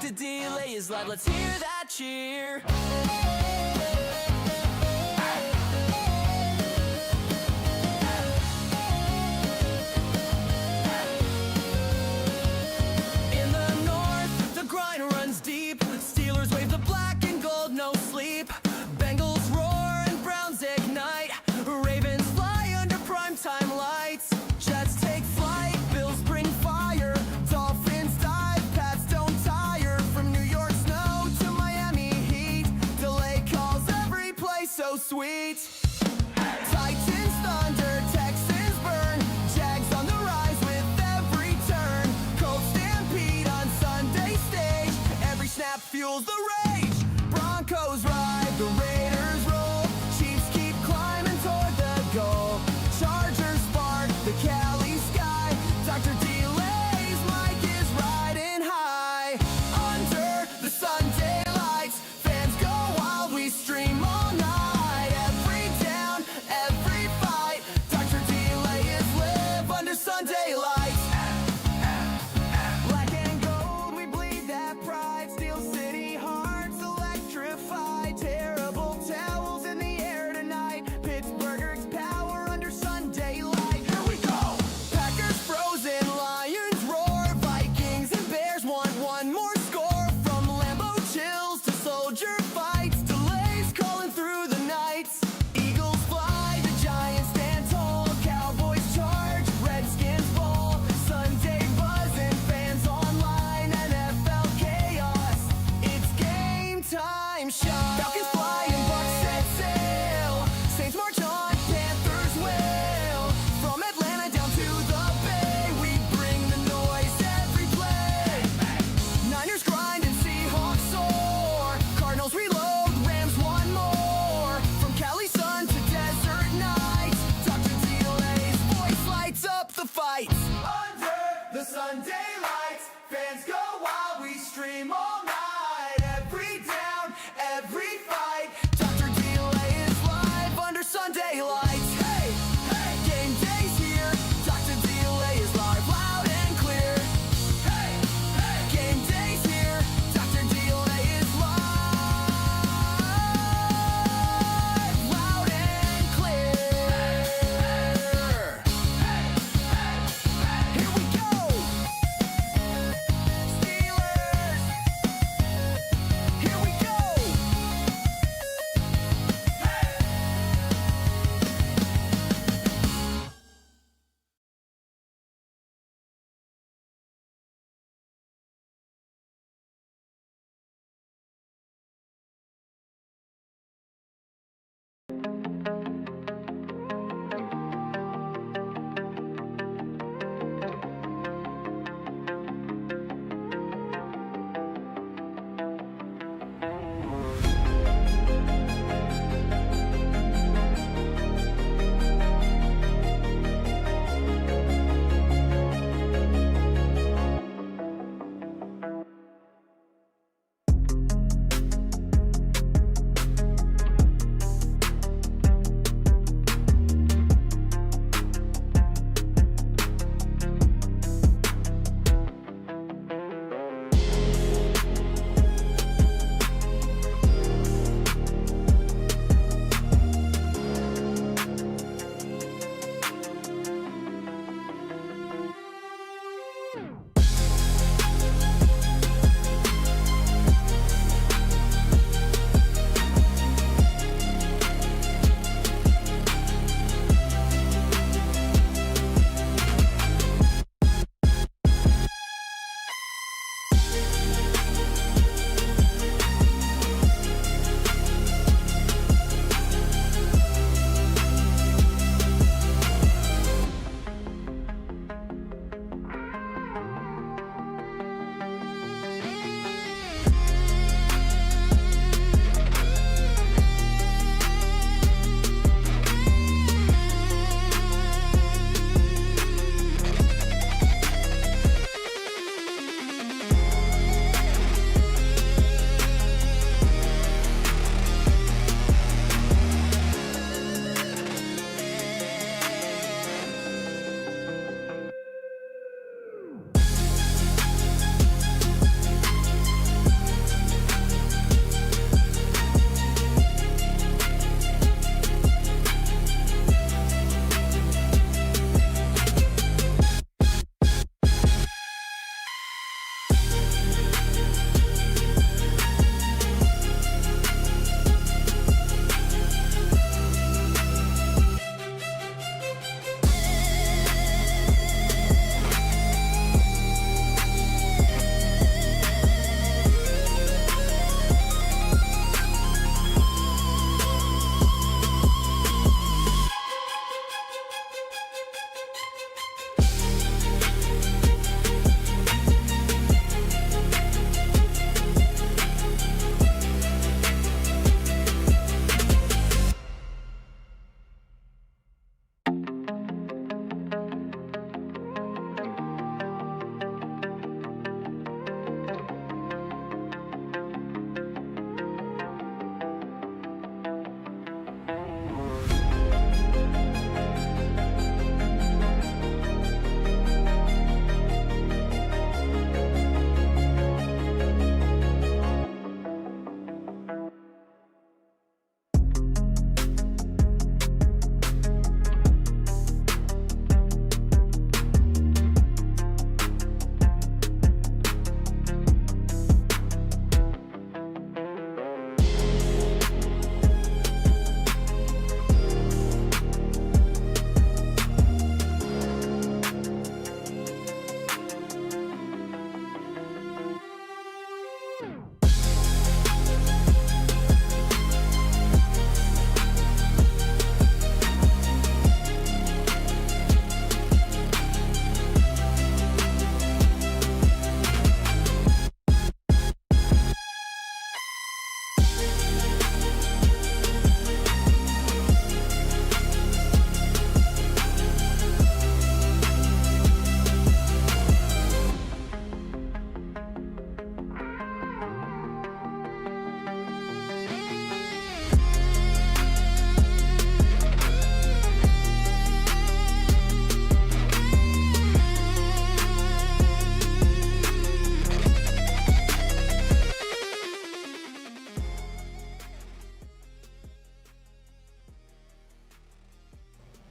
Dr. Delay is live, let's hear that cheer. In the north, the grind runs deep. Steelers wave the black and gold, no sleep. Bengals roar and Browns ignite. Ravens fly under primetime lights. Jets take flight, Bills bring fire. Dolphins dive, Pats don't tire. From New York snow to Miami heat, delay calls every play so sweet. Titans thunder, Texans burn. Jags on the rise with every turn. Colts stampede on Sunday stage. Every snap fuels the rage. Broncos ride, the Raiders roll. Chiefs keep climbing toward the goal. Chargers spark the Cali sky. Dr. Delay's mic is riding high. Under the Sunday lights, fans go wild, we stream all night. Every down, every fight, Dr. Delay is live under Sunday lights. Black and gold, we bleed that pride. Steel City hearts,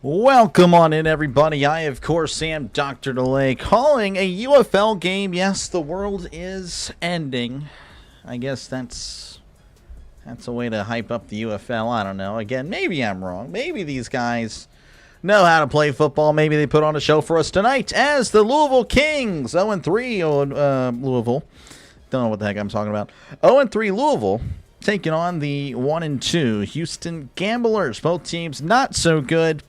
Welcome on in, everybody. I, of course, am Dr. Delay, calling a UFL game. Yes, the world is ending. I guess that's a way to hype up the UFL. I don't know. Again, maybe I'm wrong. Maybe these guys know how to play football. Maybe they put on a show for us tonight as the Louisville Kings, 0-3 Louisville. Don't know what the heck I'm talking about. 0-3 Louisville taking on the 1-2 Houston Gamblers. Both teams not so good.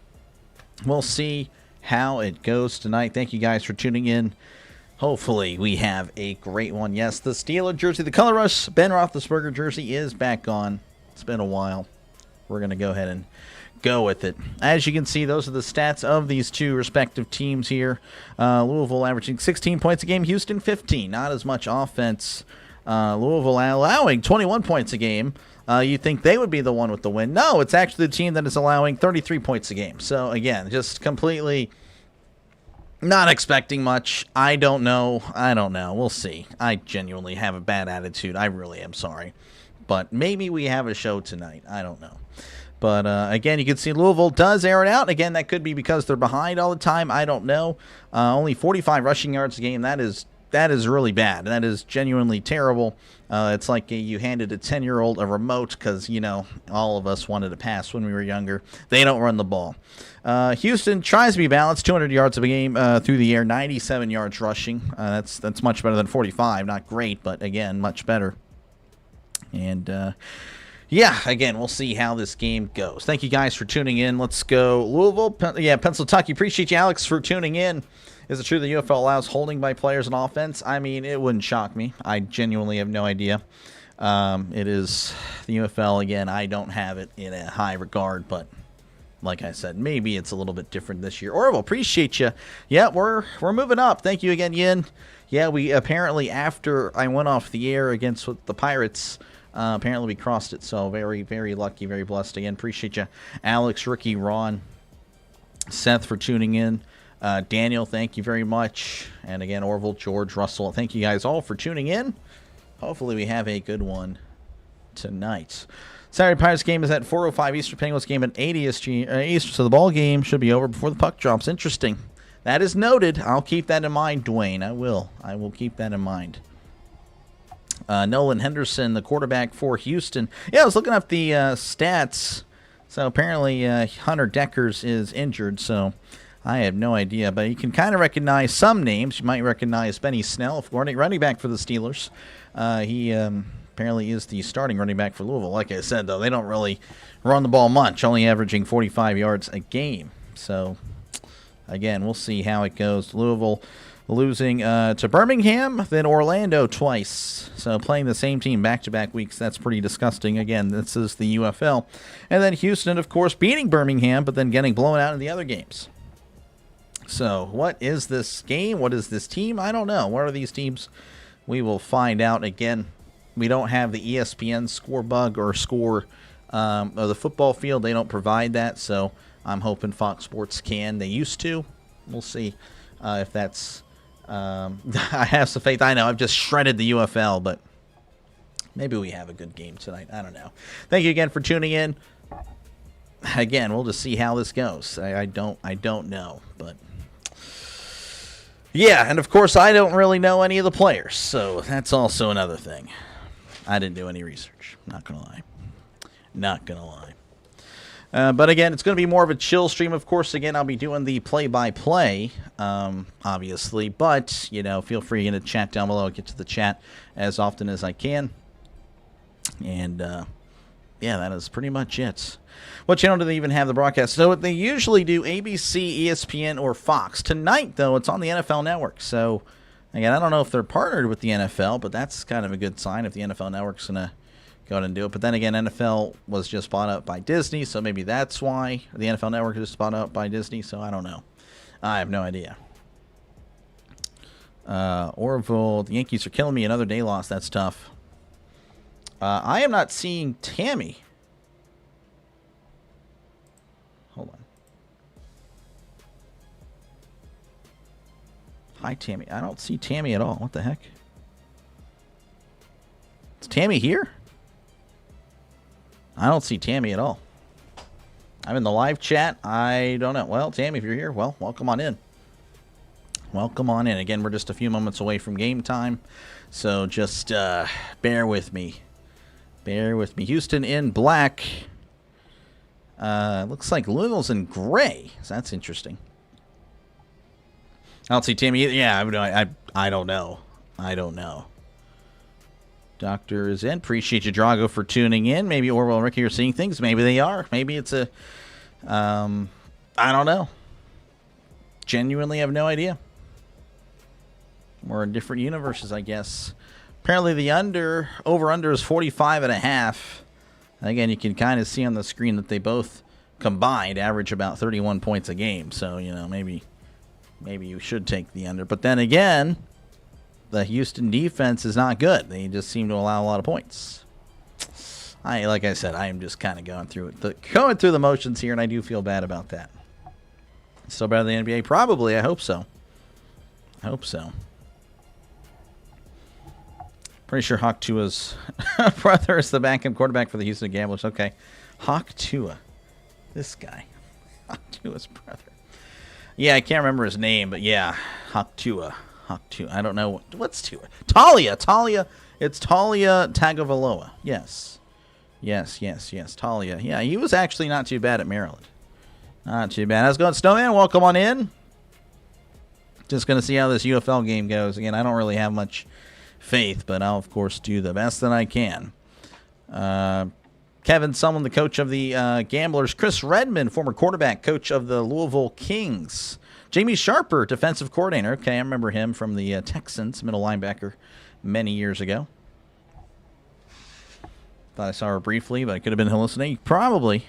We'll see how it goes tonight. Thank you guys for tuning in. Hopefully we have a great one. Yes, the Steeler jersey, the Color Rush Ben Roethlisberger jersey is back on. It's been a while. We're going to go ahead and go with it. As you can see, those are the stats of these two respective teams here. Louisville averaging 16 points a game. Houston 15. Not as much offense. Louisville allowing 21 points a game. You'd think they would be the one with the win. No, it's actually the team that is allowing 33 points a game. So, again, just completely not expecting much. I don't know. We'll see. I genuinely have a bad attitude. I really am sorry. But maybe we have a show tonight. I don't know. But, again, you can see Louisville does air it out. Again, that could be because they're behind all the time. I don't know. Only 45 rushing yards a game. That is really bad. That is genuinely terrible. It's like you handed a 10-year-old a remote because, all of us wanted to pass when we were younger. They don't run the ball. Houston tries to be balanced, 200 yards a game through the air, 97 yards rushing. That's much better than 45. Not great, but, again, much better. And, yeah, again, we'll see how this game goes. Thank you guys for tuning in. Let's go Louisville. Pennsylvania. Appreciate you, Alex, for tuning in. Is it true the UFL allows holding by players on offense? I mean, it wouldn't shock me. I genuinely have no idea. It is the UFL, again, I don't have it in a high regard, but like I said, maybe it's a little bit different this year. Orville, appreciate you. Yeah, we're moving up. Thank you again, Yin. Yeah, we apparently, after I went off the air against the Pirates, apparently we crossed it, so very, very lucky, very blessed. Again, appreciate you. Alex, Ricky, Ron, Seth for tuning in. Daniel, thank you very much. And again, Orville, George, Russell, thank you guys all for tuning in. Hopefully we have a good one tonight. Saturday Pirates game is at 4:05 Eastern. Penguins game at 8 Eastern. So the ball game should be over before the puck drops. Interesting. That is noted. I'll keep that in mind, Dwayne. I will keep that in mind. Nolan Henderson, the quarterback for Houston. Yeah, I was looking up the stats. So apparently Hunter Deckers is injured, so I have no idea, but you can kind of recognize some names. You might recognize Benny Snell, running back for the Steelers. He apparently is the starting running back for Louisville. Like I said, though, they don't really run the ball much, only averaging 45 yards a game. So, again, we'll see how it goes. Louisville losing to Birmingham, then Orlando twice. So playing the same team back-to-back weeks, that's pretty disgusting. Again, this is the UFL. And then Houston, of course, beating Birmingham, but then getting blown out in the other games. So, what is this game? What is this team? I don't know. What are these teams? We will find out. Again, we don't have the ESPN score bug or score of the football field. They don't provide that, so I'm hoping Fox Sports can. They used to. We'll see if that's... I have some faith. I know I've just shredded the UFL, but maybe we have a good game tonight. I don't know. Thank you again for tuning in. Again, we'll just see how this goes. I don't know, but... Yeah, and of course, I don't really know any of the players, so that's also another thing. I didn't do any research. Not gonna lie. But again, it's going to be more of a chill stream. Of course, again, I'll be doing the play-by-play, obviously. But, you know, feel free to chat down below. I'll get to the chat as often as I can. And, yeah, that is pretty much it. What channel do they even have the broadcast? So they usually do ABC, ESPN, or Fox. Tonight, though, it's on the NFL Network. So, again, I don't know if they're partnered with the NFL, but that's kind of a good sign if the NFL Network's going to go ahead and do it. But then again, NFL was just bought up by Disney, so maybe that's why the NFL Network is just bought up by Disney. So I don't know. I have no idea. Orville, the Yankees are killing me. Another day loss. That's tough. I am not seeing Tammy. Hold on. Hi, Tammy. I don't see Tammy at all. What the heck? Is Tammy here? I don't see Tammy at all. I'm in the live chat. I don't know. Well, Tammy, if you're here, well, welcome on in. Welcome on in. Again, we're just a few moments away from game time, so just bear with me. Bear with me. Houston in black. Looks like Louisville's in gray. So that's interesting. I don't see Tammy either. Yeah, I don't know. I don't know. Doctor is in. Appreciate you, Drago, for tuning in. Maybe Orwell and Ricky are seeing things. Maybe they are. Maybe it's a... I don't know. Genuinely have no idea. We're in different universes, I guess. Apparently the over-under is 45.5. Again, you can kind of see on the screen that they both combined average about 31 points a game. So, you know, maybe you should take the under. But then again, the Houston defense is not good. They just seem to allow a lot of points. Like I said, I am just kind of going through the motions here, and I do feel bad about that. Still better than the NBA? Probably. I hope so. I hope so. Pretty sure Hawk Tua's brother is the backup quarterback for the Houston Gamblers. Okay. Hawk Tua. This guy. Hawk Tua's brother. Yeah, I can't remember his name, but yeah. Hawk Tua. Hawk Tua. I don't know. What's Tua? Talia. It's Talia Tagovailoa. Yes. Talia. Yeah, he was actually not too bad at Maryland. Not too bad. How's it going, Snowman? Welcome on in. Just going to see how this UFL game goes. Again, I don't really have much faith, but I'll, of course, do the best that I can. Kevin Sumlin, the coach of the Gamblers. Chris Redmond, former quarterback, coach of the Louisville Kings. Jamie Sharper, defensive coordinator. Okay, I remember him from the Texans, middle linebacker, many years ago. Thought I saw her briefly, but I could have been hallucinating. Probably.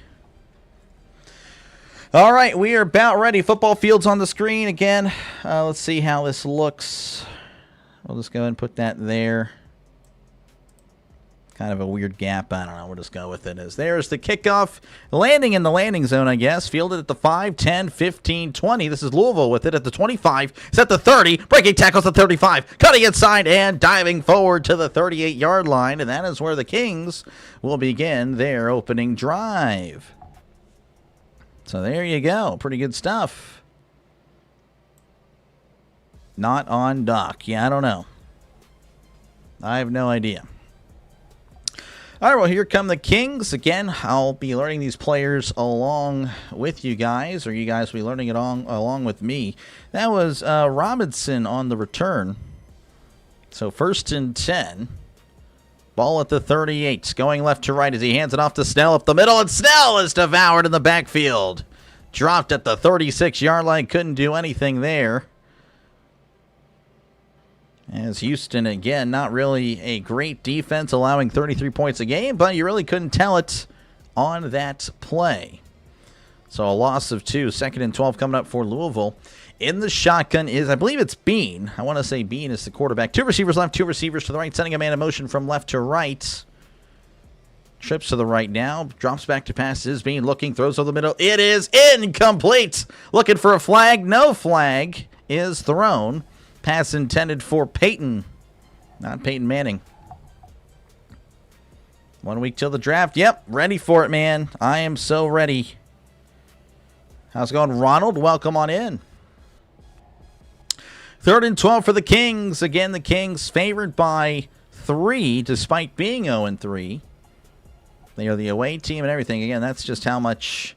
All right, we are about ready. Football field's on the screen again. Let's see how this looks. We'll just go ahead and put that there. Kind of a weird gap. I don't know. We'll just go with it. As there's the kickoff. Landing in the landing zone, I guess. Fielded at the 5, 10, 15, 20. This is Louisville with it at the 25. It's at the 30. Breaking tackles at 35. Cutting inside and diving forward to the 38-yard line. And that is where the Kings will begin their opening drive. So there you go. Pretty good stuff. Not on dock. Yeah, I don't know. I have no idea. All right, well, here come the Kings. Again, I'll be learning these players along with you guys, or you guys will be learning it along with me. That was Robinson on the return. So 1st and 10. Ball at the 38. Going left to right as he hands it off to Snell up the middle, and Snell is devoured in the backfield. Dropped at the 36-yard line. Couldn't do anything there. As Houston, again, not really a great defense, allowing 33 points a game, but you really couldn't tell it on that play. So a loss of 2. 2nd and 12 coming up for Louisville. In the shotgun is, I believe it's Bean. I want to say Bean is the quarterback. 2 receivers left, 2 receivers to the right, sending a man in motion from left to right. Trips to the right now, drops back to pass. Is Bean looking, throws over the middle. It is incomplete. Looking for a flag. No flag is thrown. Pass intended for Peyton, not Peyton Manning. 1 week till the draft. Yep, ready for it, man. I am so ready. How's it going, Ronald? Welcome on in. 3rd and 12 for the Kings. Again, the Kings favored by 3, despite being 0-3. They are the away team and everything. Again, that's just how much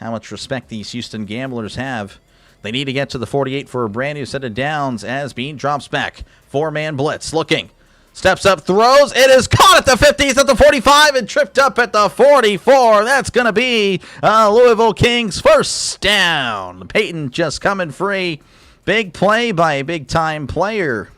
respect these Houston Gamblers have. They need to get to the 48 for a brand new set of downs as Bean drops back. 4-man blitz, looking. Steps up, throws. It is caught at the 50s, at the 45, and tripped up at the 44. That's going to be Louisville Kings first down. Peyton just coming free. Big play by a big-time player.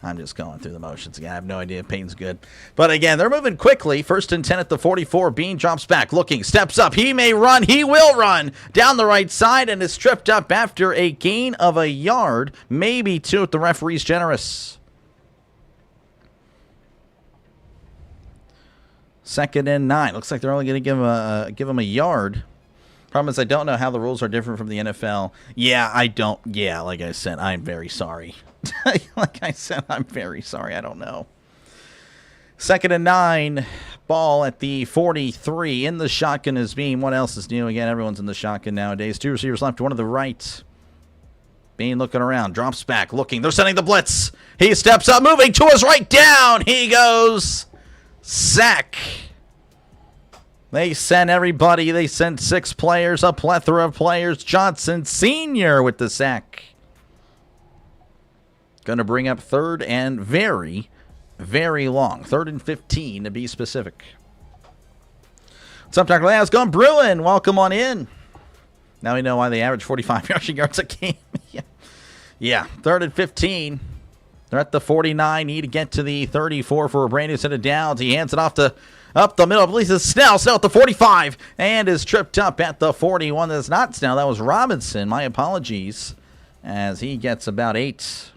I'm just going through the motions again. I have no idea if Peyton's good. But again, they're moving quickly. 1st and 10 at the 44. Bean drops back, looking, steps up. He may run. He will run down the right side and is tripped up after a gain of a yard, maybe 2 if the referee's generous. 2nd and 9. Looks like they're only going to give him a yard. Problem is, I don't know how the rules are different from the NFL. Yeah, I don't. Yeah, like I said, I'm very sorry. Like I said, I'm very sorry. I don't know. 2nd and 9. Ball at the 43. In the shotgun is Bean. What else is new? Again, everyone's in the shotgun nowadays. 2 receivers left, 1 to the right. Bean looking around. Drops back, looking. They're sending the blitz. He steps up, moving to his right. Down he goes. Sack. They sent everybody. They sent 6 players, a plethora of players. Johnson Sr. with the sack. Going to bring up 3rd and very, very long. 3rd and 15 to be specific. What's up, Dr. Lee? How's it going? Bruin, welcome on in. Now we know why they average 45 rushing yards a game. Yeah, 3rd and 15. They're at the 49. Need to get to the 34 for a brand new set of downs. He hands it off to up the middle. I believe it's Snell. Snell at the 45 and is tripped up at the 41. That's not Snell. That was Robinson. My apologies. As he gets about 8.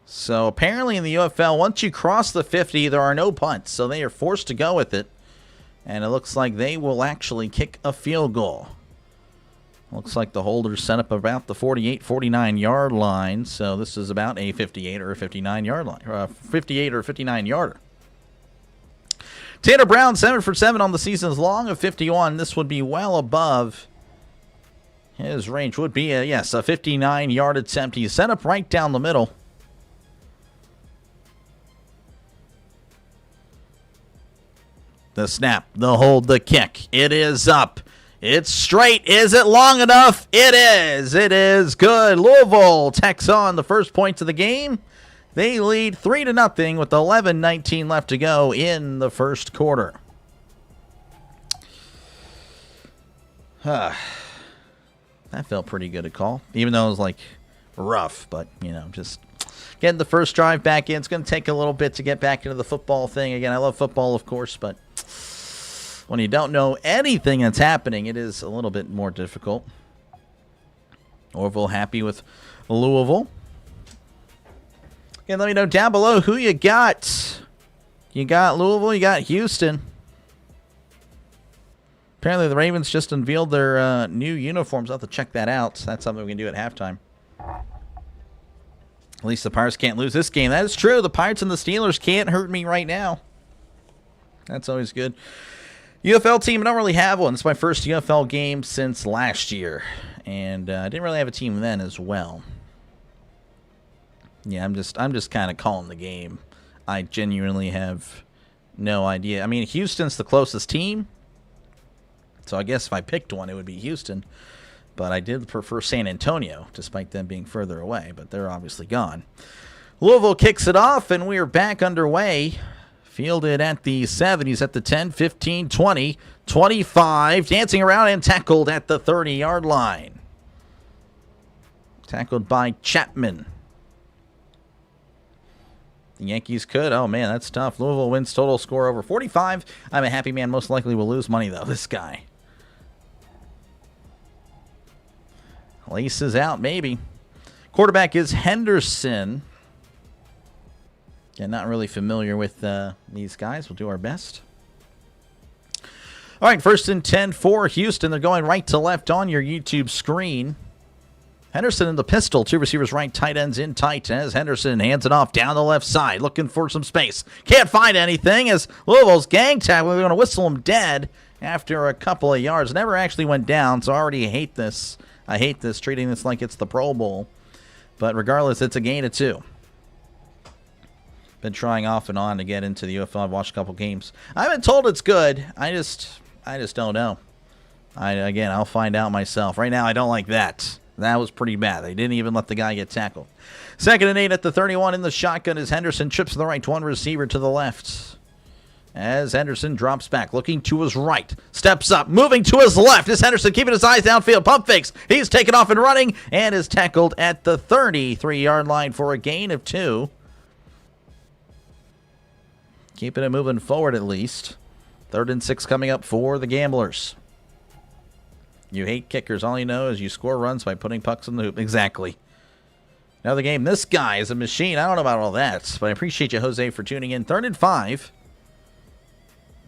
So apparently in the UFL, once you cross the 50, there are no punts. So they are forced to go with it. And it looks like they will actually kick a field goal. Looks like the holders set up about the 48, 49-yard line. So this is about a 58 or a 59-yard line. 58 or 59-yarder. Tanner Brown, 7 for 7 on the season's long of 51. This would be well above his range. Would be, a 59-yard attempt. He's set up right down the middle. The snap, the hold, the kick. It is up. It's straight. Is it long enough? It is. It is good. Louisville tacks on the first points of the game. They lead 3-0 with 11:19 left to go in the first quarter. That felt pretty good to call, even though it was like rough, but just getting the first drive back in. It's going to take a little bit to get back into the football thing again. I love football, of course, but when you don't know anything that's happening, it is a little bit more difficult. Orville happy with Louisville. Again, let me know down below who you got. You got Louisville, you got Houston. Apparently the Ravens just unveiled their new uniforms. I'll have to check that out. That's something we can do at halftime. At least the Pirates can't lose this game. That is true. The Pirates and the Steelers can't hurt me right now. That's always good. UFL team, I don't really have one. It's my first UFL game since last year. And I didn't really have a team then as well. Yeah, I'm just kind of calling the game. I genuinely have no idea. I mean, Houston's the closest team. So I guess if I picked one, it would be Houston. But I did prefer San Antonio, despite them being further away. But they're obviously gone. Louisville kicks it off, and we are back underway. Fielded at the 70s, at the 10, 15, 20, 25. Dancing around and tackled at the 30-yard line. Tackled by Chapman. The Yankees could. Oh, man, that's tough. Louisville wins total score over 45. I'm a happy man. Most likely will lose money, though. This guy. Lace is out, maybe. Quarterback is Henderson. Yeah, not really familiar with these guys. We'll do our best. All right, 1st and 10 for Houston. They're going right to left on your YouTube screen. Henderson in the pistol. 2 receivers right, tight ends in tight as Henderson hands it off down the left side, looking for some space. Can't find anything as Louisville's gang tackle. We're going to whistle him dead after a couple of yards. Never actually went down, so I already hate this. I hate this, treating this like it's the Pro Bowl. But regardless, it's a gain of 2. Been trying off and on to get into the UFL. I've watched a couple games. I've been told it's good. I just don't know. I'll find out myself. Right now, I don't like that. That was pretty bad. They didn't even let the guy get tackled. 2nd and 8 at the 31 in the shotgun as Henderson trips to the right. One receiver to the left. As Henderson drops back, looking to his right. Steps up, moving to his left. Is Henderson keeping his eyes downfield. Pump fakes. He's taken off and running and is tackled at the 33-yard line for a gain of 2. Keeping it moving forward at least. 3rd and 6 coming up for the Gamblers. You hate kickers. All you know is you score runs by putting pucks in the hoop. Exactly. Another game. This guy is a machine. I don't know about all that, but I appreciate you, Jose, for tuning in. 3rd and 5.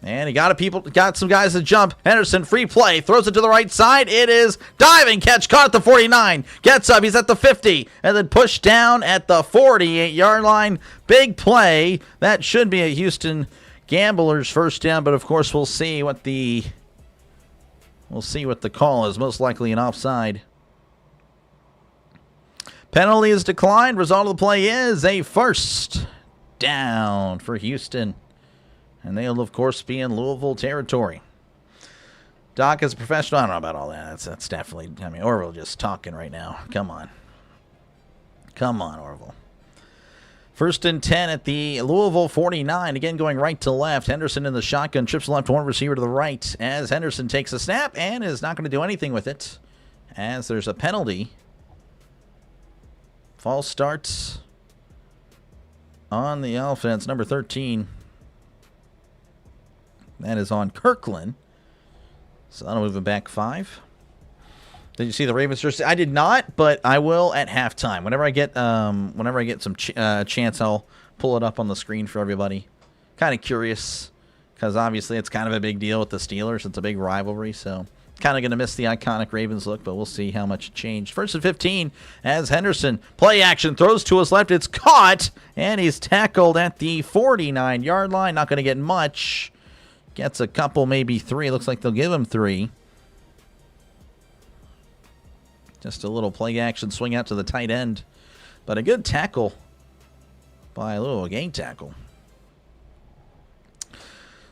And he got some guys to jump. Henderson, free play, throws it to the right side. It is diving catch, caught at the 49. Gets up, he's at the 50, and then pushed down at the 48-yard line. Big play. That should be a Houston Gamblers first down, but of course we'll see what the call is. Most likely an offside. Penalty is declined. Result of the play is a first down for Houston. And they'll, of course, be in Louisville territory. Doc is a professional. I don't know about all that. That's definitely... I mean, Orville just talking right now. Come on. Come on, Orville. 1st and 10 at the Louisville 49. Again, going right to left. Henderson in the shotgun. Trips left, one receiver to the right. As Henderson takes a snap and is not going to do anything with it. As there's a penalty. False starts on the offense. Number 13. That is on Kirkland. So that'll move it back 5. Did you see the Ravens jersey? I did not, but I will at halftime. Whenever I get some chance, I'll pull it up on the screen for everybody. Kind of curious, because obviously it's kind of a big deal with the Steelers. It's a big rivalry, so kind of going to miss the iconic Ravens look, but we'll see how much it changed. 1st and 15 as Henderson, play action, throws to his left. It's caught, and he's tackled at the 49-yard line. Not going to get much. Gets a couple, maybe 3. Looks like they'll give him 3. Just a little play action swing out to the tight end. But a good tackle by a little game tackle.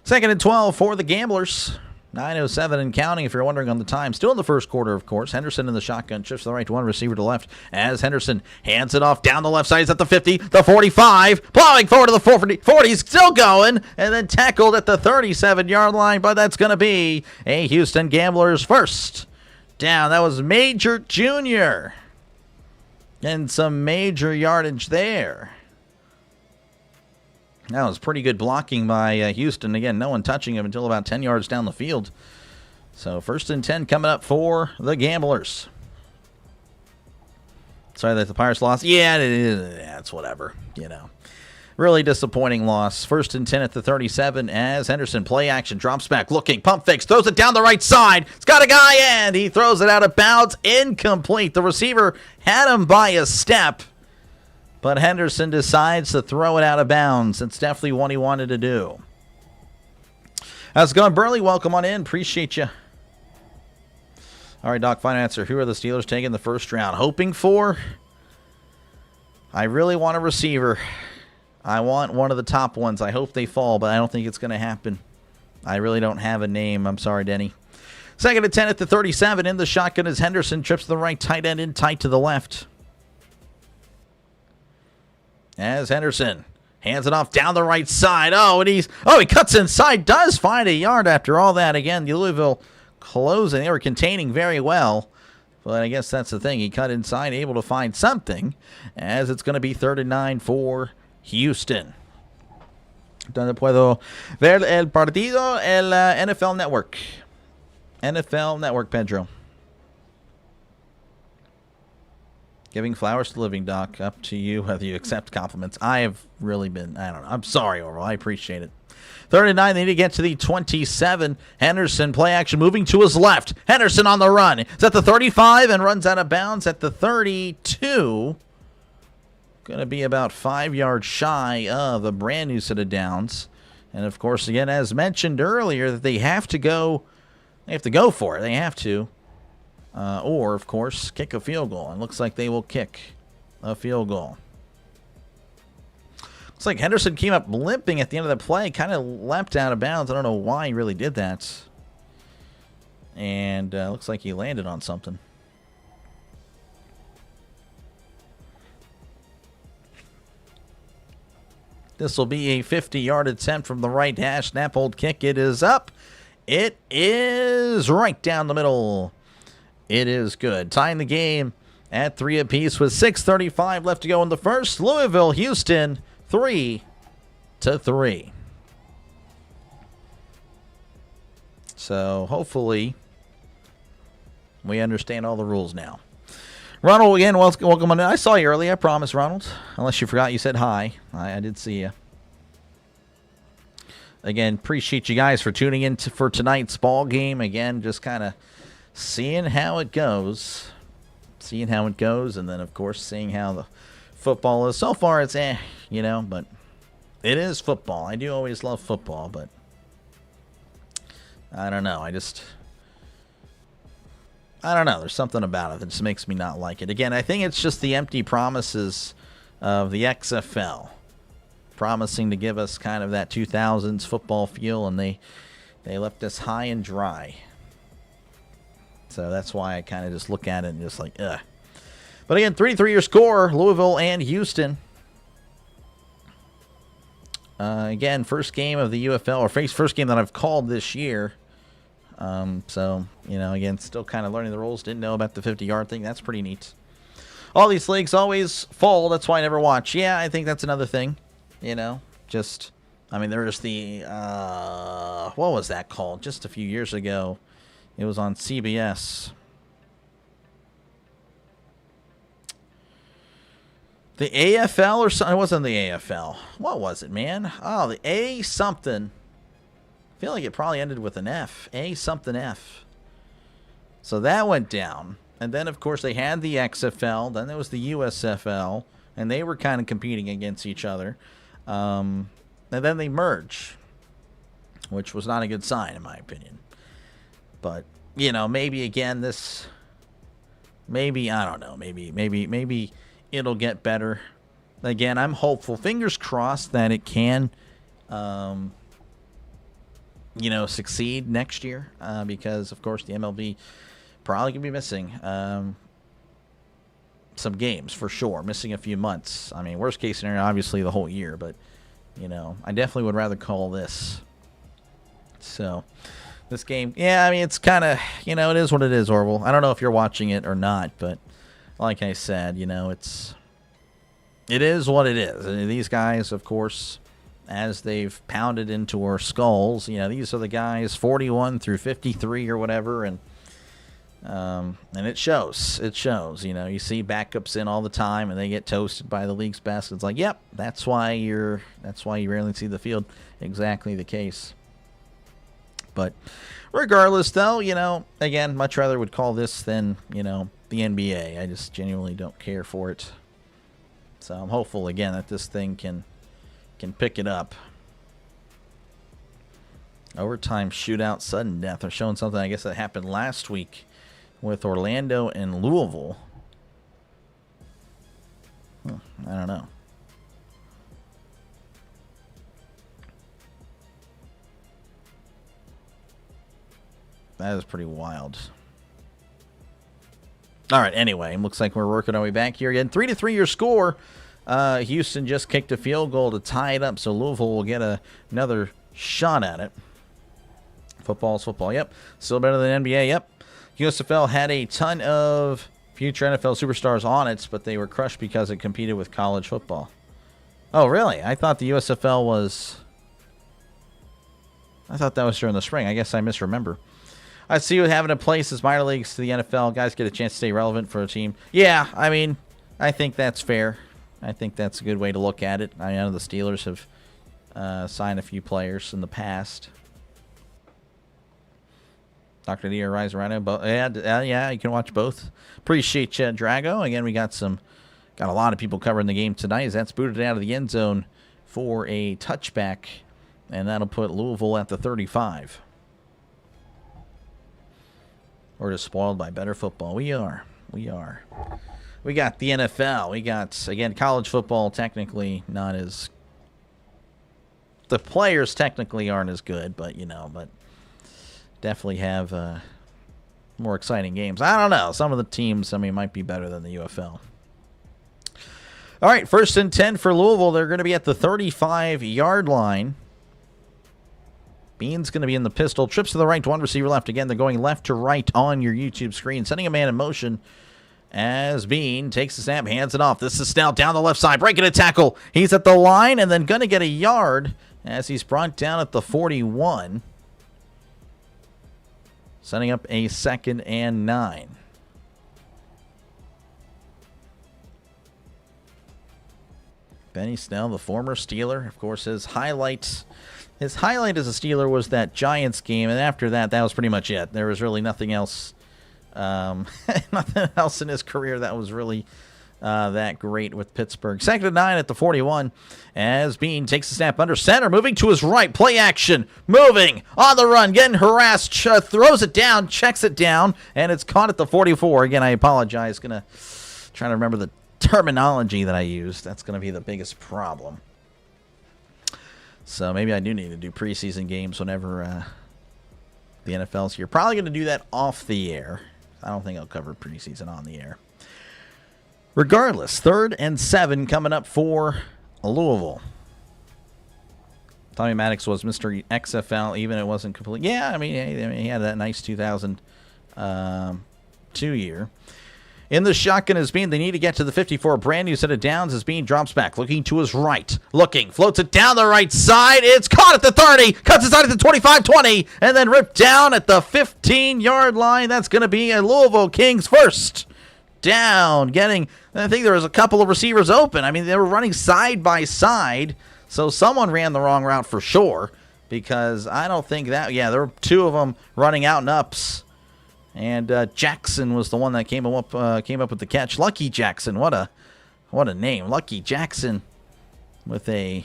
2nd and 12 for the Gamblers. 9:07 and counting if you're wondering on the time. Still in the first quarter, of course. Henderson in the shotgun. Shifts to the right, one receiver to left. As Henderson hands it off down the left side. He's at the 50, the 45. Plowing forward to the 40. Still going. And then tackled at the 37-yard line. But that's going to be a Houston Gamblers first down. That was Major Jr. And some major yardage there. That was pretty good blocking by Houston. Again, no one touching him until about 10 yards down the field. So 1st and 10 coming up for the Gamblers. Sorry that the Pirates lost. Yeah, it's whatever, you know. Really disappointing loss. 1st and 10 at the 37 as Henderson, play action, drops back, looking, pump fakes, throws it down the right side. It's got a guy and he throws it out of bounds. Incomplete. The receiver had him by a step. But Henderson decides to throw it out of bounds. It's definitely what he wanted to do. How's it going, Burley? Welcome on in. Appreciate you. All right, Doc, final answer. Who are the Steelers taking the first round? Hoping for? I really want a receiver. I want one of the top ones. I hope they fall, but I don't think it's going to happen. I really don't have a name. I'm sorry, Denny. 2nd and 10 at the 37. In the shotgun as Henderson trips to the right, tight end in tight to the left. As Henderson hands it off down the right side. He cuts inside. Does find a yard after all that. Again, the Louisville closing. They were containing very well. But I guess that's the thing. He cut inside, able to find something. As it's going to be 3rd and 9 for Houston. Donde puedo ver el partido? El NFL Network. NFL Network, Pedro. Giving flowers to living, Doc. Up to you whether you accept compliments. I have really been, I don't know. I'm sorry, Orville. I appreciate it. 3rd and 9. They need to get to the 27. Henderson, play action, moving to his left. Henderson on the run. It's at the 35 and runs out of bounds at the 32. Going to be about 5 yards shy of a brand new set of downs. And, of course, again, as mentioned earlier, that they have to go for it. They have to. Or, of course, kick a field goal. And looks like they will kick a field goal. Looks like Henderson came up limping at the end of the play. Kind of leapt out of bounds. I don't know why he really did that. And looks like he landed on something. This will be a 50-yard attempt from the right hash. Snap, hold, kick. It is up. It is right down the middle. It is good. Tying the game at 3 apiece with 6:35 left to go in the first. Louisville, Houston, 3-3. So hopefully we understand all the rules now. Ronald, again, welcome on. I saw you early, I promise, Ronald. Unless you forgot you said hi. I did see you. Again, appreciate you guys for tuning in for tonight's ball game. Again, just kind of seeing how it goes. And then, of course, seeing how the football is. So far, it's but it is football. I do always love football, but I don't know. I don't know. There's something about it that just makes me not like it. Again, I think it's just the empty promises of the XFL. Promising to give us kind of that 2000s football feel, and they left us high and dry. So that's why I kind of just look at it and just like, ugh. But again, 3-3 your score, Louisville and Houston. Again, first game of the UFL, or first game that I've called this year. So, again, still kind of learning the rules. Didn't know about the 50-yard thing. That's pretty neat. All these leagues always fall. That's why I never watch. Yeah, I think that's another thing. There's the, what was that called? Just a few years ago. It was on CBS. The AFL or something? It wasn't the AFL. What was it, man? Oh, the A something. I feel like it probably ended with an F. A something F. So that went down. And then, of course, they had the XFL. Then there was the USFL. And they were kind of competing against each other. And then they merge. Which was not a good sign, in my opinion. But, maybe again this... Maybe, I don't know. Maybe it'll get better. Again, I'm hopeful. Fingers crossed that it can... succeed next year, because of course the MLB probably gonna be missing some games for sure, missing a few months. I mean, worst case scenario, obviously the whole year, but I definitely would rather call this. So this game, it's kind of, it is what it is, Orville. I don't know if you're watching it or not, but like I said, it is what it is. And these guys, of course, as they've pounded into our skulls, these are the guys 41 through 53 or whatever, and it shows. You see backups in all the time, and they get toasted by the league's best. It's like, yep, that's why you rarely see the field. Exactly the case. But regardless, though, again, much rather would call this than the NBA. I just genuinely don't care for it. So I'm hopeful again that this thing can pick it up. Overtime shootout, sudden death. They're showing something, I guess, that happened last week with Orlando and Louisville. I don't know. That is pretty wild. All right, anyway, looks like we're working our way back here again. 3-3 your score. Houston just kicked a field goal to tie it up, so Louisville will get another shot at it. Football's football, yep. Still better than NBA, yep. USFL had a ton of future NFL superstars on it, but they were crushed because it competed with college football. Oh, really? I thought the USFL was... I thought that was during the spring. I guess I misremember. I see you having a place as minor leagues to the NFL. Guys get a chance to stay relevant for a team. Yeah, I think that's fair. I think that's a good way to look at it. I know the Steelers have signed a few players in the past. Dr. D or Rise Rhino, both. Yeah, you can watch both. Appreciate you, Drago. Again, we got a lot of people covering the game tonight as that's booted out of the end zone for a touchback, and that'll put Louisville at the 35. We're just spoiled by better football. We are. We got the NFL. We got, again, college football technically not as The players technically aren't as good, but, but definitely have more exciting games. I don't know. Some of the teams, might be better than the UFL. All right, 1st and 10 for Louisville. They're going to be at the 35-yard line. Bean's going to be in the pistol. Trips to the right, one receiver left. Again, they're going left to right on your YouTube screen. Sending a man in motion as Bean takes the snap, hands it off. This is Snell down the left side, breaking a tackle. He's at the line and then going to get a yard as he's brought down at the 41. Setting up a 2nd and 9. Benny Snell, the former Steeler, of course, his highlight as a Steeler was that Giants game, and after that was pretty much it. There was really nothing else, nothing else in his career that was really that great with Pittsburgh. 2nd and 9 at the 41 as Bean takes the snap under center, moving to his right, play action, moving on the run, getting harassed, throws it down, checks it down, and it's caught at the 44. Again, I apologize. Trying to remember the terminology that I used. That's going to be the biggest problem. So maybe I do need to do preseason games whenever the NFL's here. Probably going to do that off the air. I don't think I'll cover preseason on the air. Regardless, 3rd and 7 coming up for Louisville. Tommy Maddox was Mr. XFL, even it wasn't complete. Yeah, he had that nice 2002 year. In the shotgun is Bean. They need to get to the 54. Brand new set of downs as Bean drops back, looking to his right. Floats it down the right side. It's caught at the 30. Cuts it out at the 25-20. And then ripped down at the 15-yard line. That's going to be a Louisville Kings first down. I think there was a couple of receivers open. They were running side by side. So someone ran the wrong route for sure. Because I don't think that, there were 2 of them running out and ups. And Jackson was the one that came up with the catch. Lucky Jackson, what a name, Lucky Jackson, with you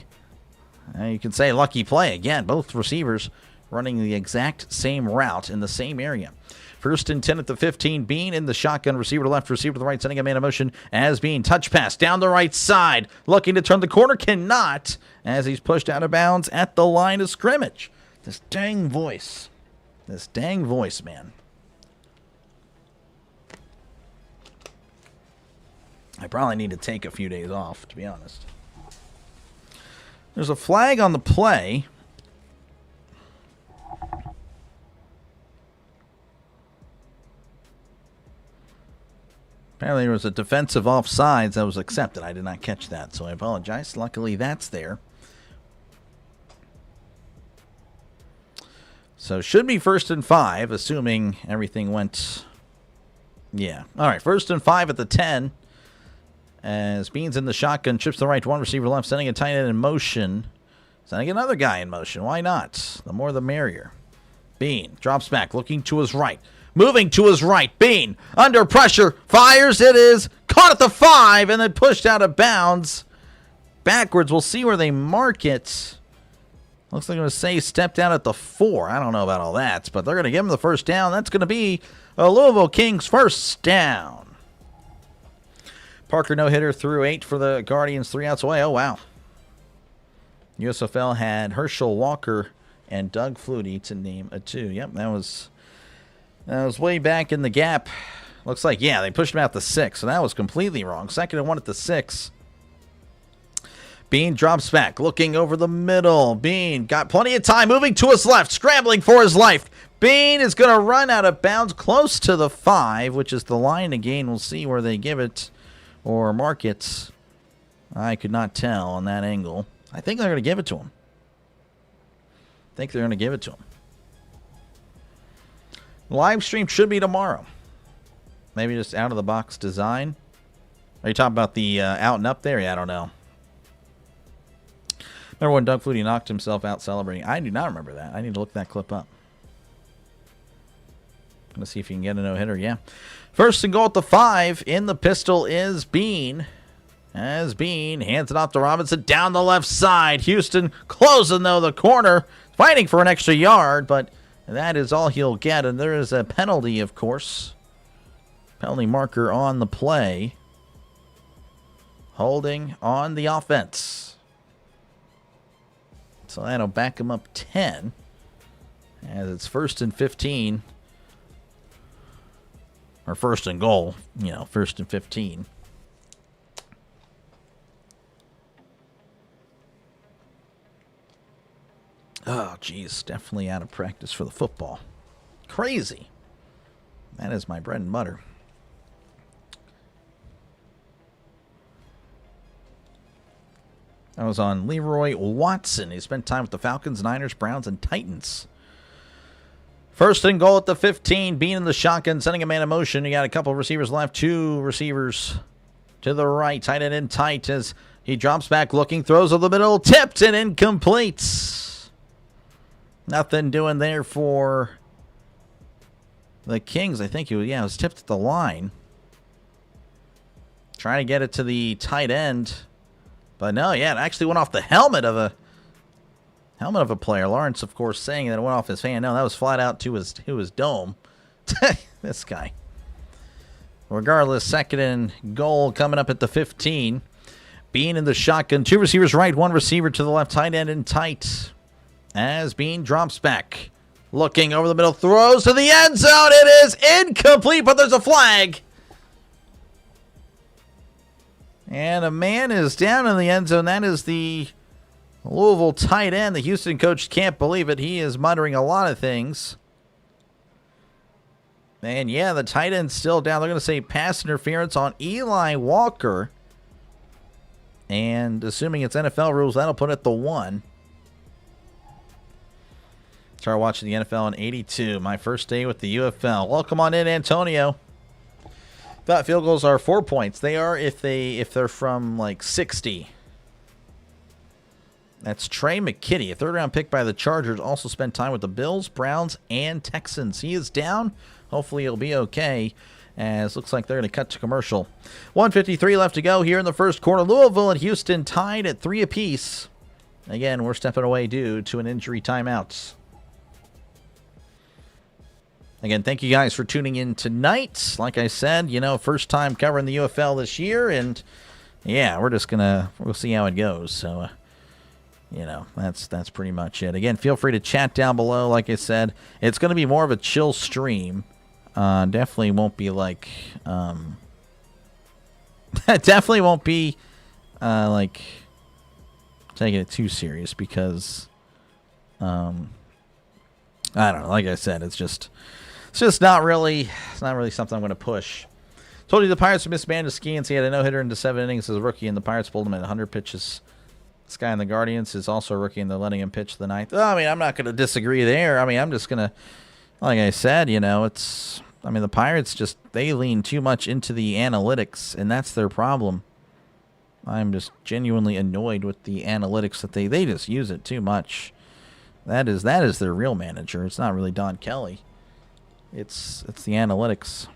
can say lucky play again. Both receivers running the exact same route in the same area. 1st and 10 at the 15. Bean in the shotgun, receiver to left, receiver to the right, sending a man in motion as Bean touch pass down the right side, looking to turn the corner, cannot as he's pushed out of bounds at the line of scrimmage. This dang voice, man. I probably need to take a few days off, to be honest. There's a flag on the play. Apparently there was a defensive offsides that was accepted. I did not catch that, so I apologize. Luckily, that's there. So should be 1st and 5, assuming everything went... Yeah. All right, 1st and 5 at the 10. As Bean's in the shotgun, chips to the right, one receiver left, sending a tight end in motion. Sending another guy in motion. Why not? The more the merrier. Bean drops back, looking to his right. Moving to his right. Bean, under pressure, fires. It is caught at the 5 and then pushed out of bounds. Backwards. We'll see where they mark it. Looks like they're going to say step down at the 4. I don't know about all that, but they're going to give him the first down. That's going to be a Louisville Kings first down. Parker no-hitter through 8 for the Guardians, 3 outs away. Oh, wow. USFL had Herschel Walker and Doug Flutie to name a 2. Yep, that was way back in the gap. Looks like, they pushed him out the 6, so that was completely wrong. 2nd and 1 at the 6. Bean drops back, looking over the middle. Bean got plenty of time, moving to his left, scrambling for his life. Bean is going to run out of bounds close to the 5, which is the line again. We'll see where they give it or mark it. I could not tell on that angle. I think they're going to give it to him. Live stream should be tomorrow. Maybe just out-of-the-box design. Are you talking about the out and up there? Yeah, I don't know. Remember when Doug Flutie knocked himself out celebrating? I do not remember that. I need to look that clip up. Going to see if you can get a no-hitter. Yeah. 1st and goal at the 5. In the pistol is Bean. As Bean hands it off to Robinson down the left side. Houston closing, though, the corner. Fighting for an extra yard, but that is all he'll get. And there is a penalty, of course. Penalty marker on the play. Holding on the offense. So that'll back them up 10. As it's 1st and 15. Or 1st and goal. 1st and 15. Oh, geez. Definitely out of practice for the football. Crazy. That is my bread and butter. I was on Leroy Watson. He spent time with the Falcons, Niners, Browns, and Titans. 1st and goal at the 15. Bean in the shotgun, sending a man in motion. You got a couple of receivers left. 2 receivers to the right. Tight end in tight as he drops back looking. Throws over the middle. Tipped and incomplete. Nothing doing there for the Kings. I think it was tipped at the line. Trying to get it to the tight end. But no, it actually went off the helmet of a player. Lawrence, of course, saying that it went off his hand. No, that was flat out to his dome. This guy. Regardless, 2nd and goal coming up at the 15. Bean in the shotgun. 2 receivers right, 1 receiver to the left. Tight end in tight. As Bean drops back. Looking over the middle. Throws to the end zone. It is incomplete, but there's a flag. And a man is down in the end zone. That is the Louisville tight end. The Houston coach can't believe it. He is muttering a lot of things. And yeah, the tight end's still down. They're going to say pass interference on Eli Walker. And assuming it's NFL rules, that'll put it at the 1. Started watching the NFL in 82. My first day with the UFL. Welcome on in, Antonio. Thought field goals are 4 points. They are if they're from like 60. That's Trey McKitty, a 3rd-round pick by the Chargers. Also spent time with the Bills, Browns, and Texans. He is down. Hopefully he'll be okay. As looks like they're going to cut to commercial. 1:53 left to go here in the first quarter. Louisville and Houston tied at 3 apiece. Again, we're stepping away due to an injury timeout. Again, thank you guys for tuning in tonight. Like I said, first time covering the UFL this year, and yeah, we'll see how it goes. So, that's pretty much it. Again, feel free to chat down below. Like I said, it's going to be more of a chill stream. Definitely won't be like, definitely won't be like taking it too serious because, I don't know. Like I said, it's just not really something I'm going to push. Told you the Pirates mismanaged Skeens. He had a no-hitter into 7 innings as a rookie, and the Pirates pulled him at 100 pitches. This guy in the Guardians is also a rookie, and they're letting him pitch the 9th. I'm not going to disagree there. I'm just going to, like I said, the Pirates they lean too much into the analytics, and that's their problem. I'm just genuinely annoyed with the analytics that they just use it too much. That is their real manager. It's not really Don Kelly. It's the analytics.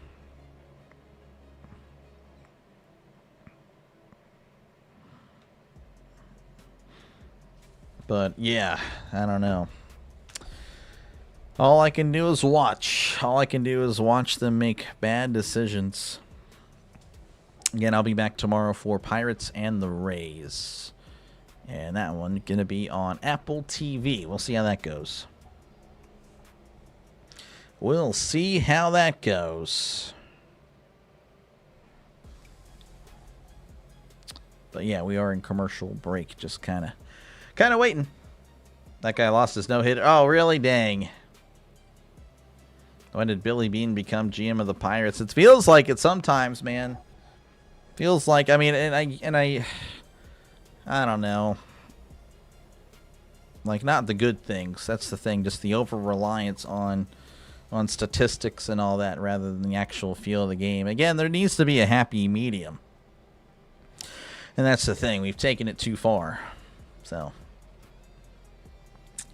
But yeah, I don't know. All I can do is watch. All I can do is watch them make bad decisions. Again, I'll be back tomorrow for Pirates and the Rays. And that one going to be on Apple TV. We'll see how that goes. We'll see how that goes. But yeah, we are in commercial break. Just kind of waiting. That guy lost his no-hitter. Oh, really? Dang. When did Billy Bean become GM of the Pirates? It feels like it sometimes, man. Feels like, I don't know. Like, not the good things. That's the thing. Just the over-reliance on statistics and all that rather than the actual feel of the game. Again, there needs to be a happy medium. And that's the thing. We've taken it too far. So,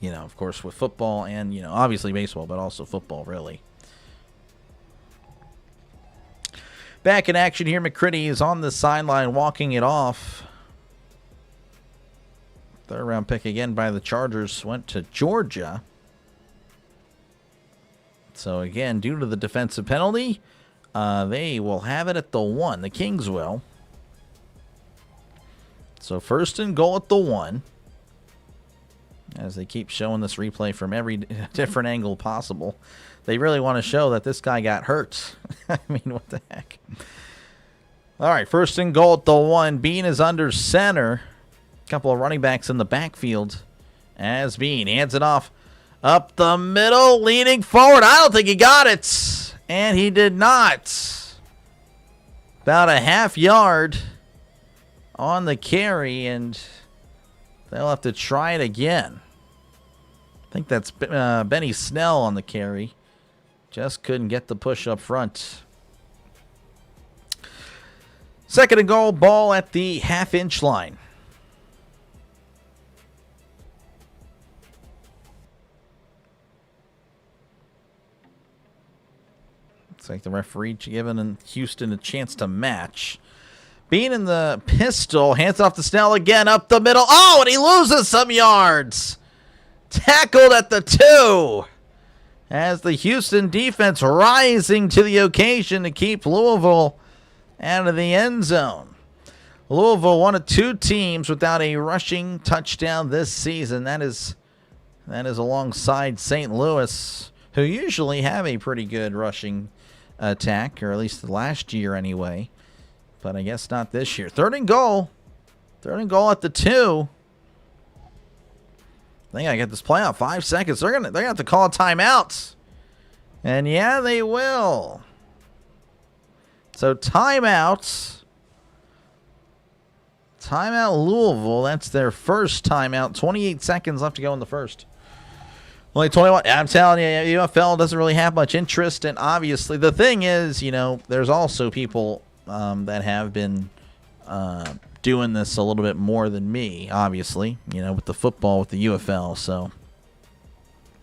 of course, with football and, obviously baseball, but also football, really. Back in action here, McCritty is on the sideline walking it off. 3rd-round pick again by the Chargers. Went to Georgia. So, again, due to the defensive penalty, they will have it at the 1. The Kings will. So, 1st and goal at the 1. as they keep showing this replay from every different angle possible. They really want to show that this guy got hurt. I mean, what the heck? All right, first and goal at the 1. Bean is under center. A couple of running backs in the backfield as Bean hands it off up the middle, leaning forward. I don't think he got it, and he did not. About a half yard on the carry, and they'll have to try it again. I think that's Benny Snell on the carry. Just couldn't get the push up front. Second and goal, ball at the half-inch line. Looks like the referee giving Houston a chance to match. Bean in the pistol, hands off to Snell again, up the middle. Oh, and he loses some yards. Tackled at the 2. As the Houston defense rising to the occasion to keep Louisville out of the end zone. Louisville, one of 2 teams without a rushing touchdown this season. That is alongside St. Louis, who usually have a pretty good rushing attack, or at least last year anyway. But I guess not this year. Third and goal. Third and goal at the 2. I think I get this play out. 5 seconds. They're gonna have to call a timeout. And yeah, they will. So timeouts. Timeout Louisville. That's their first timeout. 28 seconds left to go in the first. Only 21. I'm telling you, UFL doesn't really have much interest. And obviously, the thing is, there's also people that have been doing this a little bit more than me, obviously, with the football, with the UFL. So,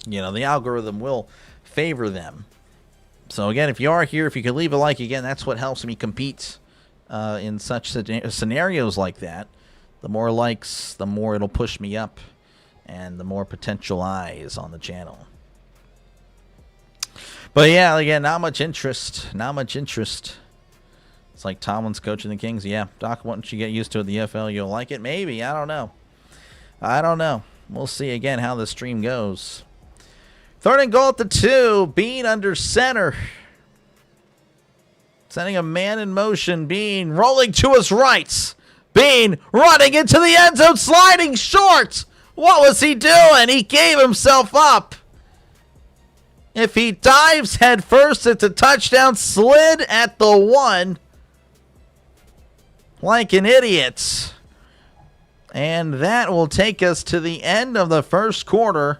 the algorithm will favor them. So, again, if you are here, if you could leave a like, again, that's what helps me compete in such scenarios like that. The more likes, the more it'll push me up, and the more potential eyes on the channel. But, yeah, again, not much interest. Not much interest. It's like Tomlin's coaching the Kings. Yeah, Doc, once you get used to it, the UFL, you'll like it. Maybe. I don't know. We'll see again how the stream goes. Third and goal at the 2. Bean under center. Sending a man in motion. Bean rolling to his right. Bean running into the end zone, sliding short. What was he doing? He gave himself up. If he dives head first, it's a touchdown. Slid at the 1. Like an idiot. And that will take us to the end of the first quarter.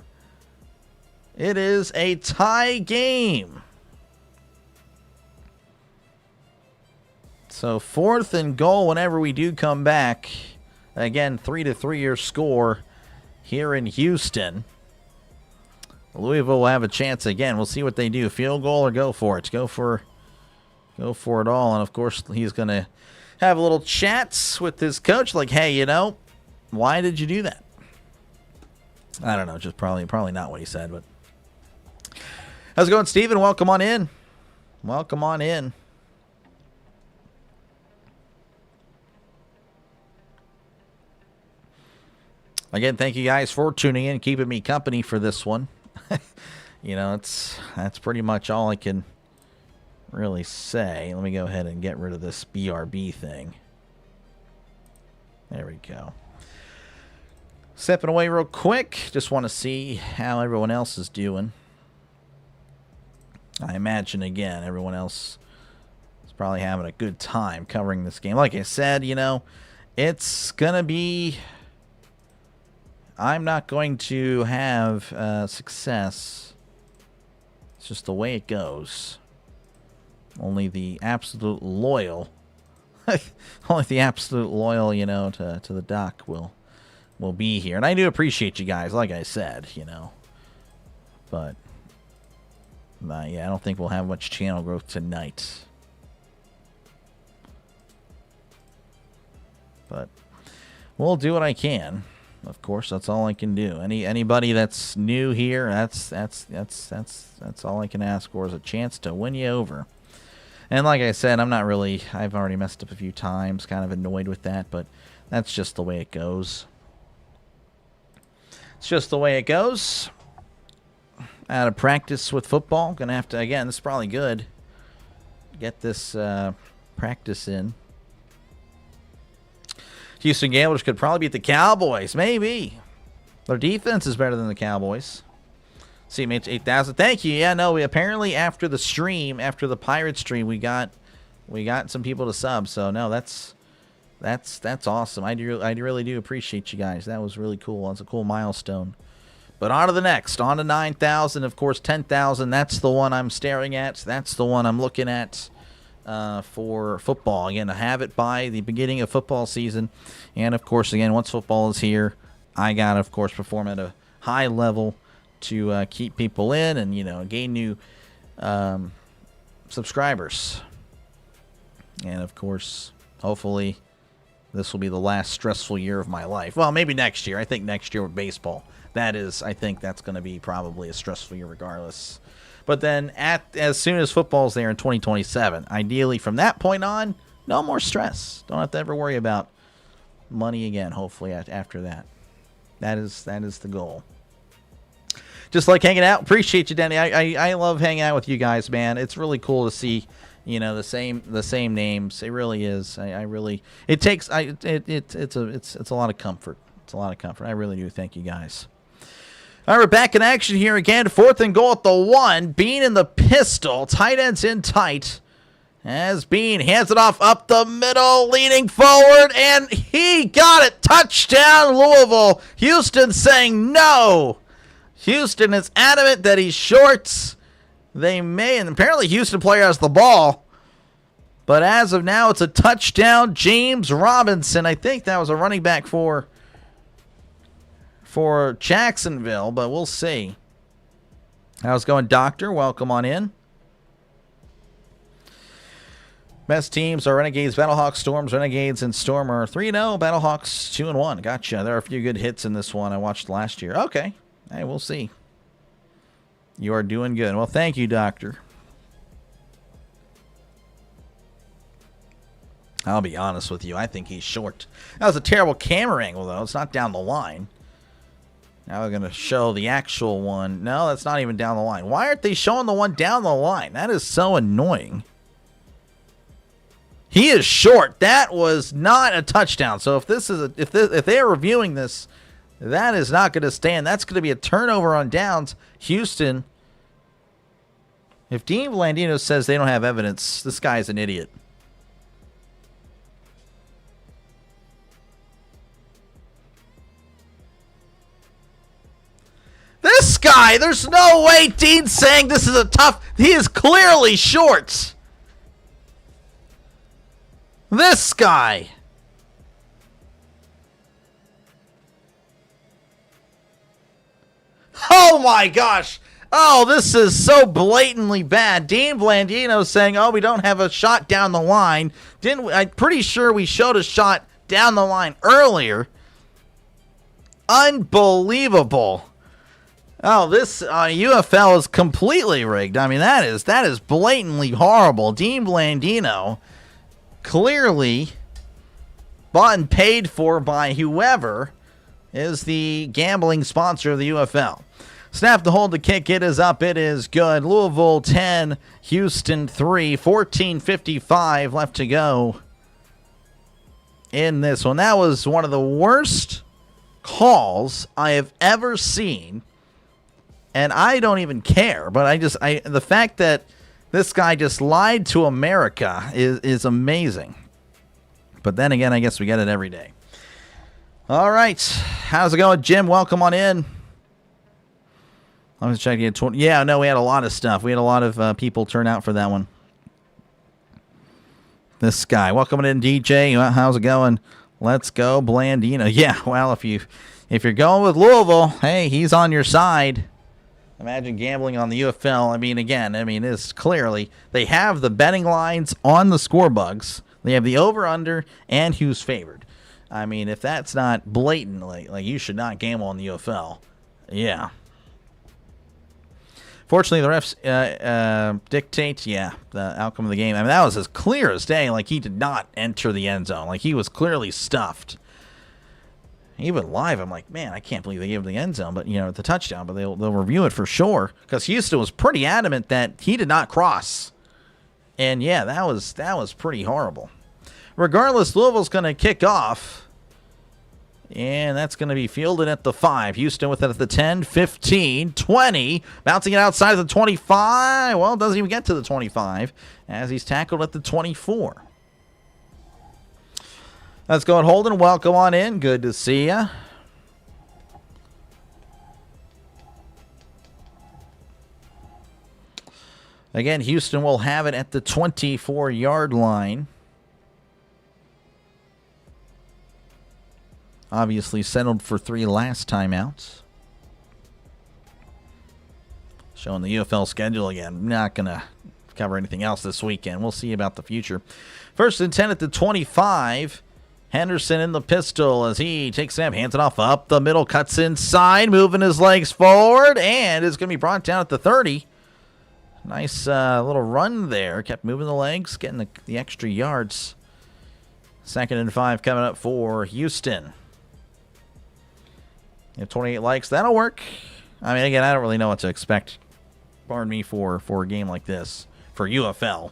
It is a tie game. So 4th and goal whenever we do come back. Again, 3-3 your score here in Houston. Louisville will have a chance again. We'll see what they do. Field goal or go for it. Go for it all. And of course, he's going to have a little chats with his coach, like, hey, why did you do that? I don't know, just probably not what he said, but how's it going, Steven? Welcome on in. Welcome on in. Again, thank you guys for tuning in, keeping me company for this one. That's pretty much all I can really say. Let me go ahead and get rid of this BRB thing. There we go. Stepping away real quick. Just want to see how everyone else is doing. I imagine, again, everyone else is probably having a good time covering this game. Like I said, it's going to be... I'm not going to have success. It's just the way it goes. Only the absolute loyal, to the doc will be here. And I do appreciate you guys, like I said, But, yeah, I don't think we'll have much channel growth tonight. But we'll do what I can. Of course, that's all I can do. Anybody that's new here, that's all I can ask for, is a chance to win you over. And like I said, I've already messed up a few times, kind of annoyed with that, but that's just the way it goes. It's just the way it goes. Out of practice with football. Gonna have to, again, this is probably good. Get this practice in. Houston Gamblers could probably beat the Cowboys. Maybe. Their defense is better than the Cowboys. CMH 8000. Thank you. Yeah, no, we apparently after the stream, after the Pirate stream, we got some people to sub. So no, that's awesome. I really do appreciate you guys. That was really cool. That's a cool milestone. But on to the next. On to 9,000. Of course, 10,000. That's the one I'm staring at. That's the one I'm looking at for football. Again, to have it by the beginning of football season. And, of course, again, once football is here, I got to, of course, perform at a high level to keep people in and, you know, gain new subscribers. And, of course, hopefully this will be the last stressful year of my life. Well, maybe next year. I think next year with baseball. I think that's going to be probably a stressful year regardless. But then as soon as football's there in 2027, ideally from that point on, no more stress. Don't have to ever worry about money again, hopefully, after that. That is the goal. Just like hanging out. Appreciate you, Denny. I love hanging out with you guys, man. It's really cool to see, you know, the same names. It really is. It's a lot of comfort. It's a lot of comfort. I really do thank you guys. All right, we're back in action here again. 4th and goal at the 1. Bean in the pistol. Tight ends in tight. As Bean hands it off up the middle, leaning forward, and he got it. Touchdown, Louisville. Houston saying no. Houston is adamant that he's short. They may, and apparently Houston player has the ball. But as of now, it's a touchdown. James Robinson. I think that was a running back for Jacksonville, but we'll see. How's it going, Doctor? Welcome on in. Best teams are Renegades, Battlehawks, Storms. Renegades and Storm are 3-0. Battlehawks 2-1. Gotcha. There are a few good hits in this one I watched last year. Okay. Hey, we'll see. You are doing good. Well, thank you, Doctor. I'll be honest with you. I think he's short. That was a terrible camera angle, though. It's not down the line. Now we're going to show the actual one. No, that's not even down the line. Why aren't they showing the one down the line? That is so annoying. He is short. That was not a touchdown. So if they are reviewing this, that is not going to stand. That's going to be a turnover on downs. Houston. If Dean Blandino says they don't have evidence, this guy is an idiot. This guy, there's no way Dean's saying this is a tough. He is clearly short. This guy. Oh my gosh. Oh, this is so blatantly bad. Dean Blandino saying, oh, we don't have a shot down the line. I'm pretty sure we showed a shot down the line earlier. Unbelievable. Oh, this UFL is completely rigged. I mean, that is blatantly horrible. Dean Blandino, clearly bought and paid for by whoever is the gambling sponsor of the UFL. Snap to hold the kick. It is up. It is good. Louisville 10, Houston 3, 14:55 left to go in this one. That was one of the worst calls I have ever seen. And I don't even care, but the fact that this guy just lied to America is amazing. But then again, I guess we get it every day. All right. How's it going, Jim? Welcome on in. Let me check it. Yeah, no, we had a lot of stuff. We had a lot of people turn out for that one. This guy. Welcome in, DJ. How's it going? Let's go, Blandino. Yeah, well, if you're going with Louisville, hey, he's on your side. Imagine gambling on the UFL. It's clearly they have the betting lines on the score bugs. They have the over-under and who's favored. I mean, if that's not blatantly, like you should not gamble on the UFL. Yeah. Fortunately, the refs dictate, the outcome of the game. I mean, that was as clear as day. Like, he did not enter the end zone. Like, he was clearly stuffed. Even live, I'm like, man, I can't believe they gave him the end zone, but the touchdown. But they'll review it for sure because Houston was pretty adamant that he did not cross, and yeah, that was pretty horrible. Regardless, Louisville's going to kick off, and that's going to be fielded at the 5. Houston with it at the 10, 15, 20, bouncing it outside of the 25. Well, it doesn't even get to the 25 as he's tackled at the 24. Let's go and Holden. Welcome on in. Good to see ya. Again, Houston will have it at the 24-yard line. Obviously settled for 3 last timeouts. Showing the UFL schedule again. Not going to cover anything else this weekend. We'll see about the future. First and 10 at the 25. Henderson in the pistol as he takes snap, hands it off up the middle, cuts inside, moving his legs forward, and is going to be brought down at the 30. Nice little run there. Kept moving the legs, getting the extra yards. 2nd and 5 coming up for Houston. You have 28 likes. That'll work. I mean, again, I don't really know what to expect, pardon me, for a game like this for UFL.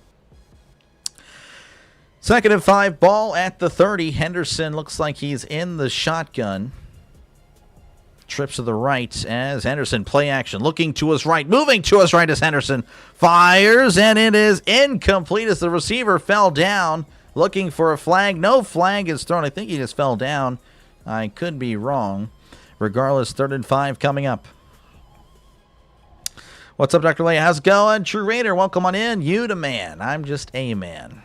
2nd and 5, ball at the 30. Henderson looks like he's in the shotgun. Trips to the right as Henderson, play action, looking to his right, moving to his right as Henderson fires, and it is incomplete as the receiver fell down, looking for a flag. No flag is thrown. I think he just fell down. I could be wrong. Regardless, 3rd and 5 coming up. What's up, Dr. Lay? How's it going? True Raider, welcome on in. You the man. I'm just a man.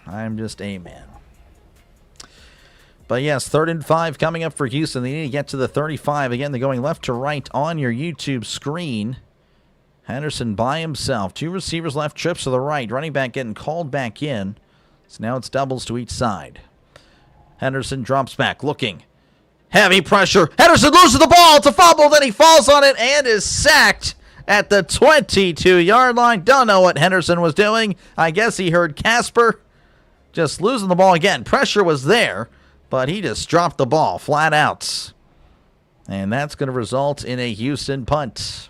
But yes, 3rd and 5 coming up for Houston. They need to get to the 35. Again, they're going left to right on your YouTube screen. Henderson by himself. 2 receivers left, trips to the right. Running back getting called back in. So now it's doubles to each side. Henderson drops back, looking. Heavy pressure. Henderson loses the ball. It's a fumble. Then he falls on it and is sacked at the 22-yard line. Don't know what Henderson was doing. I guess he heard Casper just losing the ball again. Pressure was there, but he just dropped the ball flat out. And that's going to result in a Houston punt.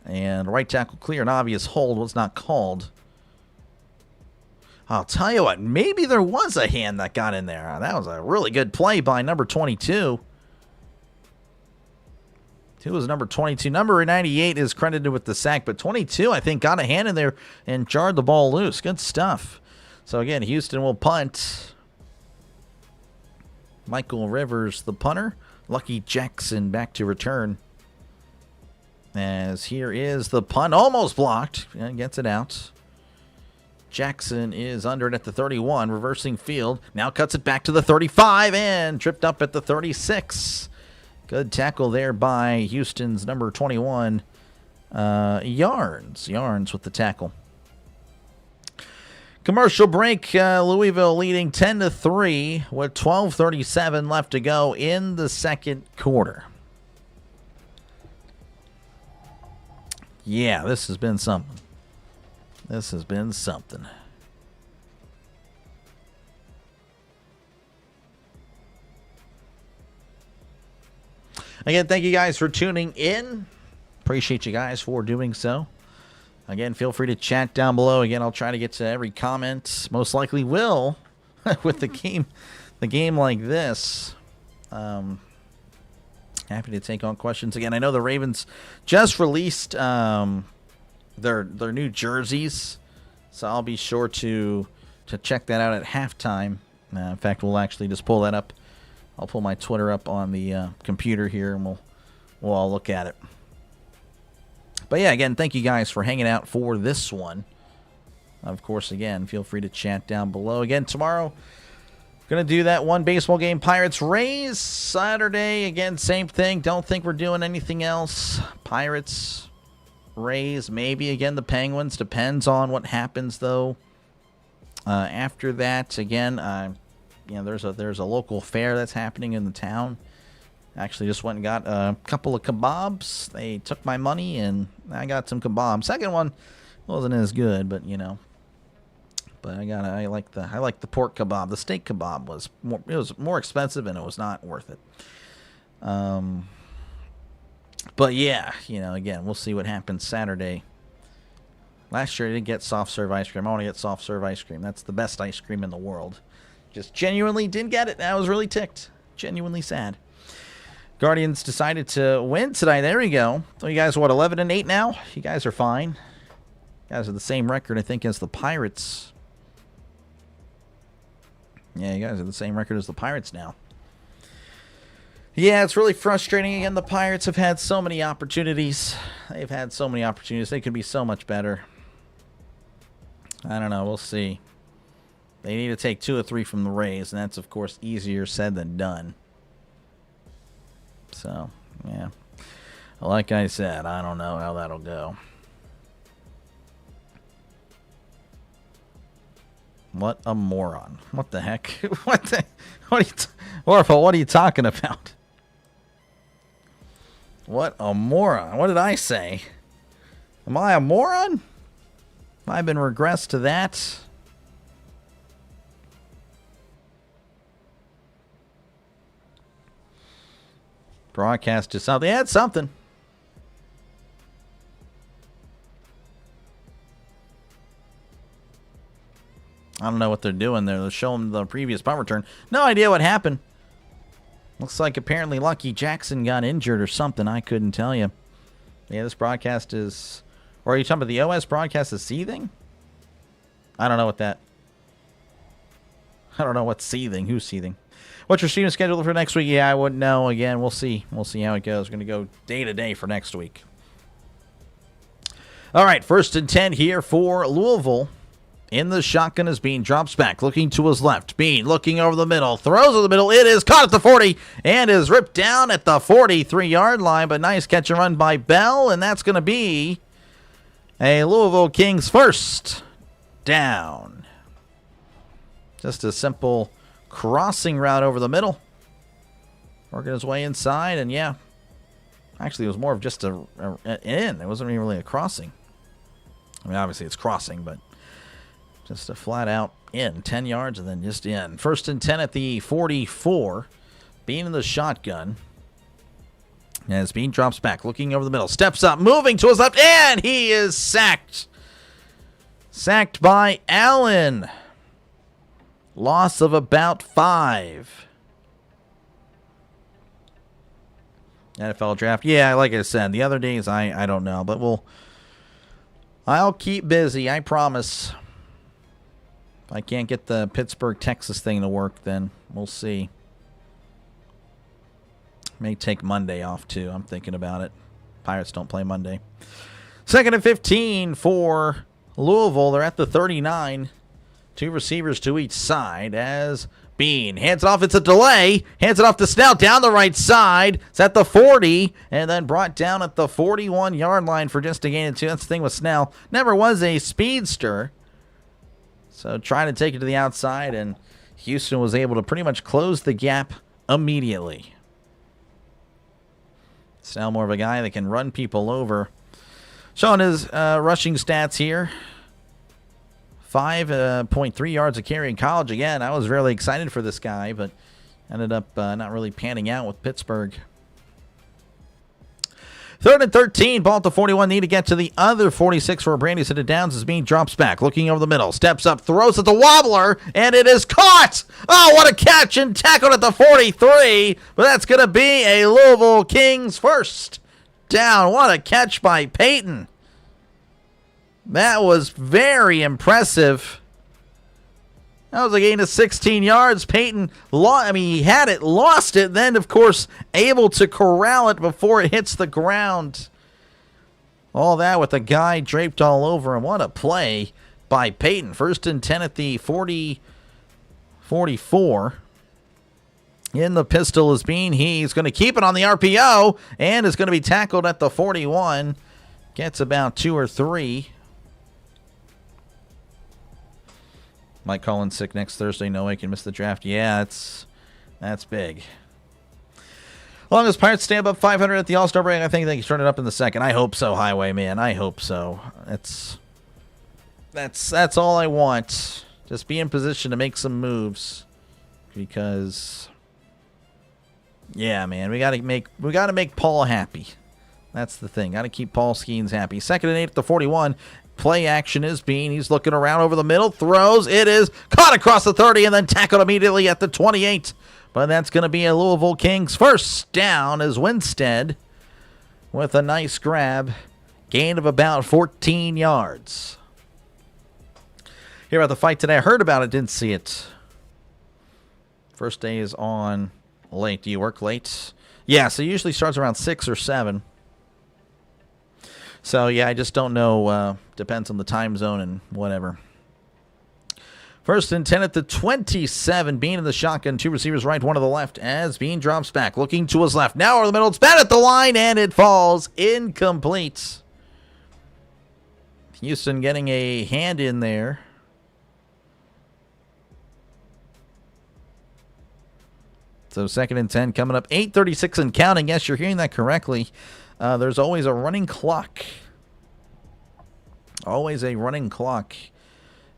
And right tackle clear. An obvious hold was not called. I'll tell you what, maybe there was a hand that got in there. That was a really good play by number 22. It was number 22. Number 98 is credited with the sack, but 22, I think, got a hand in there and jarred the ball loose. Good stuff. So, again, Houston will punt. Michael Rivers, the punter. Lucky Jackson back to return. As here is the punt. Almost blocked. And gets it out. Jackson is under it at the 31, reversing field. Now cuts it back to the 35 and tripped up at the 36. Good tackle there by Houston's number 21, Yarns. Yarns with the tackle. Commercial break. Louisville leading 10-3 with 12:37 left to go in the second quarter. Yeah, this has been something. This has been something. Again, thank you guys for tuning in. Appreciate you guys for doing so. Again, feel free to chat down below. Again, I'll try to get to every comment. Most likely will with the game like this. Happy to take on questions. Again, I know the Ravens just released their new jerseys, so I'll be sure to check that out at halftime. In fact, we'll actually just pull that up. I'll pull my Twitter up on the computer here, and we'll all look at it. But yeah, again, thank you guys for hanging out for this one. Of course, again, feel free to chat down below. Again, tomorrow, going to do that one baseball game, Pirates Rays. Saturday, again, same thing. Don't think we're doing anything else. Pirates, Rays, maybe again the Penguins. Depends on what happens, though. After that, again, there's a local fair that's happening in the town. Actually, just went and got a couple of kebabs. They took my money, and I got some kebabs. Second one wasn't as good, but, But I like the pork kebab. The steak kebab was more expensive and it was not worth it. But yeah, again, we'll see what happens Saturday. Last year I didn't get soft serve ice cream. I want to get soft serve ice cream. That's the best ice cream in the world. Just genuinely didn't get it. I was really ticked. Genuinely sad. Guardians decided to win today. There we go. So you guys are, 11-8 now? You guys are fine. You guys are the same record, I think, as the Pirates. Yeah, you guys are the same record as the Pirates now. Yeah, it's really frustrating. Again, the Pirates have had so many opportunities. They've had so many opportunities. They could be so much better. I don't know. We'll see. They need to take 2 or 3 from the Rays, and that's, of course, easier said than done. So, yeah. Like I said, I don't know how that'll go. What a moron. What the heck? What are you talking about? What a moron. What did I say? Am I a moron? Have I been regressed to that? Broadcast to something. They had something. I don't know what they're doing there. They're showing the previous punt return. No idea what happened. Looks like apparently Lucky Jackson got injured or something. I couldn't tell you. Yeah, this broadcast is... Or are you talking about the OS broadcast is seething? I don't know what that... I don't know what's seething. Who's seething? What's your stream schedule for next week? Yeah, I wouldn't know. Again, we'll see. We'll see how it goes. We're going to go day to day for next week. All right, 1st and 10 here for Louisville. In the shotgun as Bean drops back, looking to his left. Bean looking over the middle, throws in the middle. It is caught at the 40 and is ripped down at the 43-yard line. But nice catch and run by Bell, and that's going to be a Louisville Kings first down. Just a simple crossing route over the middle. Working his way inside, and yeah. Actually, it was more of just an in. It wasn't even really a crossing. I mean, obviously it's crossing, but just a flat out in. 10 yards and then just in. 1st and 10 at the 44. Bean in the shotgun. As Bean drops back, looking over the middle. Steps up, moving to his left, and he is sacked. Sacked by Allen. Loss of about 5. NFL draft. Yeah, like I said, the other days I don't know, but I'll keep busy, I promise. If I can't get the Pittsburgh, Texas thing to work, then we'll see. May take Monday off too. I'm thinking about it. Pirates don't play Monday. 2nd and 15 for Louisville. They're at the 39. 2 receivers to each side as Bean hands it off. It's a delay. Hands it off to Snell down the right side. It's at the 40 and then brought down at the 41-yard line for just a gain of 2. That's the thing with Snell. Never was a speedster. So trying to take it to the outside, and Houston was able to pretty much close the gap immediately. Snell more of a guy that can run people over. Showing his rushing stats here. 5.3 yards a carry in college. Again, I was really excited for this guy, but ended up not really panning out with Pittsburgh. 3rd and 13, ball at the 41. Need to get to the other 46 for Brandy. So it downs as Bean drops back, looking over the middle, steps up, throws at the wobbler, and it is caught. Oh, what a catch and tackled at the 43. But that's going to be a Louisville Kings first down. What a catch by Peyton. That was very impressive. That was a gain of 16 yards. Peyton, he had it, lost it, then, of course, able to corral it before it hits the ground. All that with the guy draped all over him. What a play by Peyton. 1st and 10 at the 44. In the pistol is Bean. He's going to keep it on the RPO and is going to be tackled at the 41. Gets about 2 or 3. Mike Collins sick next Thursday. No way he can miss the draft. Yeah, that's big. As long as Pirates stay above 500 at the All-Star break, I think they can turn it up in the second. I hope so, Highway Man. I hope so. That's all I want. Just be in position to make some moves. Because, yeah, man, we gotta make Paul happy. That's the thing. Got to keep Paul Skeens happy. 2nd and 8 at the 41. Play action is Bean. He's looking around over the middle. Throws. It is caught across the 30 and then tackled immediately at the 28. But that's going to be a Louisville Kings first down as Winstead with a nice grab. Gain of about 14 yards. Hear about the fight today. I heard about it, didn't see it. First day is on late. Do you work late? Yeah, so it usually starts around 6 or 7. So, yeah, I just don't know. Depends on the time zone and whatever. 1st and 10 at the 27. Bean in the shotgun. 2 receivers right, 1 to the left as Bean drops back. Looking to his left. Now over the middle. It's bad at the line, and it falls incomplete. Houston getting a hand in there. So 2nd and 10 coming up. 8:36 and counting. Yes, you're hearing that correctly. There's always a running clock. Always a running clock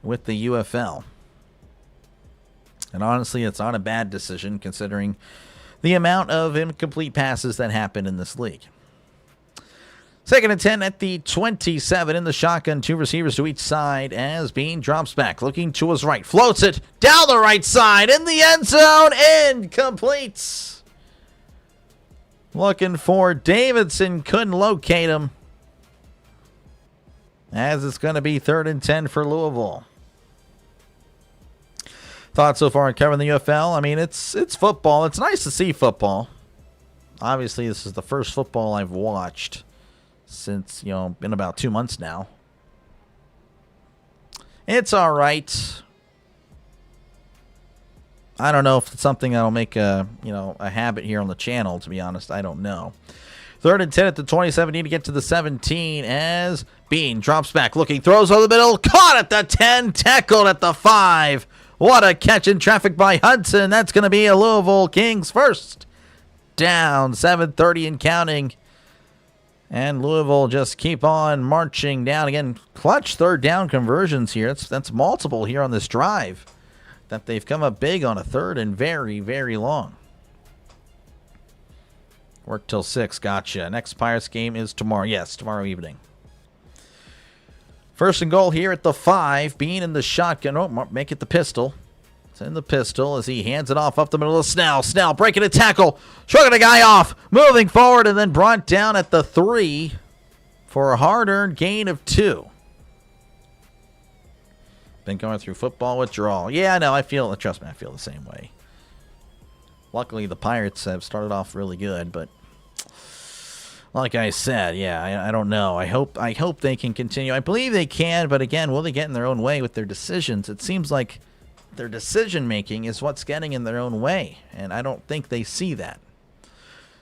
with the UFL. And honestly, it's not a bad decision considering the amount of incomplete passes that happen in this league. 2nd and 10 at the 27 in the shotgun. 2 receivers to each side as Bean drops back. Looking to his right. Floats it down the right side in the end zone. Incomplete. Looking for Davidson. Couldn't locate him. As it's going to be 3rd and 10 for Louisville. Thoughts so far on covering the UFL? I mean, it's football. It's nice to see football. Obviously, this is the first football I've watched since, been about 2 months now. It's all right. I don't know if it's something that'll make a habit here on the channel, to be honest. I don't know. 3rd and 10 at the 27. Need to get to the 17 as Bean drops back. Looking, throws over the middle. Caught at the 10. Tackled at the 5. What a catch in traffic by Hudson. That's going to be a Louisville Kings first down. 7:30 and counting. And Louisville just keep on marching down. Again, clutch 3rd down conversions here. That's multiple here on this drive. That they've come up big on a 3rd and very, very long. Work till 6. Gotcha. Next Pirates game is tomorrow. Yes, tomorrow evening. 1st and goal here at the 5. Bean in the shotgun. Oh, make it the pistol. It's in the pistol as he hands it off up the middle of Snell. Snell breaking a tackle. Shrugging a guy off. Moving forward and then brought down at the 3 for a hard-earned gain of 2. Been going through football withdrawal. Yeah, no, trust me, I feel the same way. Luckily, the Pirates have started off really good, but like I said, yeah, I don't know. I hope they can continue. I believe they can, but again, will they get in their own way with their decisions? It seems like their decision-making is what's getting in their own way, and I don't think they see that.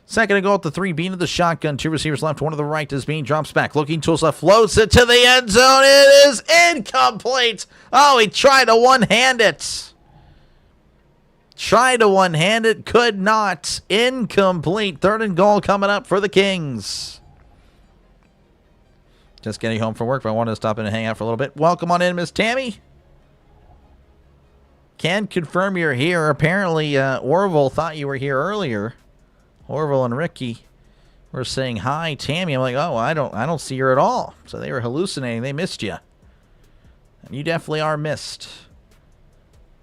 2nd and goal at the 3. Bean to the shotgun. 2 receivers left, 1 to the right as Bean drops back. Looking to his left, floats it to the end zone. It is incomplete. Oh, he tried to one-hand it. Tried to one-hand it, could not. Incomplete. 3rd and goal coming up for the Kings. Just getting home from work, but I wanted to stop in and hang out for a little bit. Welcome on in, Miss Tammy. Can confirm you're here. Apparently, Orville thought you were here earlier. Orville and Ricky were saying hi, Tammy. I'm like, oh, I don't see her at all. So they were hallucinating. They missed you. And you definitely are missed.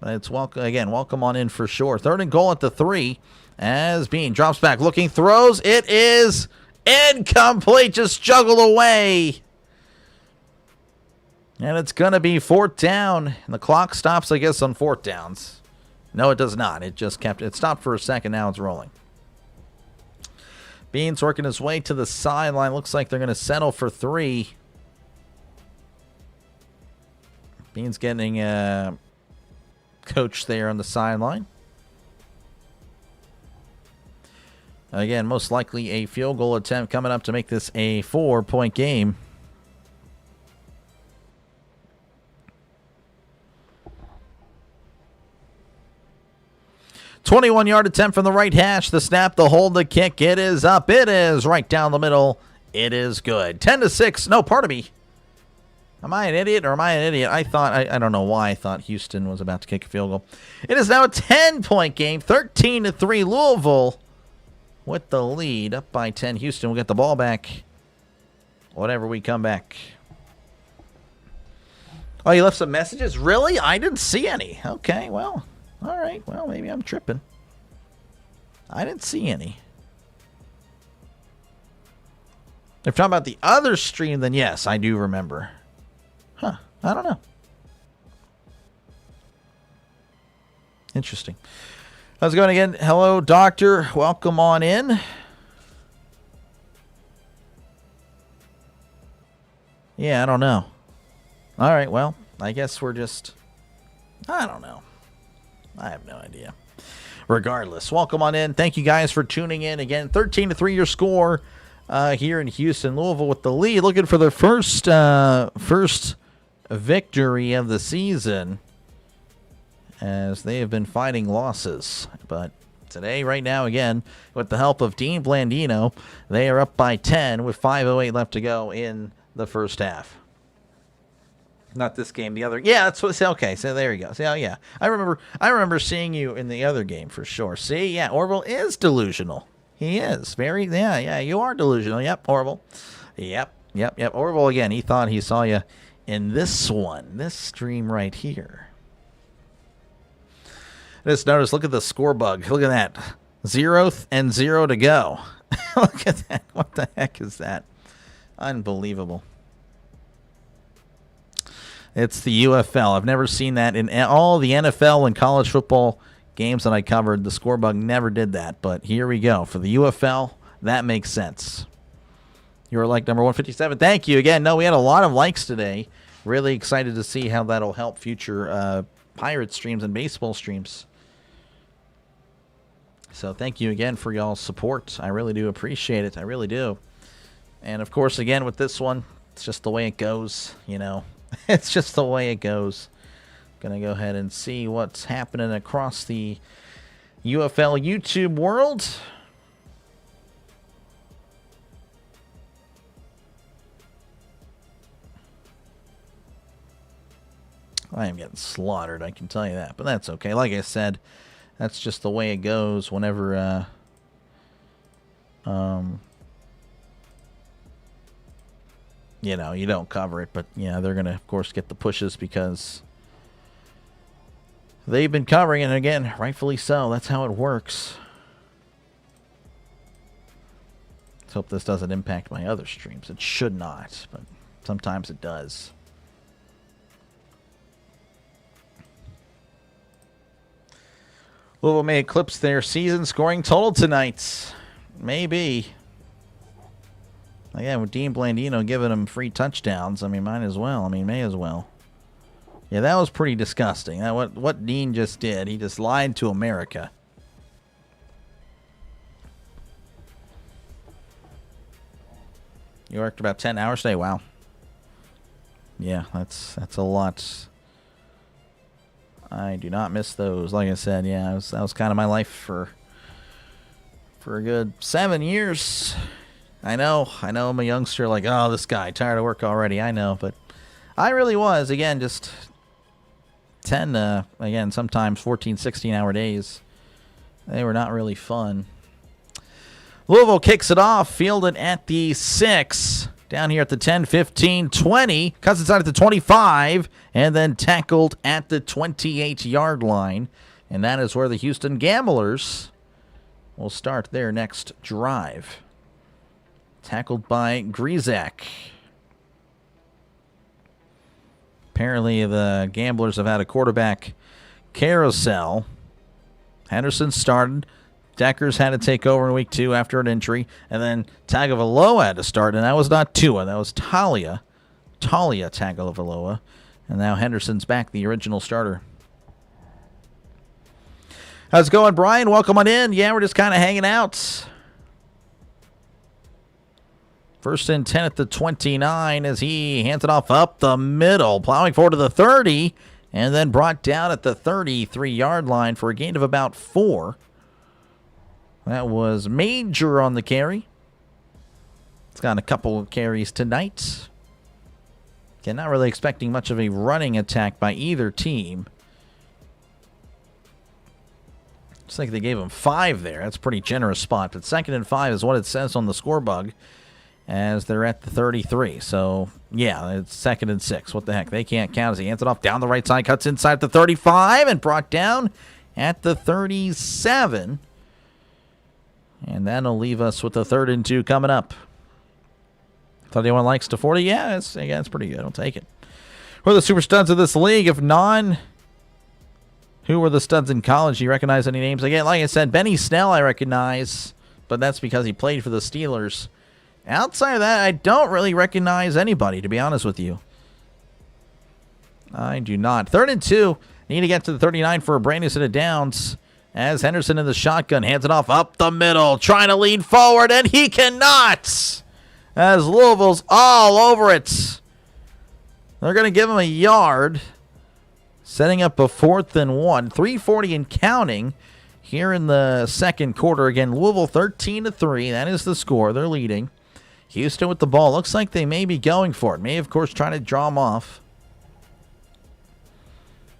But it's welcome on in for sure. 3rd and goal at the 3 as Bean drops back, looking, throws. It is incomplete. Just juggled away. And it's going to be 4th down. And the clock stops, I guess, on 4th downs. No, it does not. It stopped for a second. Now it's rolling. Bean's working his way to the sideline. Looks like they're going to settle for 3. Bean's getting a coach there on the sideline. Again, most likely a field goal attempt coming up to make this a 4-point game. "21-yard attempt from the right hash. The snap, the hold, the kick. It is up. It is right down the middle. It is good. 10-6. No, pardon me. Am I an idiot or am I an idiot? I don't know why I thought Houston was about to kick a field goal. It is now a 10-point game, 13-3 Louisville with the lead, up by 10. Houston will get the ball back whenever we come back. Oh, you left some messages? Really? I didn't see any. Okay, well, all right. Well, maybe I'm tripping. I didn't see any. If you're talking about the other stream, then yes, I do remember. Huh. I don't know. Interesting. How's it going again? Hello, Doctor. Welcome on in. Yeah, I don't know. All right, well, I guess we're just... I don't know. I have no idea. Regardless, welcome on in. Thank you guys for tuning in. Again, 13-3 your score here in Houston. Louisville with the lead. Looking for their first victory of the season, as they have been fighting losses. But today, right now, again, with the help of Dean Blandino, they are up by 10 with 5:08 left to go in the first half. Not this game, the other. Yeah, that's what. Okay, so there you go. See, oh yeah, I remember seeing you in the other game for sure. See, yeah, Orville is delusional. He is very. Yeah. You are delusional. Yep, Orville. Yep. Orville again. He thought he saw you in this one, this stream right here. Just notice. Look at the score bug. Look at that. 0th and 0 to go. Look at that. What the heck is that? Unbelievable. It's the UFL. I've never seen that in all the NFL and college football games that I covered. The score bug never did that, but here we go. For the UFL, that makes sense. You're like number 157. Thank you again. No, we had a lot of likes today. Really excited to see how that'll help future Pirate streams and baseball streams. So thank you again for y'all's support. I really do appreciate it. I really do. And, of course, again, with this one, it's just the way it goes, you know. It's just the way it goes. Gonna go ahead and see what's happening across the UFL YouTube world. I am getting slaughtered, I can tell you that. But that's okay. Like I said, that's just the way it goes whenever you know, you don't cover it, but yeah, they're gonna of course get the pushes because they've been covering it, and again, rightfully so. That's how it works. Let's hope this doesn't impact my other streams. It should not, but sometimes it does. Louisville may eclipse their season scoring total tonight. Maybe. Again, with Dean Blandino giving them free touchdowns, I mean, might as well. I mean, may as well. Yeah, that was pretty disgusting. That what Dean just did, he just lied to America. You worked about 10 hours today? Wow. Yeah, that's a lot. I do not miss those. Like I said, yeah, that was kind of my life for a good 7 years. I know I'm a youngster, like, oh, this guy, tired of work already. I know, but I really was. Again, just 10, again, sometimes 14, 16-hour days. They were not really fun. Louisville kicks it off, fielded at the 6. Down here at the 10, 15, 20. Cuts inside at the 25, and then tackled at the 28-yard line. And that is where the Houston Gamblers will start their next drive. Tackled by Grizak. Apparently the Gamblers have had a quarterback carousel. Henderson started. Deckers had to take over in week 2 after an injury. And then Tagovailoa had to start. And that was not Tua. That was Talia Tagovailoa. And now Henderson's back, the original starter. How's it going, Brian? Welcome on in. Yeah, we're just kind of hanging out. First and 10 at the 29 as he hands it off up the middle, plowing forward to the 30, and then brought down at the 33-yard line for a gain of about 4. That was Major on the carry. It's got a couple of carries tonight. Again, not really expecting much of a running attack by either team. Looks like they gave him 5 there. That's a pretty generous spot. But 2nd and 5 is what it says on the score bug as they're at the 33. So, yeah, it's 2nd and 6. What the heck? They can't count as he hands it off down the right side, cuts inside the 35, and brought down at the 37. And that'll leave us with the 3rd and 2 coming up. 31 likes to 40. Yeah, it's pretty good. I'll take it. Who are the super studs of this league? If who were the studs in college? Do you recognize any names? Again, like I said, Benny Snell I recognize, but that's because he played for the Steelers. Outside of that, I don't really recognize anybody, to be honest with you. I do not. 3rd and 2. Need to get to the 39 for a brand new set of downs. As Henderson in the shotgun hands it off up the middle, trying to lean forward, and he cannot. As Louisville's all over it. They're going to give him a yard. Setting up a 4th and 1. 3:40 and counting here in the 2nd quarter. Again, Louisville 13-3. That is the score. They're leading. Houston with the ball. Looks like they may be going for it. May, of course, trying to draw him off.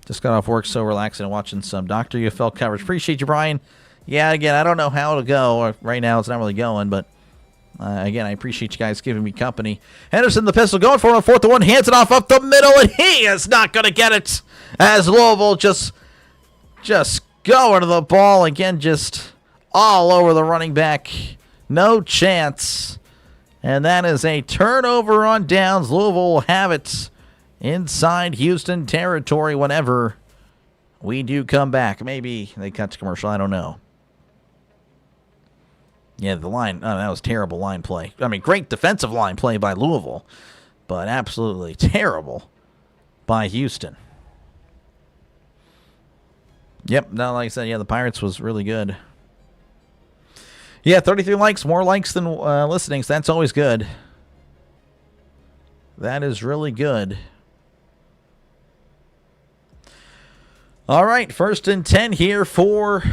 Just got off work, so relaxing and watching some Dr. UFL coverage. Appreciate you, Brian. Yeah, again, I don't know how it'll go. Right now, it's not really going, but again, I appreciate you guys giving me company. Henderson, the pistol, going for it on 4th and 1. Hands it off up the middle, and he is not going to get it. As Louisville just going to the ball again, just all over the running back. No chance. And that is a turnover on downs. Louisville will have it inside Houston territory whenever we do come back. Maybe they cut to commercial. I don't know. Yeah, the line. Oh, that was terrible line play. I mean, great defensive line play by Louisville, but absolutely terrible by Houston. Yep, no, like I said, yeah, the Pirates was really good. Yeah, 33 likes, more likes than listenings. That's always good. That is really good. All right, 1st and 10 here for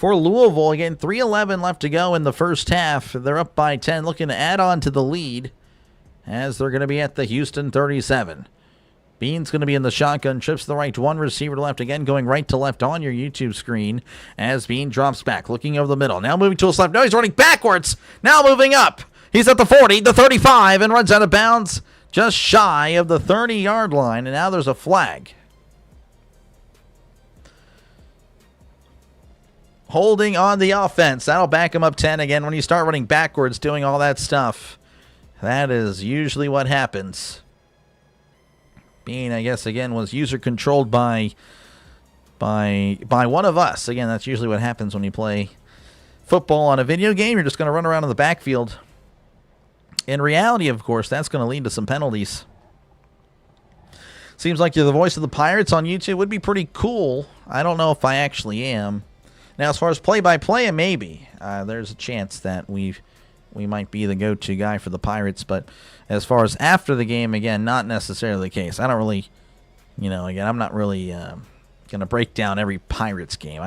Louisville. Again, 3:11 left to go in the first half. They're up by 10, looking to add on to the lead as they're going to be at the Houston 37. Bean's going to be in the shotgun, trips to the right, 1 receiver to left. Again, going right to left on your YouTube screen as Bean drops back, looking over the middle. Now moving to his left. No, he's running backwards. Now moving up. He's at the 40, the 35, and runs out of bounds just shy of the 30-yard line. And now there's a flag. Holding on the offense. That'll back him up 10 again. When you start running backwards, doing all that stuff, that is usually what happens. Being, I guess, again, was user controlled by one of us. Again, that's usually what happens when you play football on a video game. You're just going to run around in the backfield. In reality, of course, that's going to lead to some penalties. Seems like you're the voice of the Pirates on YouTube. Would be pretty cool. I don't know if I actually am. Now, as far as play-by-play, maybe. There's a chance that we might be the go-to guy for the Pirates, but as far as after the game, again, not necessarily the case. I don't really, again, I'm not really going to break down every Pirates game.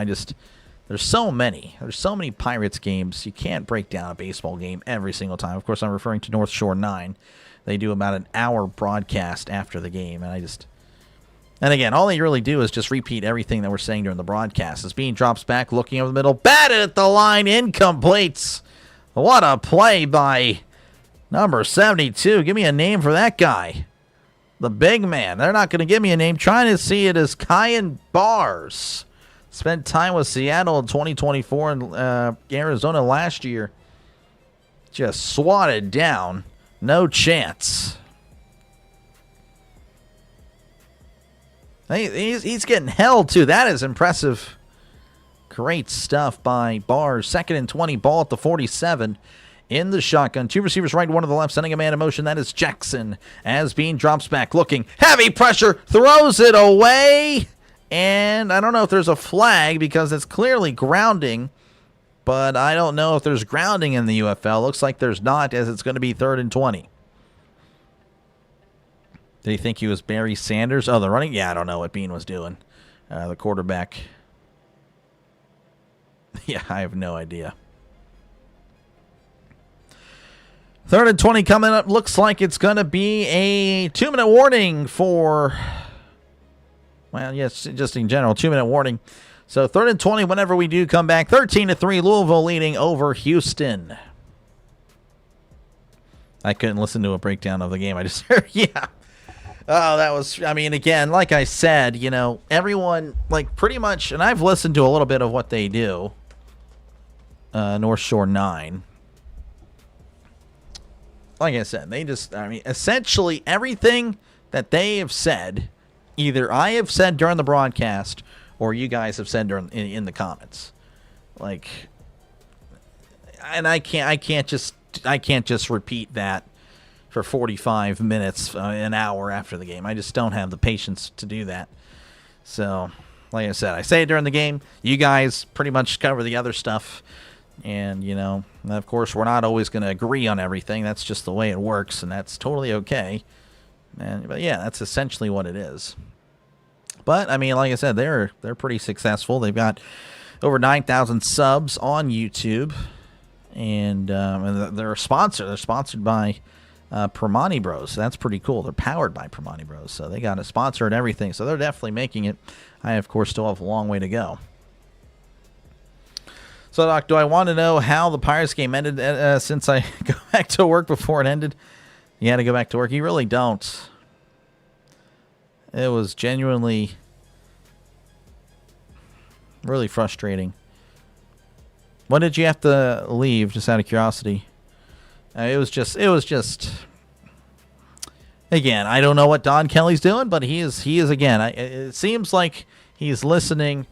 There's so many. There's so many Pirates games. You can't break down a baseball game every single time. Of course, I'm referring to North Shore 9. They do about an hour broadcast after the game, and again, all they really do is just repeat everything that we're saying during the broadcast. As Bean drops back, looking over the middle, batted at the line, incomplete. What a play by number 72. Give me a name for that guy. The big man. They're not going to give me a name. Trying to see it as Kyan Bars. Spent time with Seattle in 2024 and Arizona last year. Just swatted down. No chance. He's getting held, too. That is impressive. Great stuff by Bars. 2nd and 20, ball at the 47 in the shotgun. 2 receivers right, 1 to the left, sending a man in motion. That is Jackson as Bean drops back, looking. Heavy pressure, throws it away. And I don't know if there's a flag because it's clearly grounding. But I don't know if there's grounding in the UFL. Looks like there's not, as it's going to be 3rd and 20. Did he think he was Barry Sanders? Oh, the running? Yeah, I don't know what Bean was doing. The quarterback. Yeah, I have no idea. 3rd and 20 coming up. Looks like it's going to be a 2-minute warning for, well, yes, just in general, 2-minute warning. So 3rd and 20 whenever we do come back. 13-3, Louisville leading over Houston. I couldn't listen to a breakdown of the game. I just heard, yeah. Oh, that was, I mean, again, like I said, you know, everyone, like, pretty much, and I've listened to a little bit of what they do, North Shore 9. Like I said, they just, I mean, essentially everything that they have said, either I have said during the broadcast, or you guys have said during, in the comments. Like, and I can't just repeat that for 45 minutes, an hour after the game. I just don't have the patience to do that. So, like I said, I say it during the game. You guys pretty much cover the other stuff. And, you know, of course, we're not always going to agree on everything. That's just the way it works, and that's totally okay. But, yeah, that's essentially what it is. But, I mean, like I said, they're pretty successful. They've got over 9,000 subs on YouTube. And they're a sponsor. They're sponsored by Permani Bros. That's pretty cool. They're powered by Permani Bros. So they got a sponsor and everything. So they're definitely making it. I, of course, still have a long way to go. So, Doc, do I want to know how the Pirates game ended since I go back to work before it ended? You had to go back to work? You really don't. It was genuinely really frustrating. When did you have to leave, just out of curiosity? It was just, again, I don't know what Don Kelly's doing, but he is again, it seems like he's listening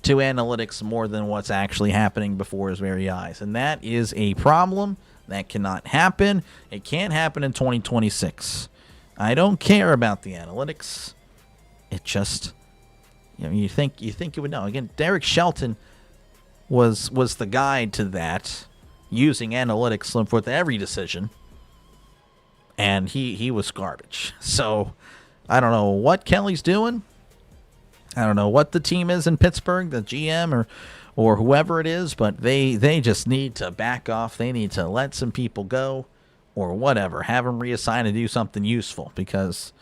to analytics more than what's actually happening before his very eyes. And that is a problem. That cannot happen. It can't happen in 2026. I don't care about the analytics. It just, you know, you think you would know. Again, Derek Shelton was the guide to that, using analytics for every decision, and he was garbage. So I don't know what Kelly's doing. I don't know what the team is in Pittsburgh, the GM or whoever it is, but they just need to back off. They need to let some people go or whatever. Have them reassign and do something useful, because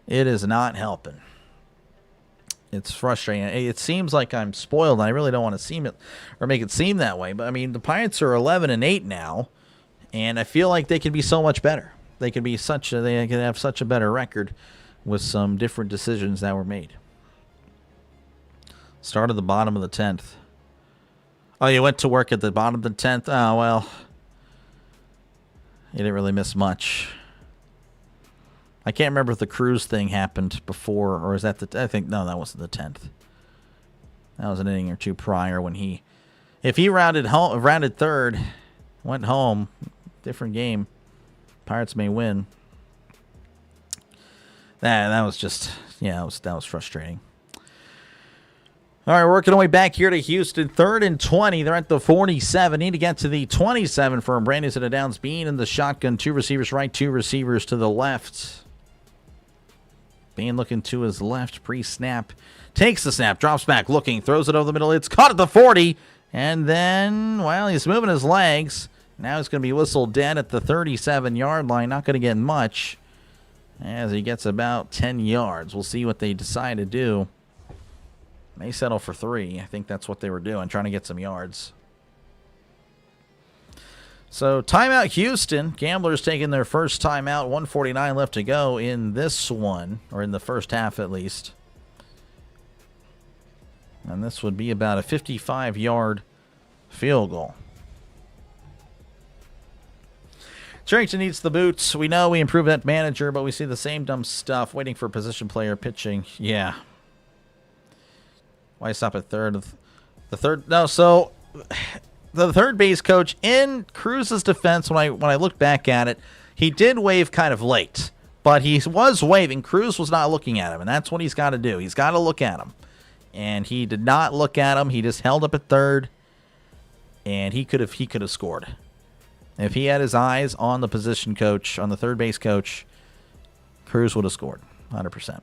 it is not helping. It's frustrating. It seems like I'm spoiled, and I really don't want to seem it or make it seem that way. But I mean, the Pirates are 11-8 now, and I feel like they could be so much better. They could have such a better record with some different decisions that were made. Start at the bottom of the 10th. Oh, you went to work at the bottom of the 10th? Oh, well, you didn't really miss much. I can't remember if the cruise thing happened before, or is that I think, no, that wasn't the 10th. That was an inning or two prior when if he rounded third, went home, different game, Pirates may win. That was just, yeah, that was frustrating. All right, working our way back here to Houston. 3rd and 20. They're at the 47. Need to get to the 27 for Brandon to the downs. Bean in the shotgun. 2 receivers right, 2 receivers to the left. Bean looking to his left. Pre-snap. Takes the snap. Drops back. Looking. Throws it over the middle. It's caught at the 40. And then, well, he's moving his legs. Now he's going to be whistled dead at the 37-yard line. Not going to get much as he gets about 10 yards. We'll see what they decide to do. May settle for 3. I think that's what they were doing, trying to get some yards. So, timeout Houston. Gamblers taking their first timeout. 1:49 left to go in this one, or in the first half at least. And this would be about a 55-yard field goal. Charrington needs the boots. We know we improved that manager, but we see the same dumb stuff. Waiting for position player pitching. Yeah. Why stop at third? The third base coach, in Cruz's defense, when I look back at it, he did wave kind of late, but he was waving. Cruz was not looking at him, and that's what he's got to do. He's got to look at him, and he did not look at him. He just held up at third, and he could have scored if he had his eyes on the position coach, on the third base coach. Cruz would have scored 100%.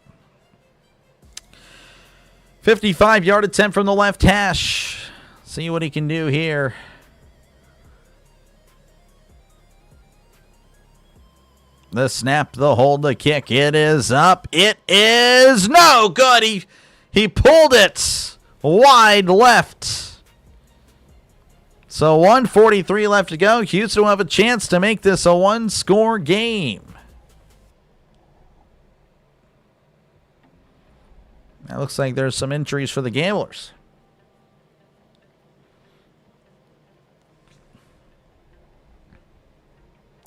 55-yard attempt from the left hash. See what he can do here. The snap, the hold, the kick. It is up. It is no good. He pulled it wide left. So 1:43 left to go. Houston will have a chance to make this a one-score game. That looks like there's some injuries for the Gamblers.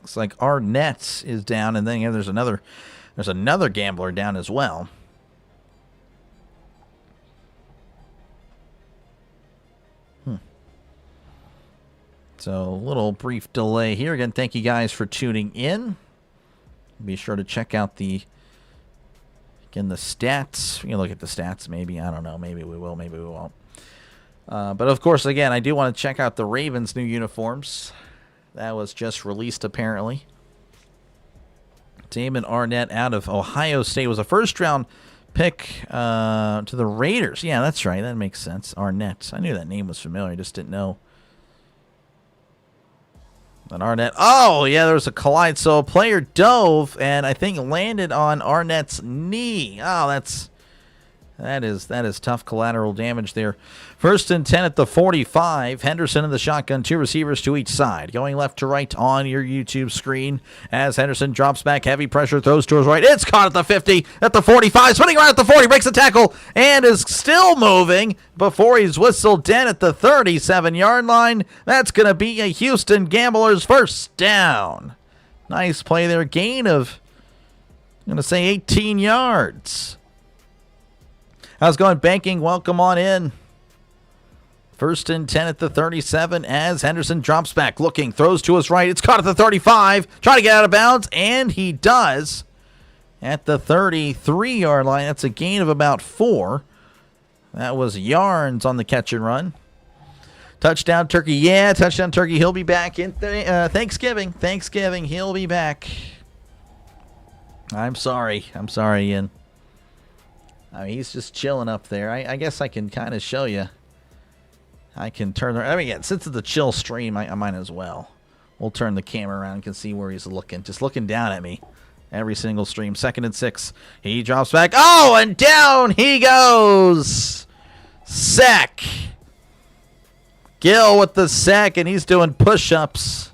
Looks like Arnett is down, and then there's another Gambler down as well. So a little brief delay here. Again, thank you guys for tuning in. Be sure to check out the stats. We can look at the stats maybe. I don't know. Maybe we will. Maybe we won't. But of course, again, I do want to check out the Ravens' new uniforms. That was just released apparently. Damon Arnett out of Ohio State was a first-round pick to the Raiders. Yeah, that's right. That makes sense. Arnett. I knew that name was familiar. I just didn't know. And Arnett. Oh, yeah, there was a collide. So a player dove and I think landed on Arnett's knee. Oh, that is tough collateral damage there. 1st and 10 at the 45. Henderson in the shotgun, 2 receivers to each side. Going left to right on your YouTube screen as Henderson drops back, heavy pressure, throws to his right. It's caught at the 50, at the 45, spinning around at the 40, breaks the tackle, and is still moving before he's whistled dead at the 37-yard line. That's going to be a Houston Gamblers first down. Nice play there. Gain of, I'm going to say 18 yards. How's it going, Banking? Welcome on in. 1st and 10 at the 37 as Henderson drops back, looking, throws to his right. It's caught at the 35. Trying to get out of bounds, and he does at the 33-yard line. That's a gain of about 4. That was Yarns on the catch and run. Touchdown Turkey. Yeah, touchdown Turkey. He'll be back in Thanksgiving. Thanksgiving, he'll be back. I'm sorry, Ian. I mean, he's just chilling up there. I guess I can kind of show you. I can turn. I mean, yeah, since it's a chill stream, I might as well. We'll turn the camera around and can see where he's looking. Just looking down at me. Every single stream. 2nd and 6. He drops back. Oh, and down he goes. Sack. Gill with the sack, and he's doing push-ups.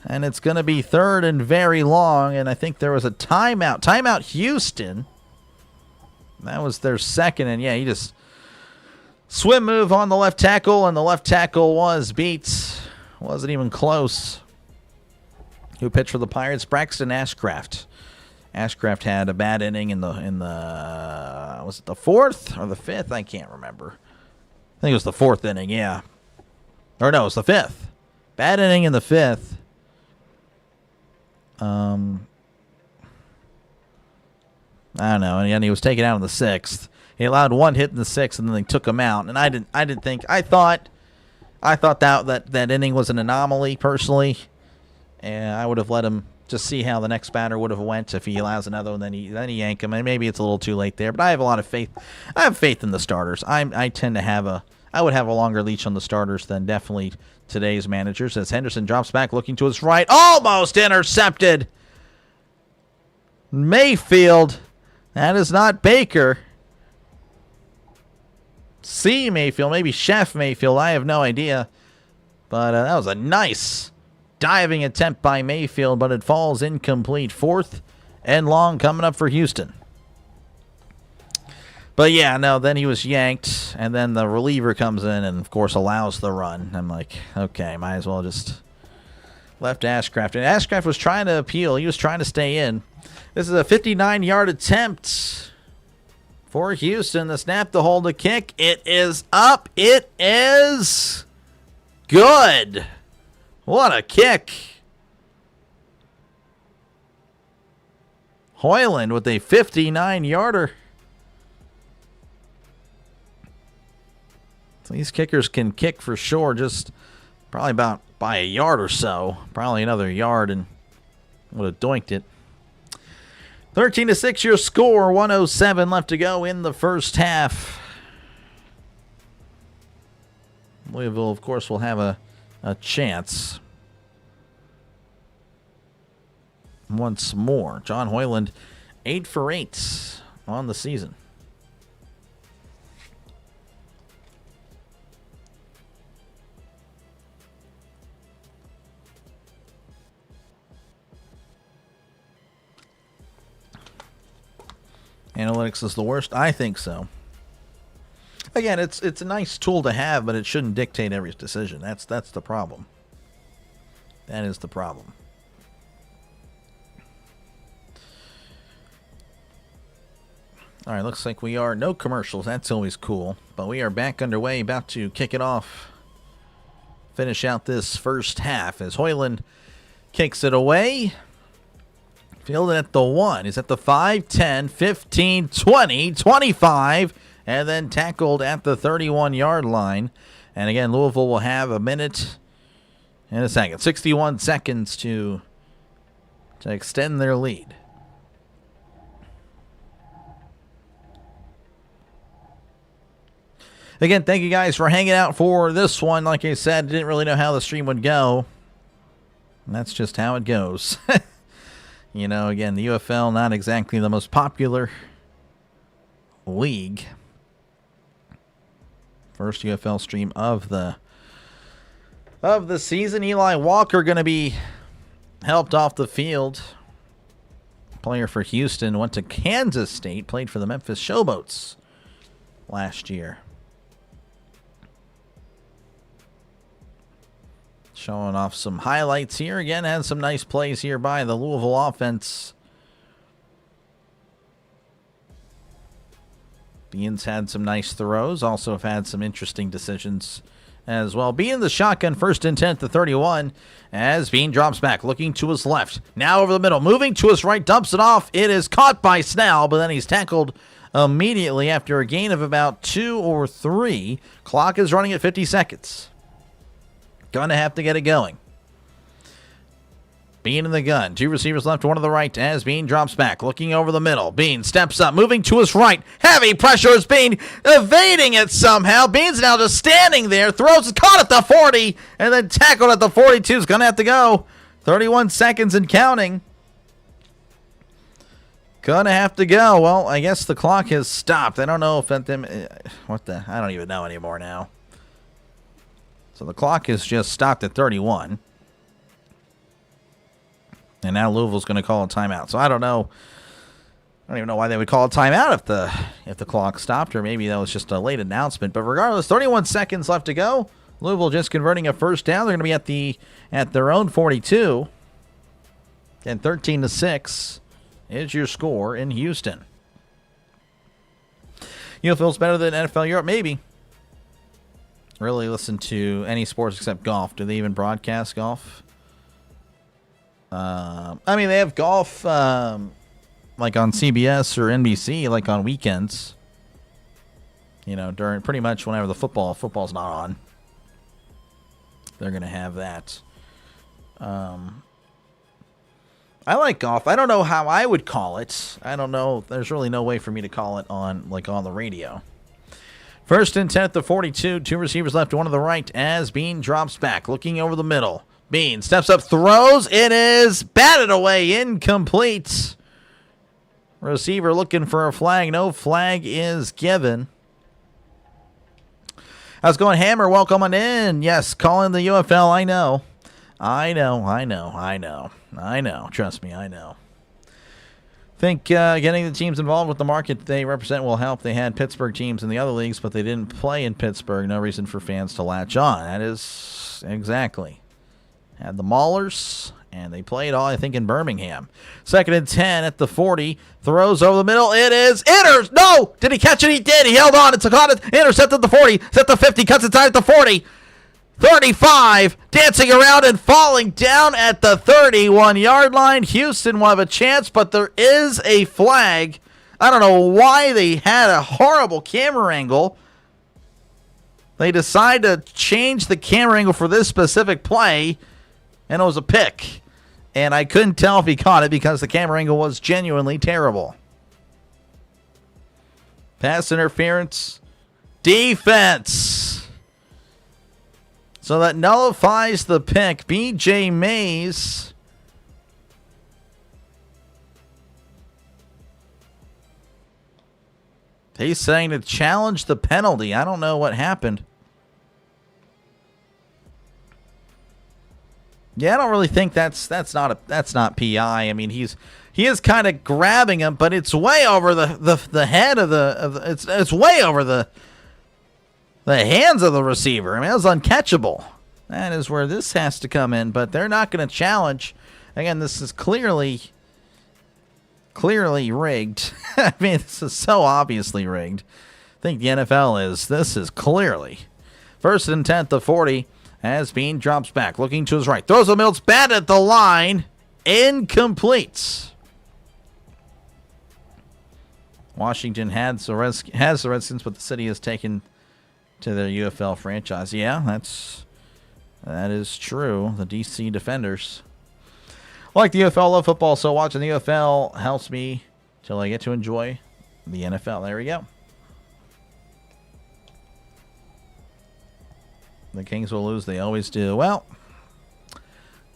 And it's going to be 3rd and very long, and I think there was a timeout. Timeout Houston. That was their 2nd, and yeah, he just swim move on the left tackle, and the left tackle was beat. Wasn't even close. Who pitched for the Pirates? Braxton Ashcraft. Ashcraft had a bad inning in the was it the 4th or the 5th? I can't remember. I think it was the 4th inning, yeah. Or no, it was the 5th. Bad inning in the 5th. I don't know, and he was taken out in the 6th. He allowed 1 hit in the 6th, and then they took him out. And I thought that inning was an anomaly personally, and I would have let him just see how the next batter would have went if he allows another one. Then he yank him, and maybe it's a little too late there. But I have a lot of faith. I have faith in the starters. I would have a longer leash on the starters than definitely today's managers. As Henderson drops back, looking to his right, almost intercepted. Mayfield. That is not Baker. C. Mayfield, maybe Chef Mayfield. I have no idea. But that was a nice diving attempt by Mayfield, but it falls incomplete. 4th and long coming up for Houston. But yeah, no, then he was yanked, and then the reliever comes in and, of course, allows the run. I'm like, okay, might as well just left Ashcraft. And Ashcraft was trying to appeal. He was trying to stay in. This is a 59-yard attempt for Houston. The snap, the hold, the kick. It is up. It is good. What a kick. Hoyland with a 59-yarder. So these kickers can kick for sure, just probably about by a yard or so. Probably another yard and would have doinked it. 13-6 your score. 1:07 left to go in the first half. Louisville, of course, will have a chance. once more. John Hoyland, 8 for 8 on the season. Analytics is the worst? I think so. Again, it's a nice tool to have, but it shouldn't dictate every decision. That's the problem. That is the problem. All right, looks like we are no commercials. That's always cool. But we are back underway, about to kick it off. Finish out this first half as Hoyland kicks it away. Fielded at the 1. He's at the 5, 10, 15, 20, 25, and then tackled at the 31-yard line. And again, Louisville will have a minute and a second. 61 seconds to extend their lead. Again, thank you guys for hanging out for this one. Like I said, didn't really know how the stream would go. And that's just how it goes. You know, again, the UFL, not exactly the most popular league. First UFL stream of the season. Eli Walker going to be helped off the field. Player for Houston, went to Kansas State, played for the Memphis Showboats last year. Showing off some highlights here. Again, had some nice plays here by the Louisville offense. Beans had some nice throws. Also have had some interesting decisions as well. Bean the shotgun, 1st and 10 at the 31. As Bean drops back, looking to his left. Now over the middle, moving to his right, dumps it off. It is caught by Snell, but then he's tackled immediately after a gain of about 2 or 3. Clock is running at 50 seconds. Gonna have to get it going. Bean in the gun. 2 receivers left, 1 to the right as Bean drops back. Looking over the middle. Bean steps up, moving to his right. Heavy pressure is Bean evading it somehow. Bean's now just standing there. Throws it, caught at the 40, and then tackled at the 42. Is gonna have to go. 31 seconds and counting. Gonna have to go. Well, I guess the clock has stopped. I don't know if that them. I don't even know anymore now. So the clock has just stopped at 31. And now Louisville's going to call a timeout. So I don't know. I don't even know why they would call a timeout if the clock stopped, or maybe that was just a late announcement. But regardless, 31 seconds left to go. Louisville just converting a first down. They're going to be at their own 42. And 13-6 is your score in Houston. UFL's better than NFL Europe, maybe. Really listen to any sports except golf. Do they even broadcast golf? I mean, they have golf like on CBS or NBC, like on weekends. You know, during pretty much whenever the football's not on. They're going to have that. I like golf. I don't know how I would call it. I don't know. There's really no way for me to call it on the radio. 1st and 10 at the 42. 2 receivers left, 1 to the right as Bean drops back. Looking over the middle. Bean steps up, throws. It is batted away, incomplete. Receiver looking for a flag. No flag is given. How's it going, Hammer? Welcome on in. Yes, calling the UFL. I know. Trust me, I know. Think getting the teams involved with the market they represent will help. They had Pittsburgh teams in the other leagues, but they didn't play in Pittsburgh. No reason for fans to latch on. That is exactly. Had the Maulers, and they played all, I think, in Birmingham. 2nd and 10 at the 40. Throws over the middle. It is No! Did he catch it? He did. He held on. It's a caught it. Intercepted the 40. Set the 50. Cuts inside at the 40. 35, dancing around and falling down at the 31-yard line. Houston will have a chance, but there is a flag. I don't know why they had a horrible camera angle. They decided to change the camera angle for this specific play, and it was a pick. And I couldn't tell if he caught it because the camera angle was genuinely terrible. Pass interference. Defense. So that nullifies the pick. B.J. Mays He's saying to challenge the penalty. I don't know what happened. Yeah, I don't really think that's not PI. I mean, he is kind of grabbing him, but it's way over the head of it's way over the hands of the receiver. I mean, it was uncatchable. That is where this has to come in, but they're not going to challenge. Again, this is clearly rigged. I mean, this is so obviously rigged. I think the NFL is. This is clearly 1st and 10 to 40. As Bean drops back, looking to his right. Throws the middle, it's bad at the line. Incomplete. Washington has the Redskins, but the city has taken to their UFL franchise. Yeah, that is true. The DC Defenders. Like the UFL, love football, so watching the UFL helps me till I get to enjoy the NFL. There we go. The Kings will lose. They always do. Well,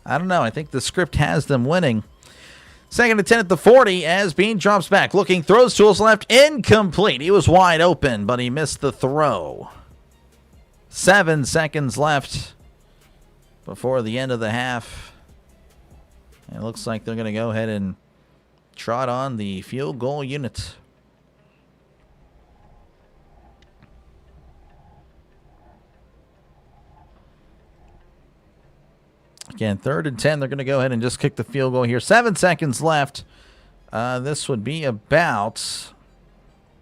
I don't know. I think the script has them winning. 2nd and 10 at the 40 as Bean drops back. Looking, throws to his left. Incomplete. He was wide open, but he missed the throw. 7 seconds left before the end of the half. It looks like they're going to go ahead and trot on the field goal unit. Again, 3rd and 10. They're going to go ahead and just kick the field goal here. 7 seconds left. This would be about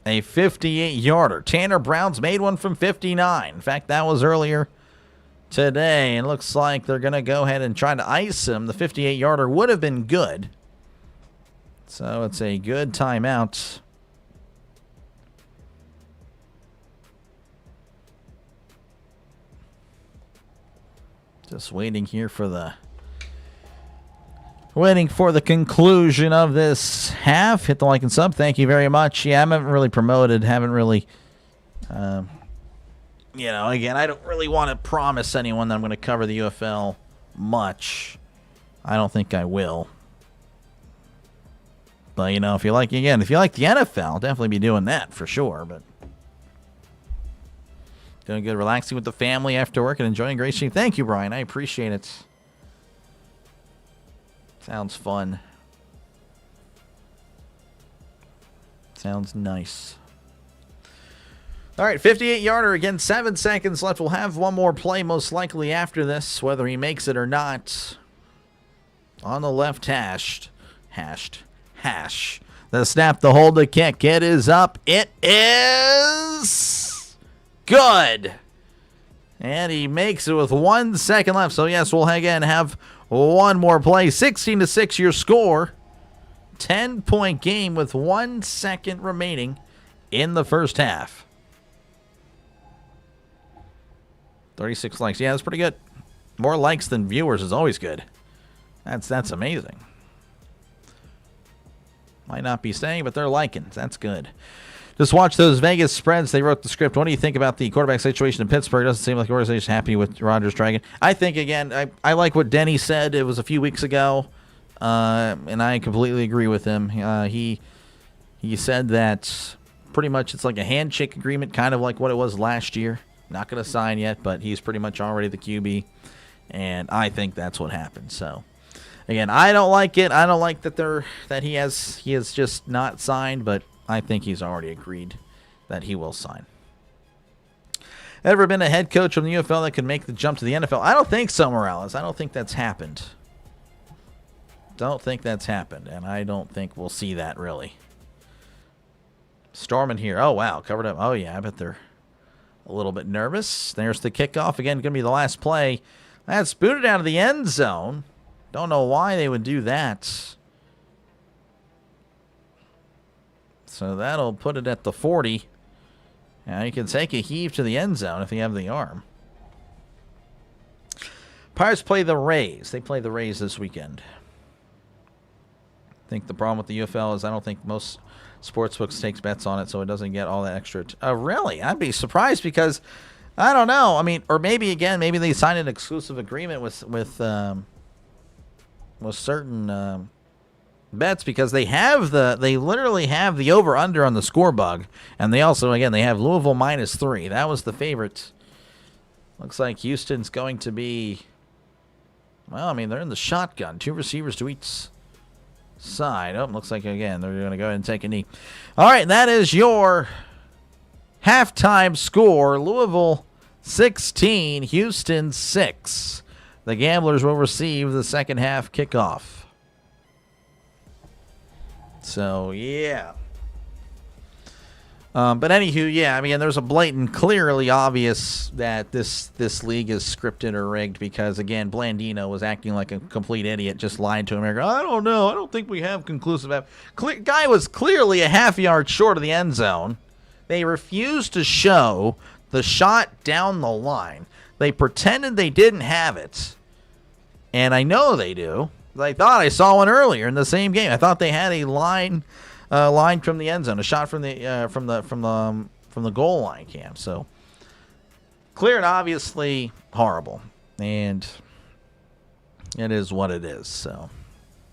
a 58-yarder. Tanner Brown's made one from 59. In fact, that was earlier today. And looks like they're going to go ahead and try to ice him. The 58-yarder would have been good. So it's a good timeout. Just waiting here for the conclusion of this half. Hit the like and sub. Thank you very much. Yeah, I haven't really promoted. Haven't really, again, I don't really want to promise anyone that I'm going to cover the UFL much. I don't think I will. But, if you like the NFL, definitely be doing that for sure. But doing good, relaxing with the family after work and enjoying great stream. Thank you, Brian. I appreciate it. Sounds fun. Sounds nice. All right, 58-yarder again, 7 seconds left. We'll have one more play most likely after this, whether he makes it or not. On the left hash. The snap, the hold, the kick. It is up. It is good. And he makes it with 1 second left. So, yes, we'll again have one more play. 16-6 your score. 10-point game with 1 second remaining in the first half. 36 likes. Yeah, that's pretty good. More likes than viewers is always good. That's amazing. Might not be staying, but they're liking. That's good. Just watch those Vegas spreads. They wrote the script. What do you think about the quarterback situation in Pittsburgh? Doesn't seem like the organization's happy with Rodgers Dragon. I think, again, I like what Denny said. It was a few weeks ago, and I completely agree with him. He said that pretty much it's like a handshake agreement, kind of like what it was last year. Not going to sign yet, but he's pretty much already the QB, and I think that's what happened. So, again, I don't like it. I don't like that he has just not signed, but I think he's already agreed that he will sign. Ever been a head coach from the UFL that can make the jump to the NFL? I don't think so, Morales. I don't think that's happened. And I don't think we'll see that, really. Storming here. Oh, wow. Covered up. Oh, yeah. I bet they're a little bit nervous. There's the kickoff. Again, going to be the last play. That's booted out of the end zone. Don't know why they would do that. So that'll put it at the 40. Now you can take a heave to the end zone if you have the arm. Pirates play the Rays. They play the Rays this weekend. I think the problem with the UFL is I don't think most sportsbooks takes bets on it, so it doesn't get all that extra. Really? I'd be surprised because I don't know. I mean, or maybe they signed an exclusive agreement with certain bets because they literally have the over-under on the score bug. And they also, again, they have Louisville -3. That was the favorite. Looks like Houston's going to be, well, I mean, they're in the shotgun. 2 receivers to each side. Oh, looks like, again, they're going to go ahead and take a knee. All right, that is your halftime score. Louisville 16, Houston 6. The Gamblers will receive the second half kickoff. So, yeah. But anywho, yeah, I mean, there's a blatant, clearly obvious that this league is scripted or rigged because, again, Blandino was acting like a complete idiot, just lied to America. I don't know. I don't think we have conclusive evidence. Guy was clearly a half yard short of the end zone. They refused to show the shot down the line. They pretended they didn't have it. And I know they do. I thought I saw one earlier in the same game. I thought they had a line from the end zone, a shot from the goal line cam. So clear and obviously horrible, and it is what it is. So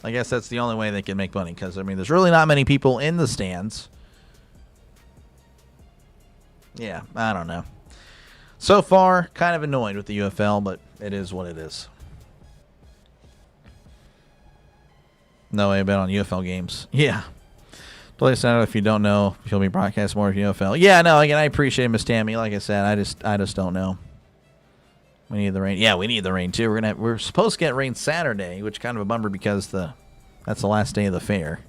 I guess that's the only way they can make money because, I mean, there's really not many people in the stands. Yeah, I don't know. So far, kind of annoyed with the UFL, but it is what it is. No, I've been on UFL games. Yeah. Totally sad if you don't know if you'll be broadcast more of UFL. Yeah, no, again, I appreciate Miss Tammy. Like I said, I just don't know. We need the rain. Yeah, we need the rain too. We're supposed to get rain Saturday, which is kind of a bummer because that's the last day of the fair.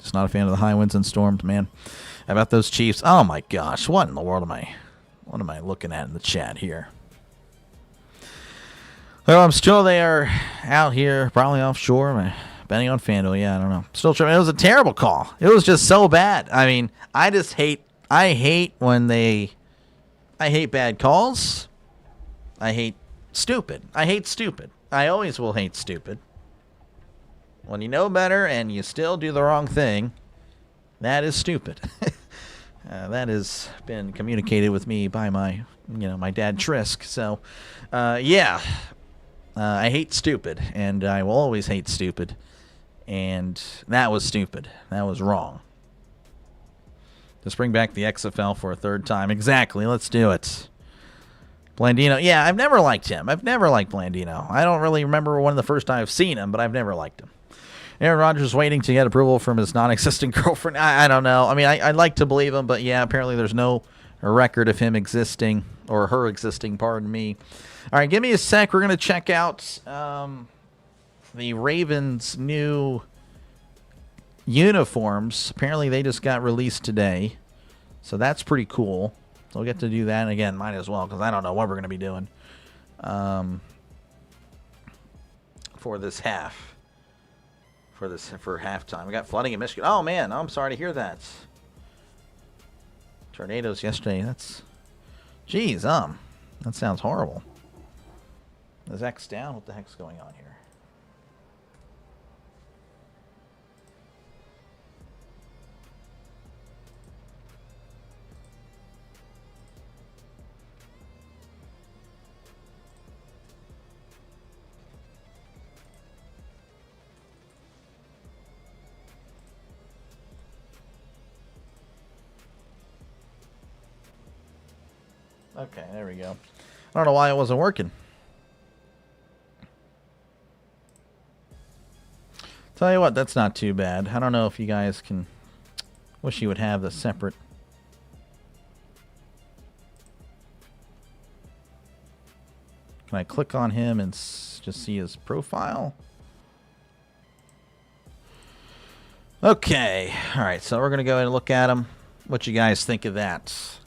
Just not a fan of the high winds and storms, man. How about those Chiefs? Oh my gosh, what in the world am I looking at in the chat here? Well, I'm still there, out here, probably offshore, betting on FanDuel. Yeah, I don't know. Still tripping. It was a terrible call. It was just so bad. I mean, I hate bad calls. I hate stupid. I always will hate stupid. When you know better and you still do the wrong thing, that is stupid. That has been communicated with me by my dad Trisk. So, yeah. I hate stupid, and I will always hate stupid. And that was stupid. That was wrong. Let's bring back the XFL for a third time. Exactly. Let's do it. Blandino. Yeah, I've never liked him. I've never liked Blandino. I don't really remember when the first time I've seen him, but I've never liked him. Aaron Rodgers waiting to get approval from his non-existent girlfriend. I don't know. I mean, I'd like to believe him, but yeah, apparently there's no record of him existing, or her existing, pardon me. All right, give me a sec. We're going to check out the Ravens' new uniforms. Apparently they just got released today, so that's pretty cool. So we'll get to do that. And again, might as well, because I don't know what we're going to be doing for this half. For halftime. We got flooding in Michigan. Oh, man, I'm sorry to hear that. Tornadoes yesterday. Jeez, that sounds horrible. Is X down? What the heck's going on here? Okay, there we go. I don't know why it wasn't working. Tell you what, that's not too bad. I don't know if you guys can... Wish you would have the separate... Can I click on him and just see his profile? Okay. Alright, so we're going to go ahead and look at him. What you guys think of that?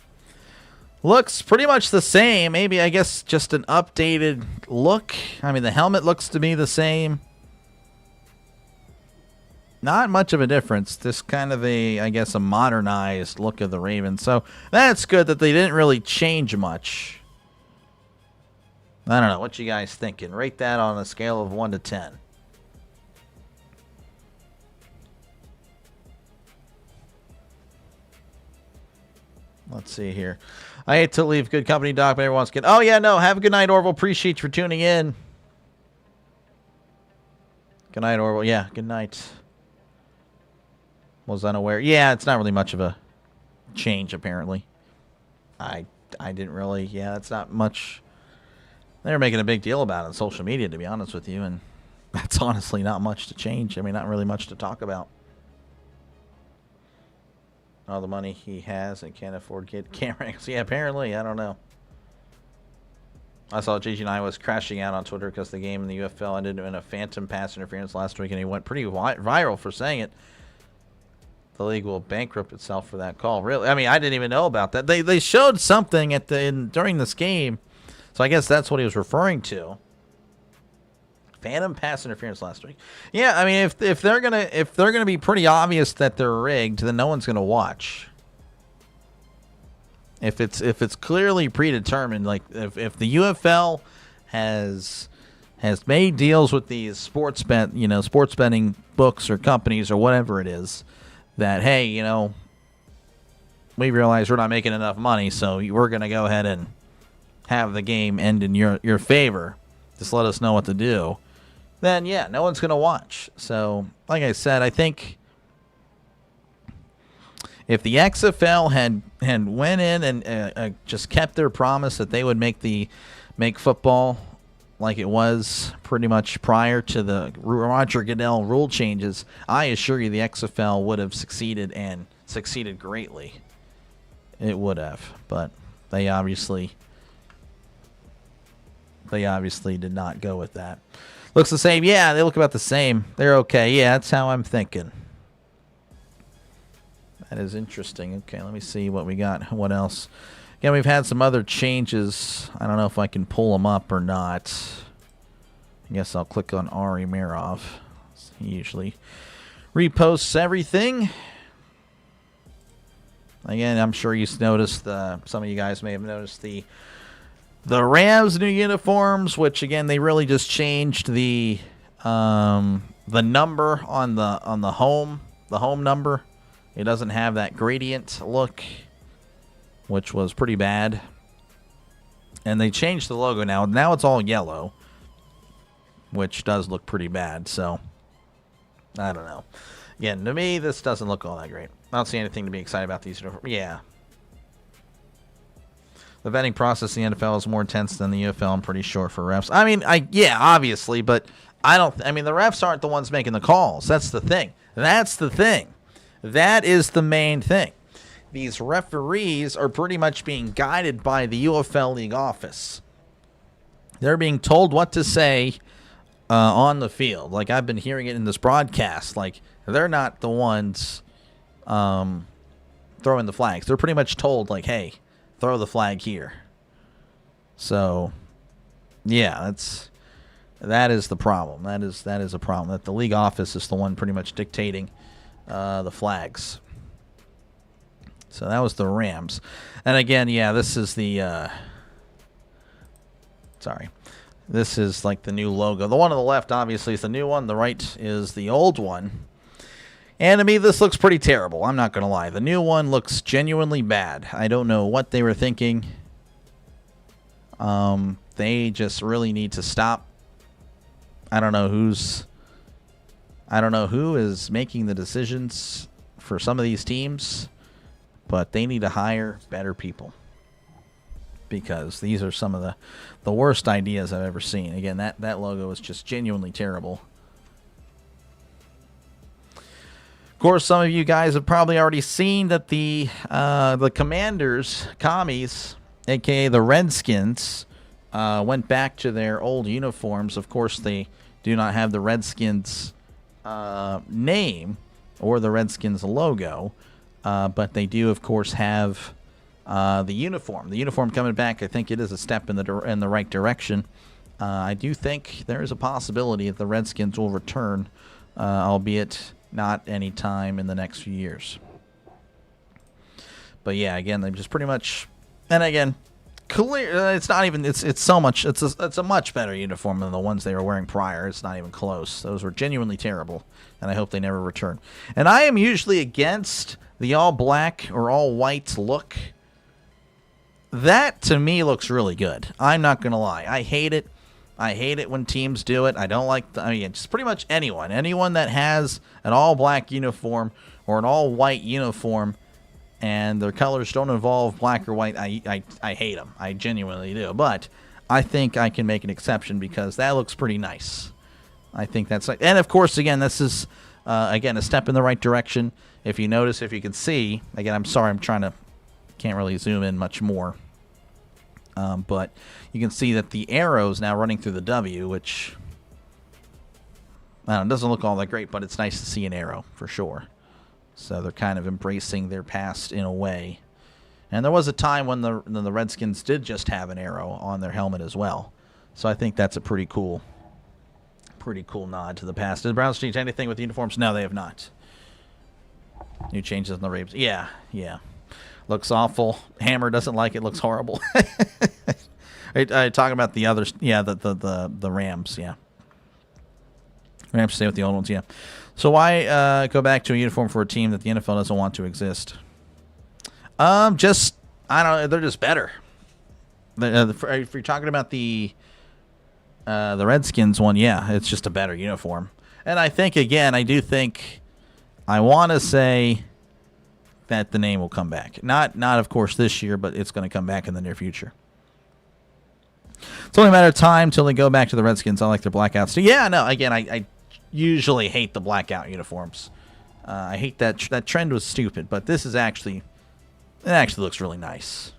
Looks pretty much the same. Maybe, I guess, just an updated look. I mean, the helmet looks to be the same. Not much of a difference. This kind of I guess, a modernized look of the Ravens. So that's good that they didn't really change much. I don't know. What you guys thinking? Rate that on a scale of 1 to 10. Let's see here. I hate to leave good company, Doc, but everyone's good. Oh, yeah, no. Have a good night, Orville. Appreciate you for tuning in. Good night, Orwell. Yeah, good night. Was unaware. Yeah, it's not really much of a change, apparently. I didn't really. Yeah, it's not much. They're making a big deal about it on social media, to be honest with you, and that's honestly not much to change. I mean, not really much to talk about. All the money he has and can't afford cameras. Yeah, apparently. I don't know. I saw JG9 was crashing out on Twitter because the game in the UFL ended in a phantom pass interference last week, and he went pretty viral for saying it. The league will bankrupt itself for that call. Really? I mean, I didn't even know about that. They showed something during this game, so I guess that's what he was referring to. Phantom pass interference last week. Yeah, I mean, if they're gonna be pretty obvious that they're rigged, then no one's gonna watch. If it's clearly predetermined, like if the UFL has made deals with these sports betting books or companies or whatever it is, that hey, we realize we're not making enough money, so we're gonna go ahead and have the game end in your favor. Just let us know what to do. Then yeah, no one's gonna watch. So like I said, I think if the XFL had went in and just kept their promise that they would make football like it was pretty much prior to the Roger Goodell rule changes, I assure you the XFL would have succeeded and succeeded greatly. It would have, but they obviously did not go with that. Looks the same. Yeah, they look about the same. They're okay. Yeah, that's how I'm thinking. That is interesting. Okay, let me see what we got. What else? Again, we've had some other changes. I don't know if I can pull them up or not. I guess I'll click on Ari Mirov. He usually reposts everything. Again, I'm sure you've noticed, some of you guys may have noticed the Rams' new uniforms, which again they really just changed the number on the home number. It doesn't have that gradient look, which was pretty bad. And they changed the logo now. Now it's all yellow, which does look pretty bad. So, I don't know. Again, to me, this doesn't look all that great. I don't see anything to be excited about these. Yeah. The vetting process in the NFL is more intense than the UFL, I'm pretty sure, for refs. I mean, yeah, obviously, but the refs aren't the ones making the calls. That's the thing. That is the main thing. These referees are pretty much being guided by the UFL League office. They're being told what to say on the field. Like I've been hearing it in this broadcast. Like they're not the ones throwing the flags. They're pretty much told like, hey, throw the flag here. So, yeah, that is the problem. That is a problem. That the league office is the one pretty much dictating the flags. So that was the Rams. And again, yeah, this is the this is like the new logo. The one on the left obviously is the new one. The right is the old one. And to me, this looks pretty terrible. I'm not going to lie. The new one looks genuinely bad. I don't know what they were thinking. They just really need to stop. I don't know who is making the decisions for some of these teams, but they need to hire better people because these are some of the worst ideas I've ever seen. Again, that logo is just genuinely terrible. Of course, some of you guys have probably already seen that the Commanders, commies, a.k.a. the Redskins, went back to their old uniforms. Of course, they do not have the Redskins name or the Redskins logo, but they do, of course, have the uniform. The uniform coming back, I think it is a step in the right direction. I do think there is a possibility that the Redskins will return, albeit not any time in the next few years. But yeah, again, they just pretty much, and again, clear. It's not even. It's so much. It's a much better uniform than the ones they were wearing prior. It's not even close. Those were genuinely terrible, and I hope they never return. And I am usually against the all black or all white look. That to me looks really good. I'm not gonna lie. I hate it I hate it when teams do it. I don't like, just pretty much anyone that has an all-black uniform or an all-white uniform and their colors don't involve black or white, I hate them. I genuinely do. But I think I can make an exception because that looks pretty nice. I think that's like, and of course, again, this is, again, a step in the right direction. If you notice, if you can see, again, I'm sorry, can't really zoom in much more. But you can see that the arrow's now running through the W, which, I don't know, doesn't look all that great, but it's nice to see an arrow for sure. So they're kind of embracing their past in a way. And there was a time when the Redskins did just have an arrow on their helmet as well. So I think that's a pretty cool nod to the past. Did the Browns change anything with the uniforms? No, they have not. New changes in the Ravens. Yeah. Looks awful. Hammer doesn't like it. Looks horrible. I talking about the others. Yeah, the Rams. Yeah. Rams stay with the old ones. Yeah. So why go back to a uniform for a team that the NFL doesn't want to exist? I don't know. They're just better. If you're talking about the Redskins one, yeah, it's just a better uniform. And I think, again, I want to say that the name will come back. Not of course this year, but it's going to come back in the near future. It's only a matter of time till they go back to the Redskins. I like their blackouts too. Yeah, no, again, I usually hate the blackout uniforms. I hate that trend was stupid, but this is actually looks really nice.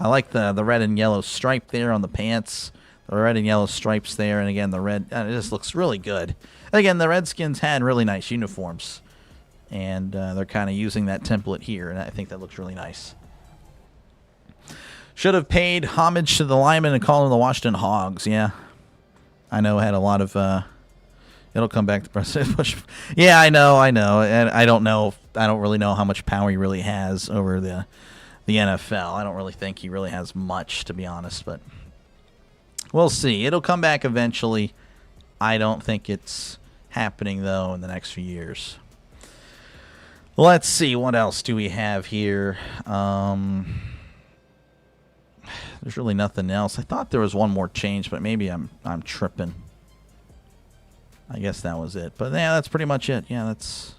I like the red and yellow stripe there on the pants. The red and yellow stripes there, and again the red. It just looks really good. Again, the Redskins had really nice uniforms, and they're kind of using that template here, and I think that looks really nice. Should have paid homage to the linemen and called them the Washington Hogs. Yeah, I know. Had a lot of. It'll come back to President Bush. Yeah, I know, and I don't know. I don't really know how much power he really has over the NFL. I don't really think he really has much, to be honest, but we'll see. It'll come back eventually. I don't think it's happening, though, in the next few years. Let's see. What else do we have here? There's really nothing else. I thought there was one more change, but maybe I'm tripping. I guess that was it. But, yeah, that's pretty much it. Yeah, that's...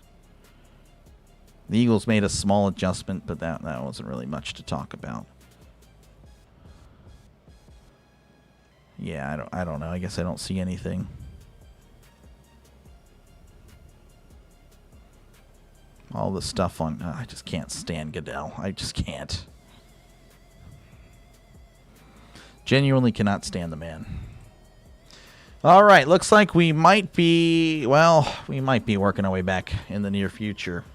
The Eagles made a small adjustment, but that wasn't really much to talk about. Yeah, I don't know. I guess I don't see anything. All the stuff on... I just can't stand Goodell. I just can't. Genuinely cannot stand the man. All right, looks like we might be... Well, we might be working our way back in the near future.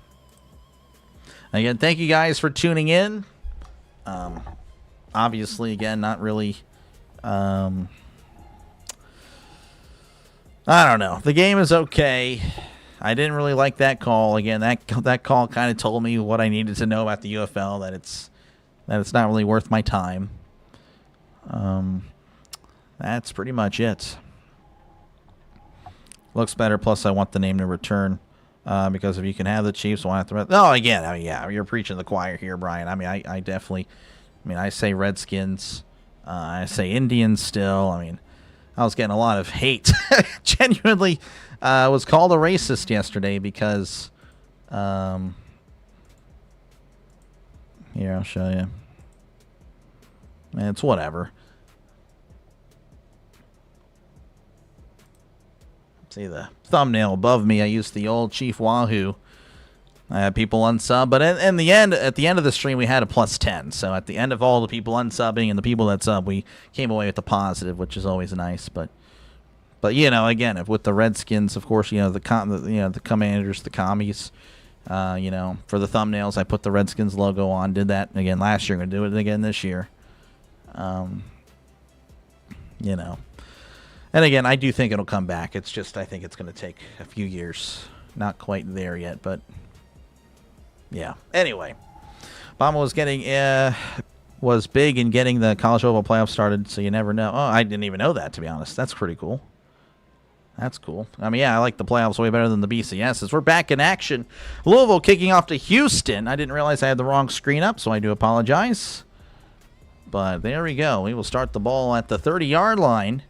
Again, thank you guys for tuning in. Obviously, again, not really... I don't know. The game is okay. I didn't really like that call. Again, that call kind of told me what I needed to know about the UFL, that it's not really worth my time. That's pretty much it. Looks better, plus I want the name to return. Because if you can have the Chiefs, why not the Reds? Oh, again, yeah, you're preaching the choir here, Brian. I definitely... I say Redskins. I say Indians still. I was getting a lot of hate. Genuinely was called a racist yesterday because... here, I'll show you. It's whatever. See the thumbnail above me. I used the old Chief Wahoo. I had people unsub, but at the end of the stream, we had a +10. So at the end of all the people unsubbing and the people that sub, we came away with the positive, which is always nice. But again, with the Redskins, of course, the Commanders, the Commies. For the thumbnails, I put the Redskins logo on. Did that again last year. I'm gonna do it again this year. And again, I do think it'll come back. It's just I think it's going to take a few years. Not quite there yet, but yeah. Anyway, Obama was big in getting the college football playoffs started, so you never know. Oh, I didn't even know that, to be honest. That's pretty cool. That's cool. I like the playoffs way better than the BCSs. We're back in action. Louisville kicking off to Houston. I didn't realize I had the wrong screen up, so I do apologize. But there we go. We will start the ball at the 30-yard line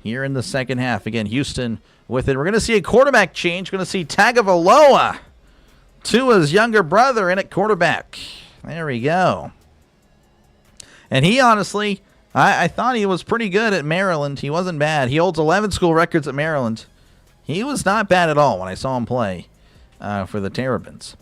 here in the second half. Again, Houston with it. We're going to see a quarterback change. We're going to see Tagovailoa, Tua's younger brother, in at quarterback. There we go. And he honestly, I thought he was pretty good at Maryland. He wasn't bad. He holds 11 school records at Maryland. He was not bad at all when I saw him play for the Terrapins.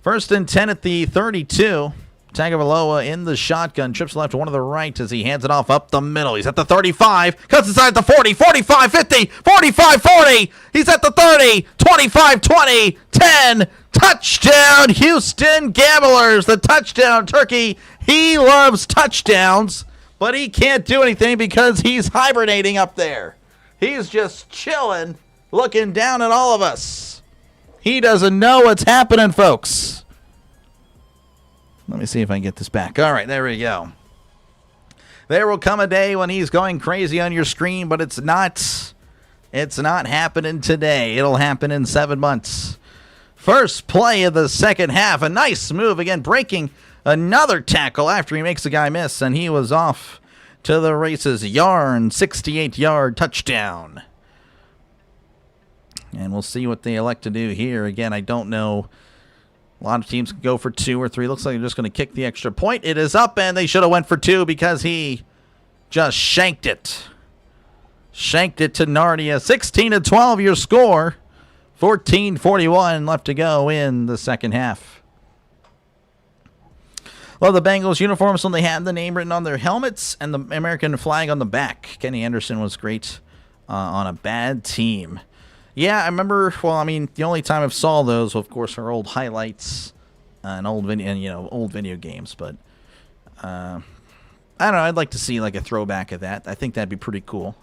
1st and 10 at the 32. Tagovailoa in the shotgun, trips left, one to the right as he hands it off up the middle. He's at the 35, cuts inside the 40, 45, 50, 45, 40. He's at the 30, 25, 20, 10. Touchdown, Houston Gamblers. The touchdown turkey. He loves touchdowns, but he can't do anything because he's hibernating up there. He's just chilling, looking down at all of us. He doesn't know what's happening, folks. Let me see if I can get this back. All right, there we go. There will come a day when he's going crazy on your screen, but it's not happening today. It'll happen in 7 months. First play of the second half. A nice move, again, breaking another tackle after he makes a guy miss, and he was off to the races. Yarn, 68-yard touchdown. And we'll see what they elect to do here. Again, I don't know. A lot of teams can go for 2 or 3. Looks like they're just going to kick the extra point. It is up, and they should have went for 2 because he just shanked it. Shanked it to Narnia. 16-12 your score. 14:41 left to go in the second half. Well, the Bengals uniforms, when they had the name written on their helmets and the American flag on the back. Kenny Anderson was great on a bad team. Yeah, I remember. Well, I mean, the only time I've saw those, of course, are old highlights and old video games. But I don't know. I'd like to see like a throwback of that. I think that'd be pretty cool.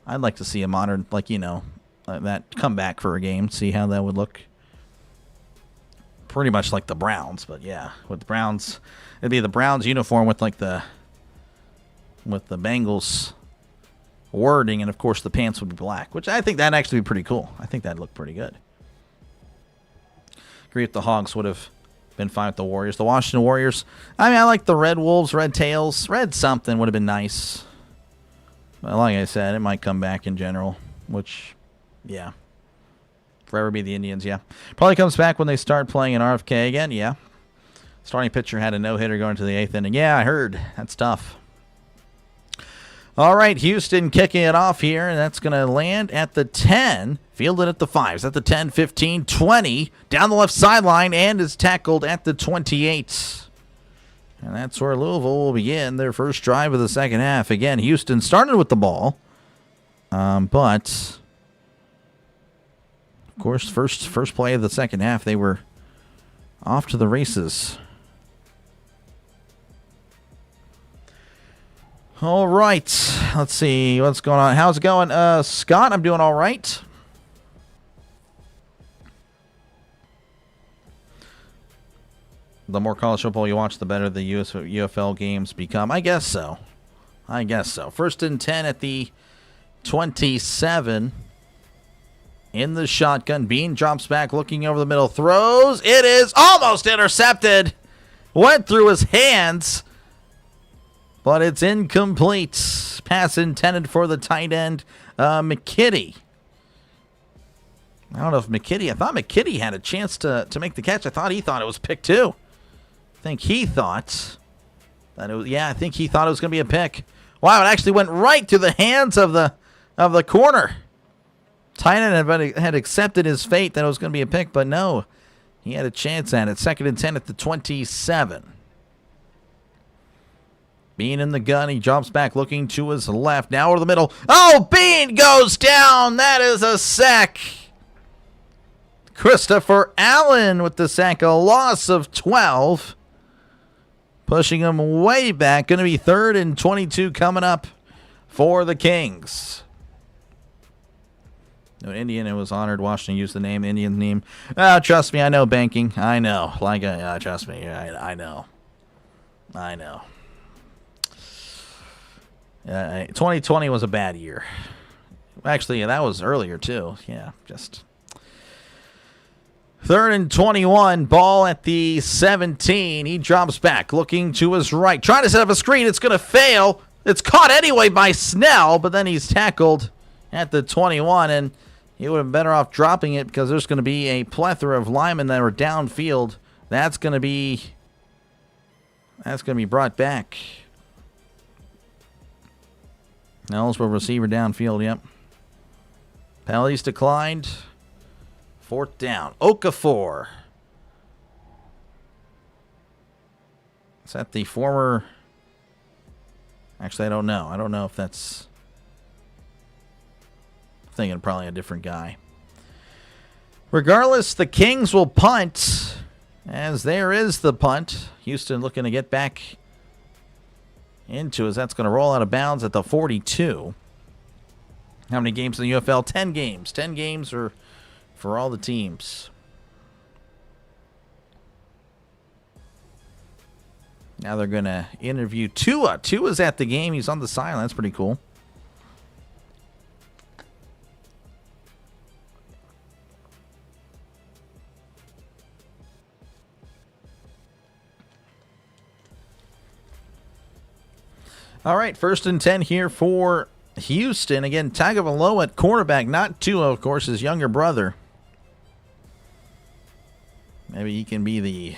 I'd like to see a modern, that come back for a game. See how that would look. Pretty much like the Browns, but yeah, with the Browns, it'd be the Browns uniform with the Bengals wording, and of course the pants would be black, which I think that'd actually be pretty cool. I think that'd look pretty good. Agree if the Hogs would have been fine with the Warriors. The Washington Warriors, I mean, I like the red wolves, red tails, red something would have been nice. But like I said, it might come back in general, which, yeah. Forever be the Indians, yeah. Probably comes back when they start playing in RFK again, yeah. Starting pitcher had a no-hitter going to the 8th inning. Yeah, I heard. That's tough. All right, Houston kicking it off here, and that's going to land at the 10. Fielded at the 5s. At the 10, 15, 20. Down the left sideline, and is tackled at the 28. And that's where Louisville will begin their first drive of the second half. Again, Houston started with the ball, but of course, first play of the second half, they were off to the races. All right, let's see what's going on. How's it going, Scott? I'm doing all right. The more college football you watch, the better the UFL games become. I guess so. First and 10 at the 27. In the shotgun, Bean drops back, looking over the middle, throws. It is almost intercepted. Went through his hands, but it's incomplete. Pass intended for the tight end, McKitty. I don't know if McKitty, I thought McKitty had a chance to make the catch. I thought it was pick too. I think he thought that it was, I think he thought it was going to be a pick. Wow, it actually went right through the hands of the corner. Tight end had accepted his fate that it was going to be a pick, but no. He had a chance at it. 2nd and 10 at the 27. Bean in the gun. He drops back looking to his left. Now over the middle. Oh, Bean goes down. That is a sack. Christopher Allen with the sack. A loss of 12. Pushing him way back. Going to be 3rd and 22 coming up for the Kings. No, Indian, it was honored. Washington used the name, Indian name. Trust me, I know banking. I know. Trust me, I know. 2020 was a bad year. Actually, that was earlier, too. Yeah, just. 3rd and 21, ball at the 17. He drops back, looking to his right. Trying to set up a screen. It's going to fail. It's caught anyway by Snell, but then he's tackled at the 21, and he would have been better off dropping it because there's going to be a plethora of linemen that are downfield. That's going to be brought back. Eligible receiver downfield, yep. Penalties declined. 4th down. Okafor. Is that the former... Actually, I don't know. I don't know if that's... I'm thinking probably a different guy. Regardless, the Kings will punt, as there is the punt. Houston looking to get back into it. That's going to roll out of bounds at the 42. How many games in the UFL? 10 games. 10 games are for all the teams. Now they're going to interview Tua. Tua's at the game. He's on the sideline. That's pretty cool. All right, 1st and 10 here for Houston. Again, Tagovailoa at quarterback, not Tua, of course, his younger brother. Maybe he can be the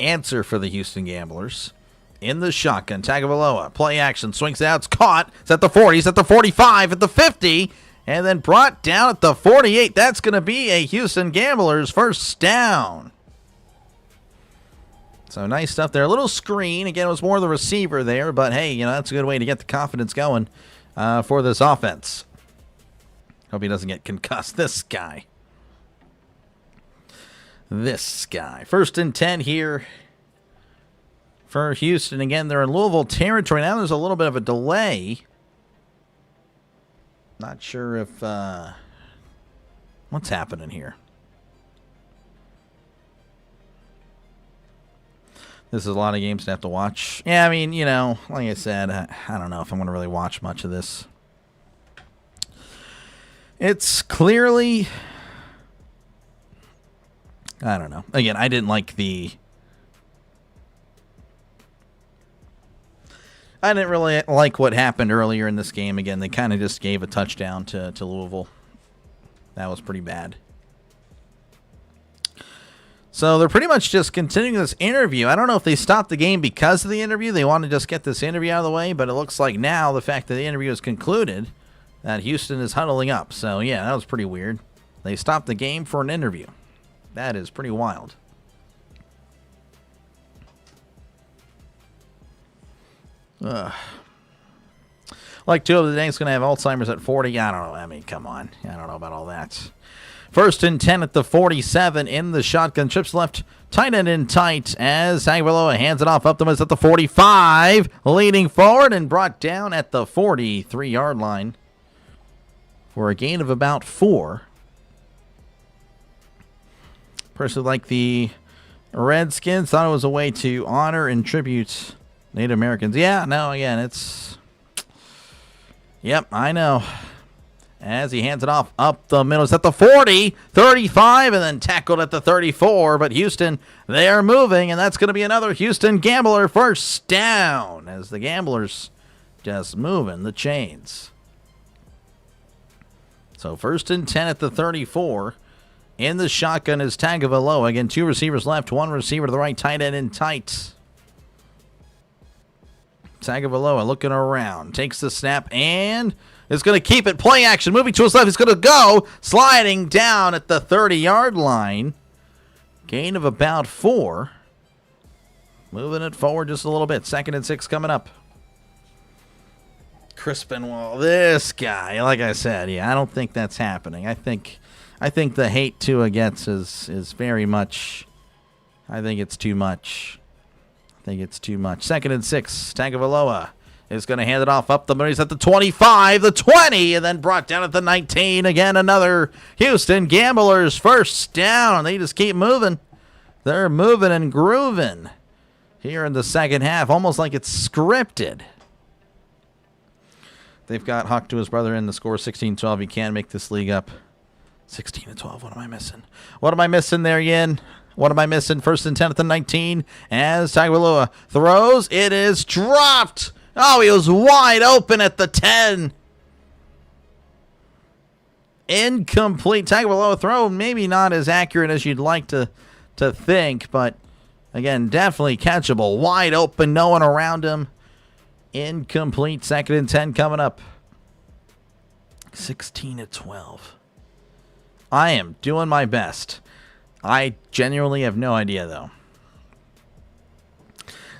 answer for the Houston Gamblers. In the shotgun, Tagovailoa, play action, swings out, it's caught. It's at the 40, it's at the 45, at the 50, and then brought down at the 48. That's going to be a Houston Gamblers first down. So nice stuff there. A little screen. Again, it was more the receiver there, but hey, that's a good way to get the confidence going for this offense. Hope he doesn't get concussed. This guy. 1st and 10 here for Houston. Again, they're in Louisville territory. Now there's a little bit of a delay. Not sure if... what's happening here? This is a lot of games to have to watch. Yeah, I mean, like I said, I don't know if I'm going to really watch much of this. It's clearly... I don't know. Again, I didn't like the... I didn't really like what happened earlier in this game. Again, they kind of just gave a touchdown to Louisville. That was pretty bad. So they're pretty much just continuing this interview. I don't know if they stopped the game because of the interview. They want to just get this interview out of the way, but it looks like now the fact that the interview is concluded, that Houston is huddling up. So, yeah, that was pretty weird. They stopped the game for an interview. That is pretty wild. Like Tua of the Dank's going to have Alzheimer's at 40. I don't know. I mean, come on. I don't know about all that. 1st and 10 at the 47 in the shotgun. Trips left, tight end in tight as Tagovailoa hands it off up the middle at the 45. Leading forward and brought down at the 43-yard line for a gain of about 4. Personally, like the Redskins, thought it was a way to honor and tribute Native Americans. Yeah, no, again, it's... Yep, I know. As he hands it off up the middle. It's at the 40, 35, and then tackled at the 34. But Houston, they are moving, and that's going to be another Houston Gambler first down as the Gamblers just moving the chains. So 1st and 10 at the 34. In the shotgun is Tagovailoa. Again, 2 receivers left, 1 receiver to the right, tight end in tight. Tagovailoa looking around, takes the snap, and is going to keep it. Play action, moving to his left. He's going to go, sliding down at the 30-yard line. Gain of about 4. Moving it forward just a little bit. 2nd and 6 coming up. Crispin, well, this guy, like I said, yeah, I don't think that's happening. I think the hate Tua gets is very much, I think it's too much. 2nd and 6. Tagovailoa is going to hand it off up the middle. He's at the 25, the 20, and then brought down at the 19. Again, another Houston Gamblers first down. They just keep moving. They're moving and grooving here in the second half, almost like it's scripted. They've got Huck to his brother in the score 16-12. He can make this league up. 16-12. What am I missing? What am I missing there, Yin? What am I missing? 1st and 10 at the 19 as Tagovailoa throws. It is dropped Oh, he was wide open at the 10. Incomplete. Tagovailoa throw, maybe not as accurate as you'd like to think, but again, definitely catchable. Wide open, no one around him. Incomplete. 2nd and 10 coming up. 16-12. I am doing my best. I genuinely have no idea, though.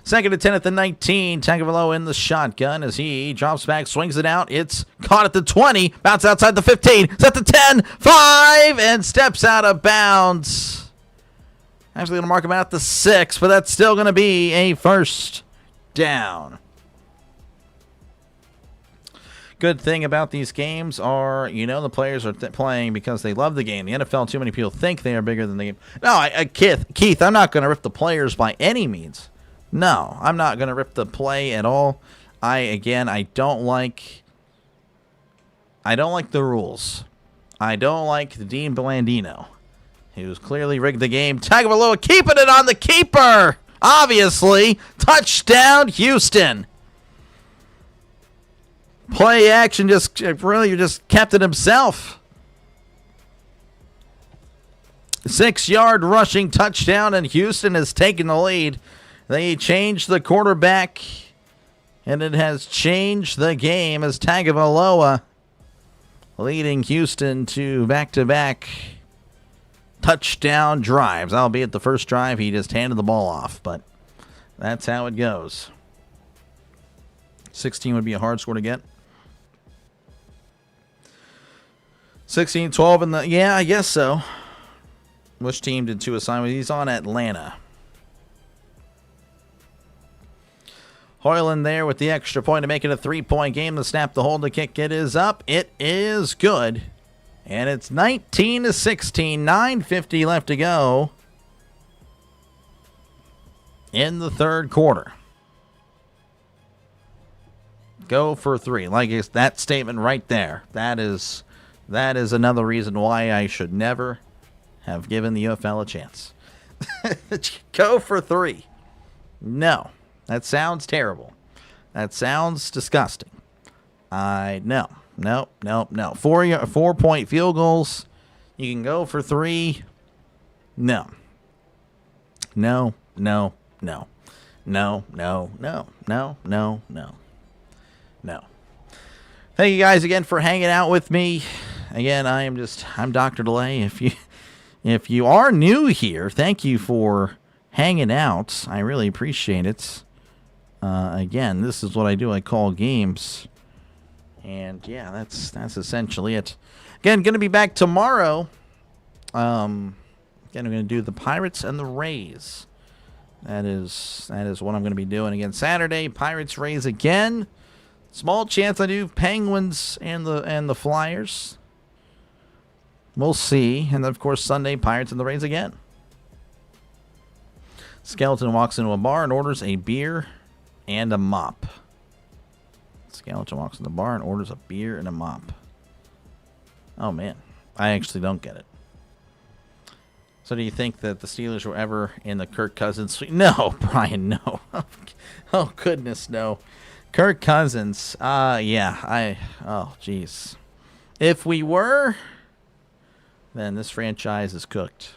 2nd and 10 at the 19. Tagovailoa in the shotgun as he drops back, swings it out. It's caught at the 20. Bounce outside the 15. It's at the 10. 5. And steps out of bounds. Actually going to mark him out at the 6, but that's still going to be a first down. Good thing about these games are, the players are playing because they love the game. The NFL, too many people think they are bigger than the game. No, Keith, I'm not going to rip the players by any means. No, I'm not going to rip the play at all. I don't like the rules. I don't like Dean Blandino, who's clearly rigged the game. Tagovailoa keeping it on the keeper. Obviously, touchdown, Houston. Play action just kept it himself. 6-yard rushing touchdown, and Houston has taken the lead. They changed the quarterback, and it has changed the game as Tagovailoa leading Houston to back-to-back touchdown drives. Albeit the first drive, he just handed the ball off, but that's how it goes. 16 would be a hard score to get. 16-12 in the... Yeah, I guess so. Which team did Tua sign with? He's on Atlanta. Hoyland there with the extra point to make it a 3-point game. The snap, the hold, the kick. It is up. It is good. And it's 19-16. 9:50 left to go in the third quarter. Go for 3. Like that statement right there. That is another reason why I should never have given the UFL a chance. Go for 3. No. That sounds terrible. That sounds disgusting. No. 4-point field goals. You can go for 3. No. Thank you guys again for hanging out with me. Again, I'm Dr. Delay. If you are new here, thank you for hanging out. I really appreciate it. Again, this is what I do. I call games. And yeah, that's essentially it. Again, going to be back tomorrow. Again, I'm going to do the Pirates and the Rays. That is what I'm going to be doing. Again, Saturday, Pirates, Rays again. Small chance I do Penguins and the Flyers. We'll see. And of course, Sunday, Pirates and the Rays again. Skeleton walks into a bar and orders a beer and a mop. Skeleton walks in the bar and orders a beer and a mop. Oh, man. I actually don't get it. So do you think that the Steelers were ever in the Kirk Cousins suite? No, Brian, no. Oh, goodness, no. Kirk Cousins. Yeah. Oh, jeez. If we were, then this franchise is cooked.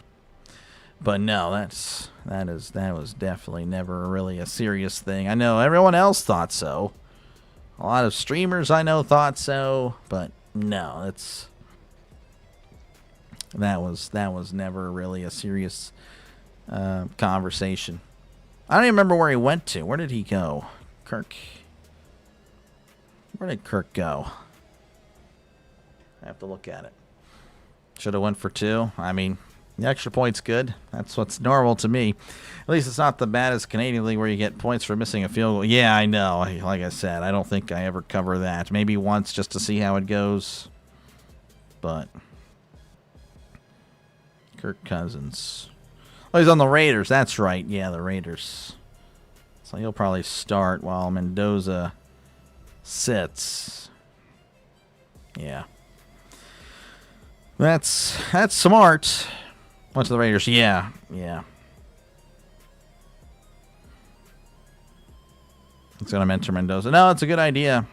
But no, that was definitely never really a serious thing. I know everyone else thought so. A lot of streamers I know thought so, but no, that was never really a serious conversation. I don't even remember where he went to. Where did he go? Kirk. Where did Kirk go? I have to look at it. Should have went for 2. I mean, the extra point's good. That's what's normal to me. At least it's not the bad as Canadian League where you get points for missing a field goal. Yeah, I know. Like I said, I don't think I ever cover that. Maybe once just to see how it goes. But Kirk Cousins. Oh, he's on the Raiders. That's right. Yeah, the Raiders. So he'll probably start while Mendoza sits. Yeah. That's smart. Went to the Raiders. Yeah. It's going going to mentor Mendoza. No, it's a good idea.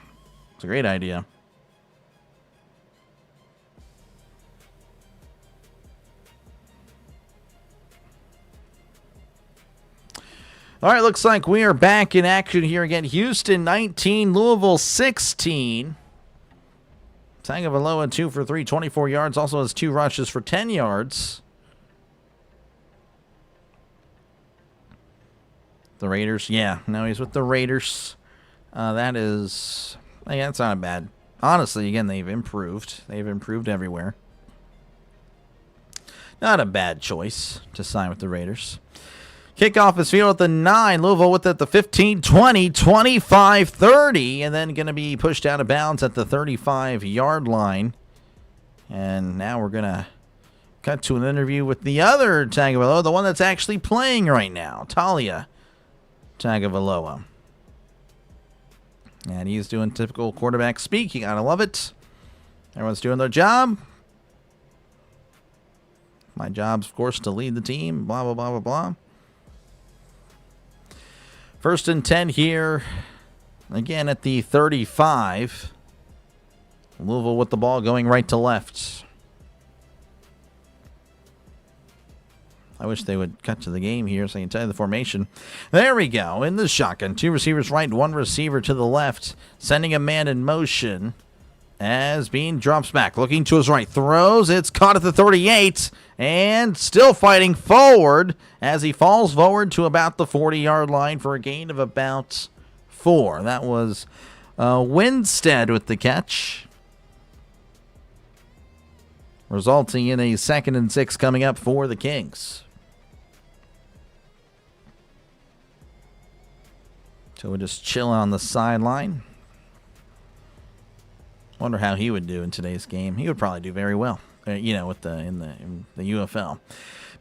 It's a great idea. All right, looks like we are back in action here again. Houston 19, Louisville 16. Tagovailoa 2 for 3, 24 yards. Also has 2 rushes for 10 yards. The Raiders, yeah. No, he's with the Raiders. That's not bad. Honestly, again, they've improved. They've improved everywhere. Not a bad choice to sign with the Raiders. Kickoff is field at the 9. Louisville with it at the 15, 20, 25, 30. And then going to be pushed out of bounds at the 35-yard line. And now we're going to cut to an interview with the other Tagovailoa, the one that's actually playing right now, Talia Tagovailoa. And he's doing typical quarterback speak. You gotta love it. Everyone's doing their job. My job's, of course, to lead the team. Blah, blah, blah, blah, blah. 1st and 10 here. Again at the 35. Louisville with the ball going right to left. I wish they would cut to the game here so I can tell you the formation. There we go. In the shotgun. 2 receivers right, 1 receiver to the left. Sending a man in motion as Bean drops back. Looking to his right. Throws. It's caught at the 38. And still fighting forward as he falls forward to about the 40-yard line for a gain of about 4. That was Winstead with the catch. Resulting in a 2nd and 6 coming up for the Kings. So we'll just chill on the sideline. Wonder how he would do in today's game. He would probably do very well, with in the UFL.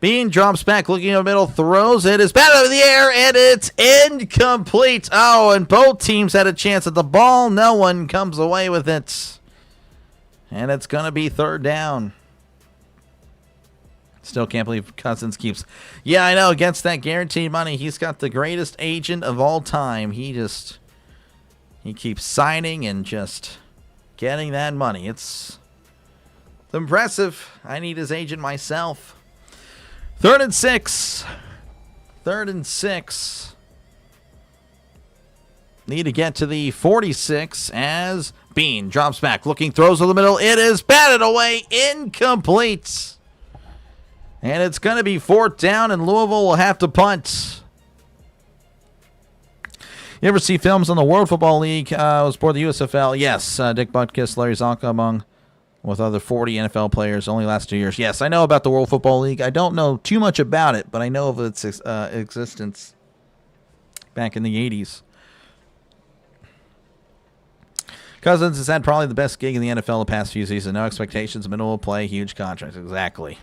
Bean drops back, looking in the middle, throws it. It's batted over the air, and it's incomplete. Oh, and both teams had a chance at the ball. No one comes away with it. And it's going to be 3rd down. Still can't believe Cousins keeps... Yeah, I know. Against that guaranteed money, he's got the greatest agent of all time. He keeps signing and just getting that money. It's impressive. I need his agent myself. 3rd and 6. 3rd and 6. Need to get to the 46 as Bean drops back. Looking, throws in the middle. It is batted away. Incomplete. And it's going to be 4th down, and Louisville will have to punt. You ever see films on the World Football League? It was for the USFL. Yes, Dick Butkus, Larry Zonka, among with other 40 NFL players, only last 2 years. Yes, I know about the World Football League. I don't know too much about it, but I know of its existence back in the 80s. Cousins has had probably the best gig in the NFL the past few seasons. No expectations, minimal play, huge contracts. Exactly.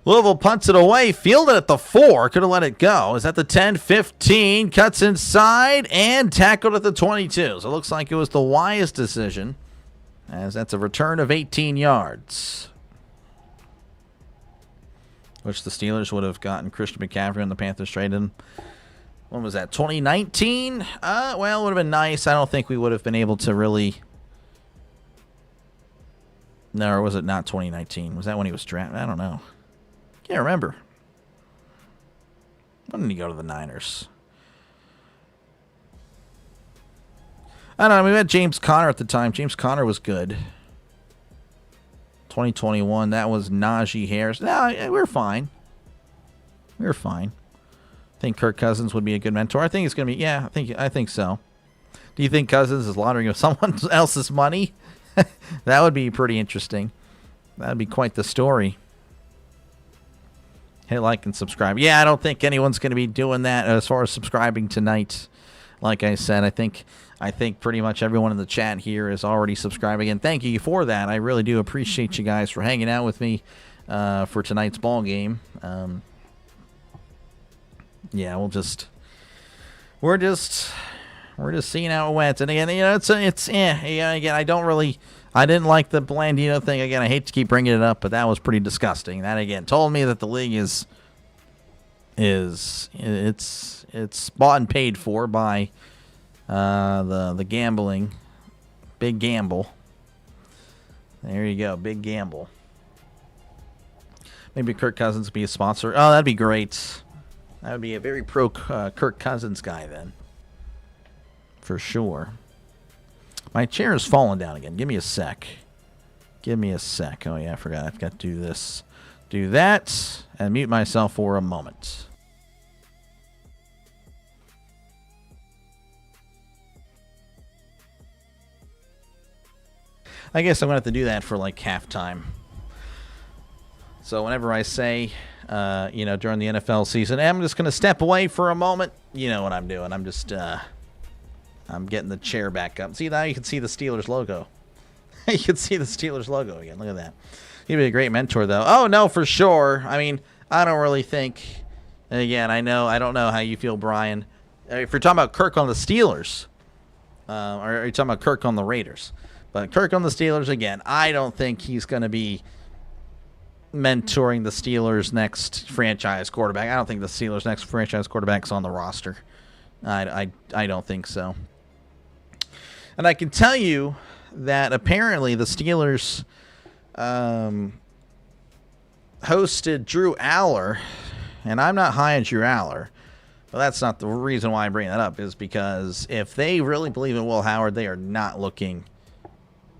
Louisville punts it away, fielded at the 4, could have let it go. Is at the 10, 15, cuts inside, and tackled at the 22. So it looks like it was the wise decision, as that's a return of 18 yards. Which the Steelers would have gotten Christian McCaffrey and the Panthers traded him. When was that, 2019? Well, it would have been nice. I don't think we would have been able to really... No, or was it not 2019? Was that when he was drafted? I don't know. Can't remember. When did he go to the Niners? I don't know. We had James Conner at the time. James Conner was good. 2021, that was Najee Harris. No, we're fine. We're fine. I think Kirk Cousins would be a good mentor. I think it's going to be, yeah, I think so. Do you think Cousins is laundering someone else's money? That would be pretty interesting. That would be quite the story. Hit like and subscribe. Yeah, I don't think anyone's going to be doing that as far as subscribing tonight. Like I said, I think pretty much everyone in the chat here is already subscribing, and thank you for that. I really do appreciate you guys for hanging out with me for tonight's ball game. Yeah, we're just seeing how it went. And again, again, I didn't like the Blandino thing. Again, I hate to keep bringing it up, but that was pretty disgusting. That again told me that the league is bought and paid for by the gambling. Big gamble. There you go. Big gamble. Maybe Kirk Cousins be a sponsor. Oh, that'd be great. That would be a very pro Kirk Cousins guy then. For sure. My chair is falling down again. Give me a sec. Give me a sec. Oh, yeah, I forgot. I've got to do this. Do that. And mute myself for a moment. I guess I'm going to have to do that for like halftime. So whenever I say, during the NFL season, I'm just going to step away for a moment. You know what I'm doing. I'm just, I'm getting the chair back up. See, now you can see the Steelers logo. You can see the Steelers logo again. Look at that. He'd be a great mentor, though. Oh, no, for sure. I mean, I don't really think, again, I don't know how you feel, Brian. If you're talking about Kirk on the Steelers, or are you talking about Kirk on the Raiders? But Kirk on the Steelers, again, I don't think he's going to be mentoring the Steelers' next franchise quarterback. I don't think the Steelers' next franchise quarterback's on the roster. I don't think so. And I can tell you that apparently the Steelers hosted Drew Aller, and I'm not high on Drew Aller. But that's not the reason why I bring that up, is because if they really believe in Will Howard, they are not looking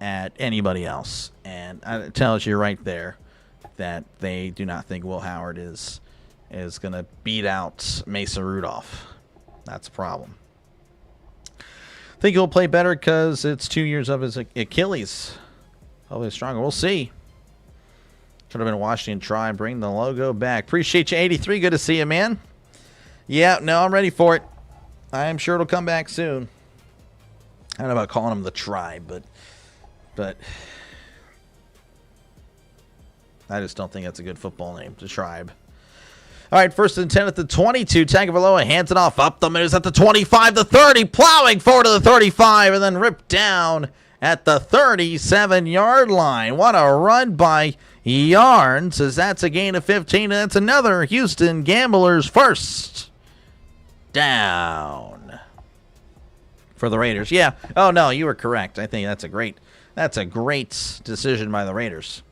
at anybody else. And it tells you right there that they do not think Will Howard is going to beat out Mason Rudolph. That's a problem. I think he'll play better because it's 2 years of his Achilles. Hopefully stronger. We'll see. Should have been Washington. Try and bring the logo back. Appreciate you, 83. Good to see you, man. Yeah, no, I'm ready for it. I'm sure it'll come back soon. I don't know about calling him the Tribe, but I just don't think that's a good football name, the Tribe. All right, 1st and 10 at the 22. Tagovailoa hands it off up the middle at the 25, the 30, plowing forward to the 35, and then ripped down at the 37-yard line. What a run by Yarns, as that's a gain of 15, and that's another Houston Gamblers first down for the Raiders. Yeah. Oh, no, you were correct. I think that's a great decision by the Raiders.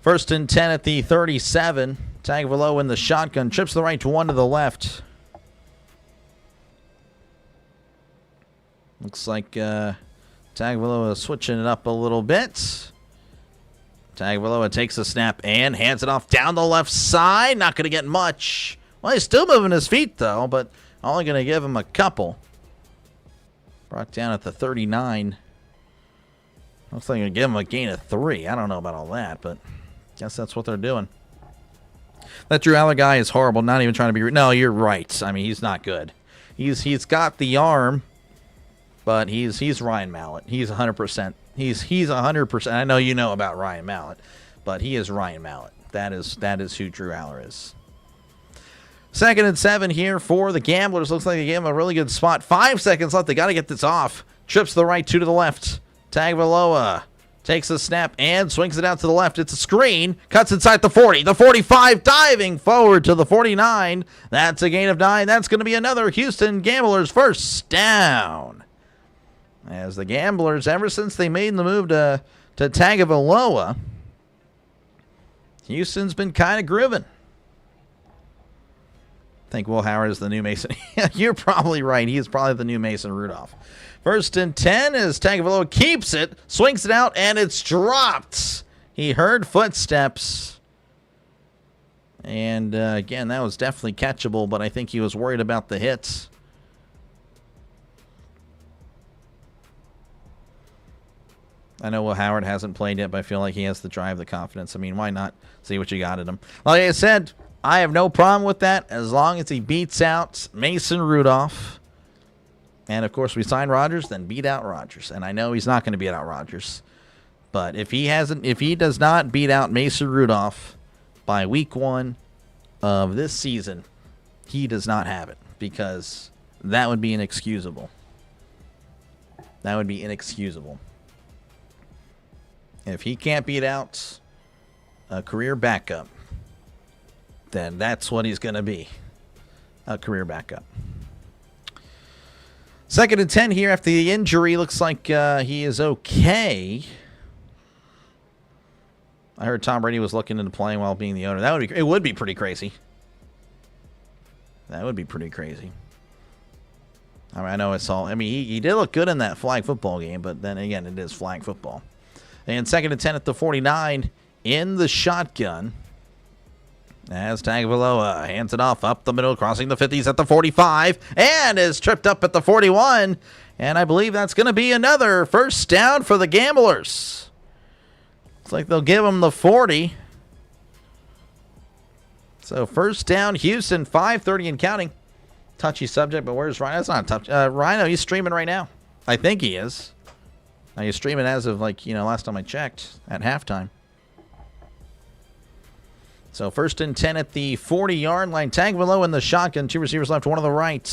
1st and 10 at the 37. Tagovailoa in the shotgun. Trips to the right, 1 to the left. Looks like Tagovailoa switching it up a little bit. Tagovailoa takes a snap and hands it off down the left side. Not going to get much. Well, he's still moving his feet, though, but only going to give him a couple. Brought down at the 39. Looks like they're going to give him a gain of 3. I don't know about all that, but guess that's what they're doing. That Drew Aller guy is horrible. Not even trying to be... No, you're right. I mean, he's not good. He's got the arm, but he's Ryan Mallett. He's 100%. He's 100%. I know you know about Ryan Mallett, but he is Ryan Mallett. That is who Drew Aller is. 2nd and 7 here for the Gamblers. Looks like they gave him a really good spot. 5 seconds left. They got to get this off. Trips to the right, 2 to the left. Tagovailoa takes a snap and swings it out to the left. It's a screen. Cuts inside the 40. The 45, diving forward to the 49. That's a gain of 9. That's going to be another Houston Gamblers first down. As the Gamblers, ever since they made the move to Tagovailoa, Houston's been kind of grooving. I think Will Howard is the new Mason. You're probably right. He is probably the new Mason Rudolph. 1st and 10 as Tagovailoa keeps it, swings it out, and it's dropped. He heard footsteps. And, again, that was definitely catchable, but I think he was worried about the hits. I know Will Howard hasn't played yet, but I feel like he has the drive, the confidence. I mean, why not see what you got in him? Like I said, I have no problem with that as long as he beats out Mason Rudolph. And, of course, we sign Rodgers, then beat out Rodgers. And I know he's not going to beat out Rodgers. But if he does not beat out Mason Rudolph by week 1 of this season, he does not have it, because that would be inexcusable. That would be inexcusable. If he can't beat out a career backup, then that's what he's going to be, a career backup. 2nd and 10 here after the injury. Looks like he is okay. I heard Tom Brady was looking into playing while being the owner. It would be pretty crazy. That would be pretty crazy. I mean, I know it's all. I mean, he did look good in that flag football game, but then again, it is flag football. And 2nd and 10 at the 49 in the shotgun. As Tagovailoa hands it off up the middle, crossing the 50s at the 45, and is tripped up at the 41. And I believe that's going to be another first down for the Gamblers. Looks like they'll give him the 40. So first down, Houston, 5:30 and counting. Touchy subject, but where's Rhino? That's not touchy. Rhino, he's streaming right now. I think he is. Now he's streaming as of, last time I checked at halftime. So 1st and 10 at the 40-yard line. Tagovailoa in the shotgun. 2 receivers left, 1 on the right.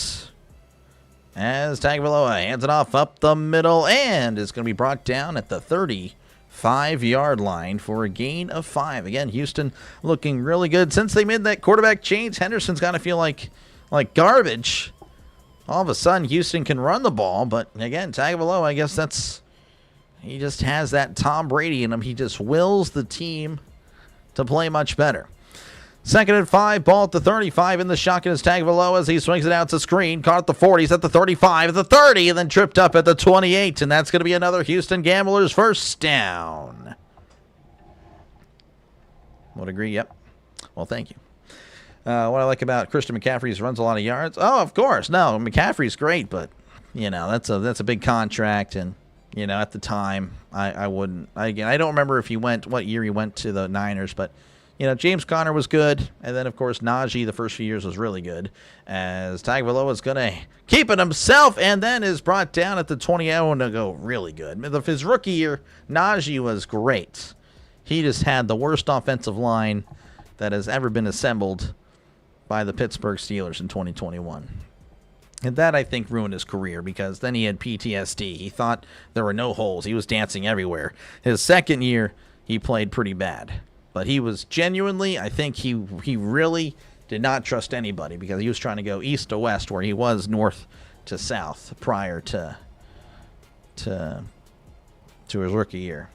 As Tagovailoa hands it off up the middle, and is going to be brought down at the 35-yard line for a gain of 5. Again, Houston looking really good. Since they made that quarterback change, Henderson's got to feel like garbage. All of a sudden, Houston can run the ball, but again, Tagovailoa, I guess he just has that Tom Brady in him. He just wills the team to play much better. 2nd and 5, ball at the 35 in the shotgun is Tagovailoa as he swings it out to screen. Caught at the 40s, at the 35, at the 30, and then tripped up at the 28. And that's going to be another Houston Gamblers first down. Would agree, yep. Well, thank you. What I like about Christian McCaffrey is runs a lot of yards. Oh, of course. No, McCaffrey's great, but, that's a big contract. And, at the time, I wouldn't. I don't remember what year he went to the Niners, but, James Conner was good. And then, of course, Najee the first few years was really good. As Tagovailoa is going to keep it himself and then is brought down at the 20. I want to go really good. His rookie year, Najee was great. He just had the worst offensive line that has ever been assembled by the Pittsburgh Steelers in 2021. And that, I think, ruined his career because then he had PTSD. He thought there were no holes. He was dancing everywhere. His second year, he played pretty bad. But he was genuinely, I think he really did not trust anybody because he was trying to go east to west where he was north to south prior to his rookie year.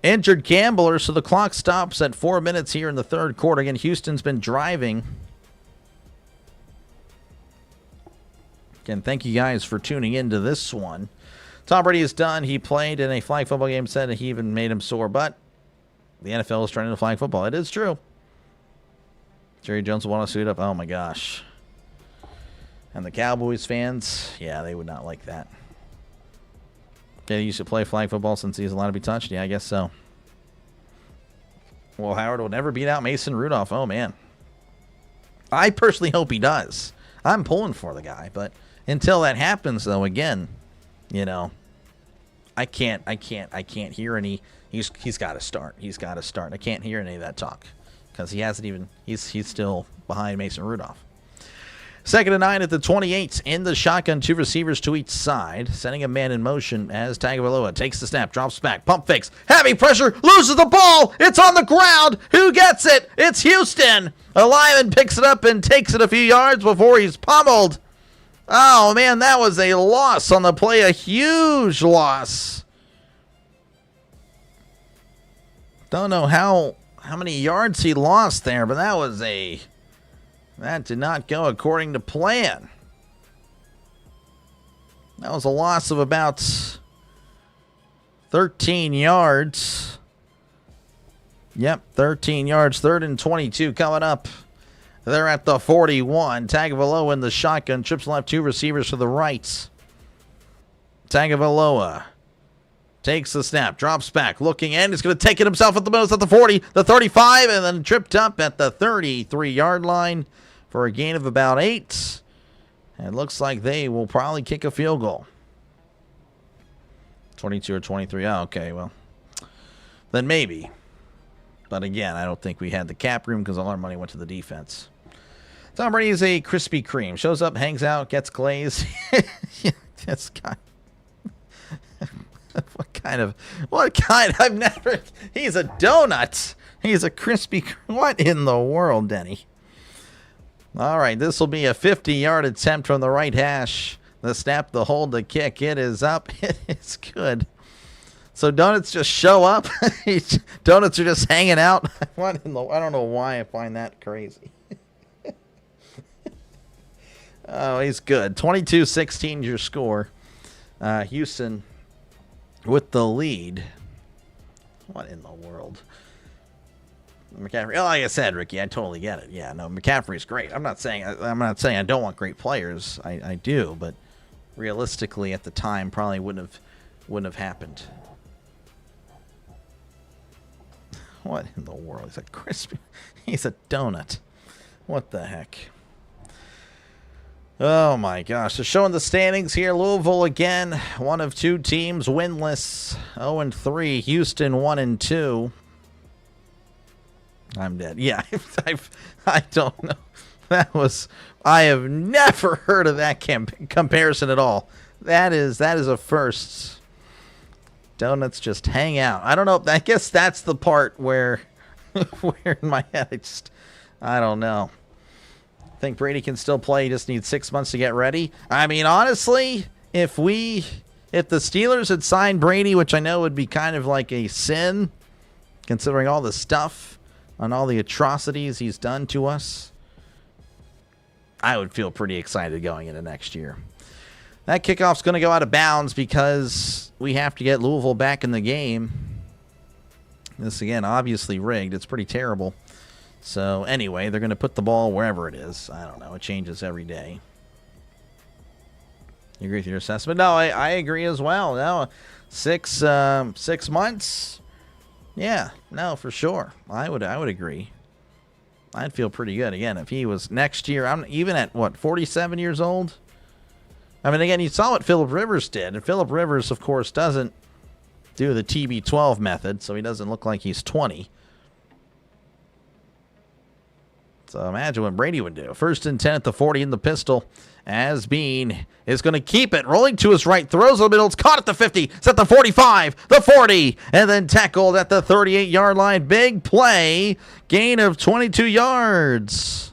Injured Gambler, so the clock stops at 4 minutes here in the third quarter. Again, Houston's been driving. Again, thank you guys for tuning into this one. Tom Brady is done. He played in a flag football game, said he even made him sore, but the NFL is turning to flag football. It is true. Jerry Jones will want to suit up. Oh, my gosh. And the Cowboys fans, yeah, they would not like that. Yeah, he used to play flag football since he's allowed to be touched. Yeah, I guess so. Well, Howard will never beat out Mason Rudolph. Oh, man. I personally hope he does. I'm pulling for the guy. But until that happens, though, again, I can't hear any. He's got to start. He's got to start. I can't hear any of that talk because he hasn't even. He's still behind Mason Rudolph. 2nd and 9 at the 28 in the shotgun, 2 receivers to each side, sending a man in motion as Tagovailoa takes the snap, drops back, pump fakes, heavy pressure, loses the ball. It's on the ground. Who gets it? It's Houston. A lineman picks it up and takes it a few yards before he's pummeled. Oh man, that was a loss on the play, a huge loss. Don't know how many yards he lost there, but that did not go according to plan. That was a loss of about 13 yards. Yep, 13 yards. 3rd and 22 coming up. They're at the 41. Tagovailoa in the shotgun. Trips left, 2 receivers to the right. Tagovailoa takes the snap, drops back, looking, and he's going to take it himself at the most at the 40, the 35, and then tripped up at the 33-yard line for a gain of about 8. And it looks like they will probably kick a field goal. 22 or 23. Oh, okay, well, then maybe. But again, I don't think we had the cap room because all our money went to the defense. Tom Brady is a Krispy Kreme. Shows up, hangs out, gets glazed. Yeah, this guy. What kind? I've never. He's a donut. He's a Krispy Kreme. What in the world, Denny? All right, this will be a 50-yard attempt from the right hash. The snap, the hold, the kick. It is up. It is good. So donuts just show up. Donuts are just hanging out. I don't know why I find that crazy. Oh, he's good. 22-16 is your score. Houston with the lead. What in the world? McCaffrey. Oh, like I said, Ricky, I totally get it. Yeah, no, McCaffrey's great. I'm not saying I don't want great players. I do, but realistically, at the time, probably wouldn't have happened. What in the world? He's a crispy. He's a donut. What the heck? Oh my gosh. So showing the standings here, Louisville again, one of two teams winless, 0-3. Houston 1-2. I'm dead. Yeah, I don't know. I have never heard of that comparison at all. That is a first. Donuts just hang out. I don't know. I guess that's the part where in my head I don't know. I think Brady can still play. He just needs 6 months to get ready. I mean, honestly, if the Steelers had signed Brady, which I know would be kind of like a sin, considering all the stuff and all the atrocities he's done to us, I would feel pretty excited going into next year. That kickoff's going to go out of bounds because we have to get Louisville back in the game. This, again, obviously rigged. It's pretty terrible. So, anyway, they're going to put the ball wherever it is. I don't know. It changes every day. You agree with your assessment? No, I agree as well. No, 6 months? Yeah, no, for sure. I would agree. I'd feel pretty good. Again, if he was next year, I'm even at, 47 years old? I mean, again, you saw what Phillip Rivers did. And Phillip Rivers, of course, doesn't do the TB12 method, so he doesn't look like he's 20. So imagine what Brady would do. 1st and 10 at the 40 in the pistol. As Bean is going to keep it. Rolling to his right. Throws in the middle. It's caught at the 50. It's at the 45. The 40. And then tackled at the 38-yard line. Big play. Gain of 22 yards.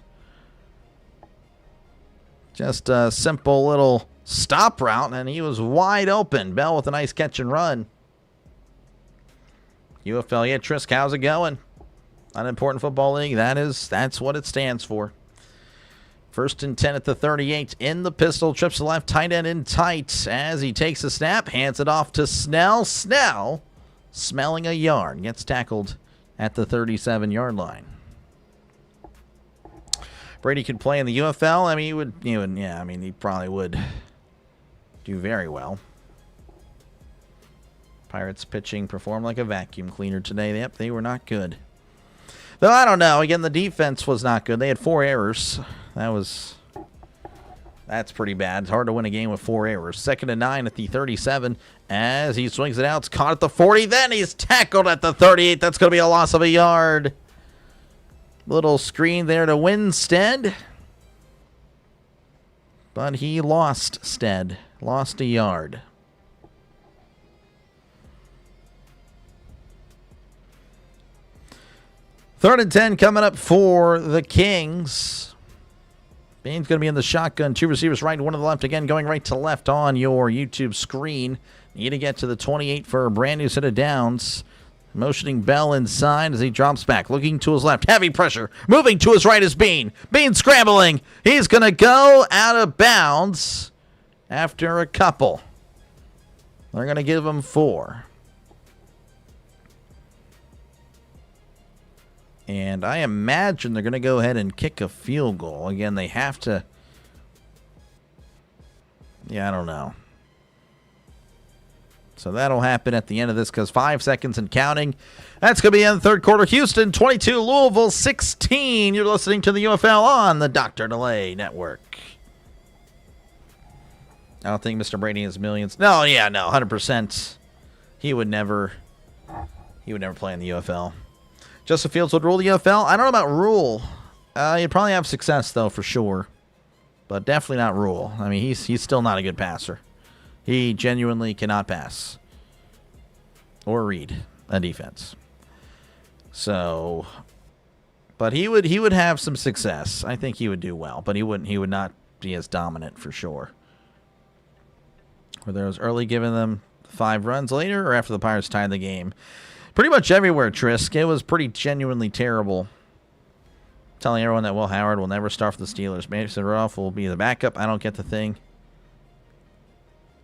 Just a simple little stop route, and he was wide open. Bell with a nice catch and run. UFL, yeah, Trisk, how's it going? Unimportant football league. That's what it stands for. 1st and 10 at the 38 in the pistol. Trips to left, tight end in tight as he takes a snap, hands it off to Snell. Snell smelling a yard. Gets tackled at the 37-yard line. Brady could play in the UFL. I mean, he probably would do very well. Pirates pitching performed like a vacuum cleaner today. Yep, they were not good. Though, I don't know. Again, the defense was not good. They had 4 errors. That's pretty bad. It's hard to win a game with 4 errors. 2nd and 9 at the 37 as he swings it out. It's caught at the 40. Then he's tackled at the 38. That's going to be a loss of a yard. Little screen there to Winstead. But he lost Stead. Lost a yard. Third and 10 coming up for the Kings. Bain's going to be in the shotgun. 2 receivers right, 1 to the left. Again, going right to left on your YouTube screen. Need to get to the 28 for a brand new set of downs. Motioning Bell inside as he drops back. Looking to his left. Heavy pressure. Moving to his right is Bean. Bean scrambling. He's going to go out of bounds after a couple. They're going to give him 4. And I imagine they're going to go ahead and kick a field goal. Again, they have to. Yeah, I don't know. So that'll happen at the end of this because 5 seconds and counting. That's going to be in the third quarter. Houston 22, Louisville 16. You're listening to the UFL on the Dr. Delay Network. I don't think Mr. Brady has millions. No, yeah, no, 100%. He would never play in the UFL. Justin Fields would rule the UFL. I don't know about rule. He'd probably have success, though, for sure. But definitely not rule. I mean, he's still not a good passer. He genuinely cannot pass or read a defense. So But he would have some success. I think he would do well, but he would not be as dominant for sure. Whether it was early giving them 5 runs later or after the Pirates tied the game. Pretty much everywhere, Trisk. It was pretty genuinely terrible. Telling everyone that Will Howard will never start for the Steelers. Mason Rudolph will be the backup. I don't get the thing.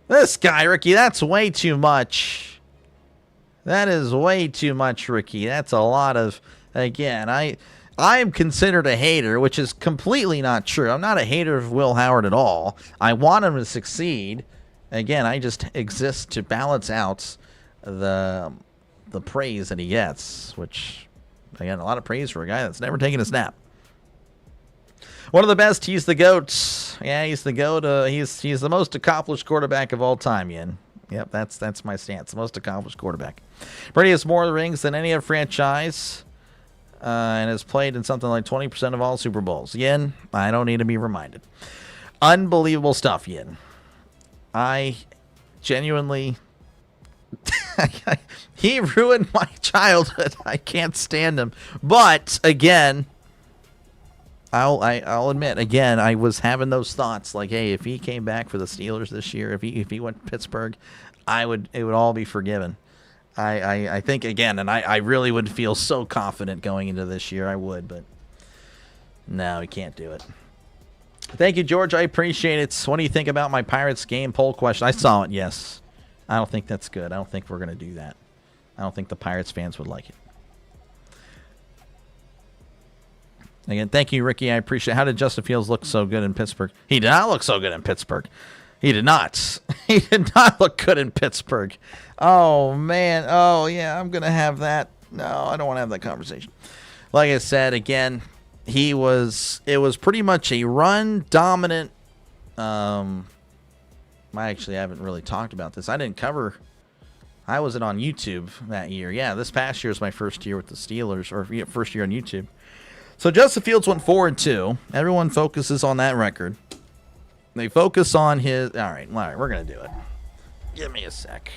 This guy, Ricky, that's way too much. That is way too much, Ricky. That's a lot of... Again, I am considered a hater, which is completely not true. I'm not a hater of Will Howard at all. I want him to succeed. Again, I just exist to balance out the praise that he gets, which, again, a lot of praise for a guy that's never taken a snap. One of the best. He's the GOAT. Yeah, he's the GOAT. He's the most accomplished quarterback of all time, Yin. Yep, that's my stance. The most accomplished quarterback. Brady has more rings than any other franchise, and has played in something like 20% of all Super Bowls. Yin, I don't need to be reminded. Unbelievable stuff, Yin. I genuinely... he ruined my childhood. I can't stand him. But, again... I'll admit, again, I was having those thoughts like, hey, if he came back for the Steelers this year, if he went to Pittsburgh, it would all be forgiven. I think, again, and I really would feel so confident going into this year. I would, but no, he can't do it. Thank you, George. I appreciate it. What do you think about my Pirates game poll question? I saw it, yes. I don't think that's good. I don't think we're going to do that. I don't think the Pirates fans would like it. Again, thank you, Ricky. I appreciate it. How did Justin Fields look so good in Pittsburgh? He did not look so good in Pittsburgh. He did not. He did not look good in Pittsburgh. Oh, man. Oh, yeah, I'm going to have that. No, I don't want to have that conversation. Like I said, again, it was pretty much a run-dominant. I actually haven't really talked about this. I wasn't on YouTube that year. Yeah, this past year was my first year with the Steelers, or first year on YouTube. So Justin Fields went 4-2. Everyone focuses on that record. They focus on his... All right, we're going to do it. Give me a sec.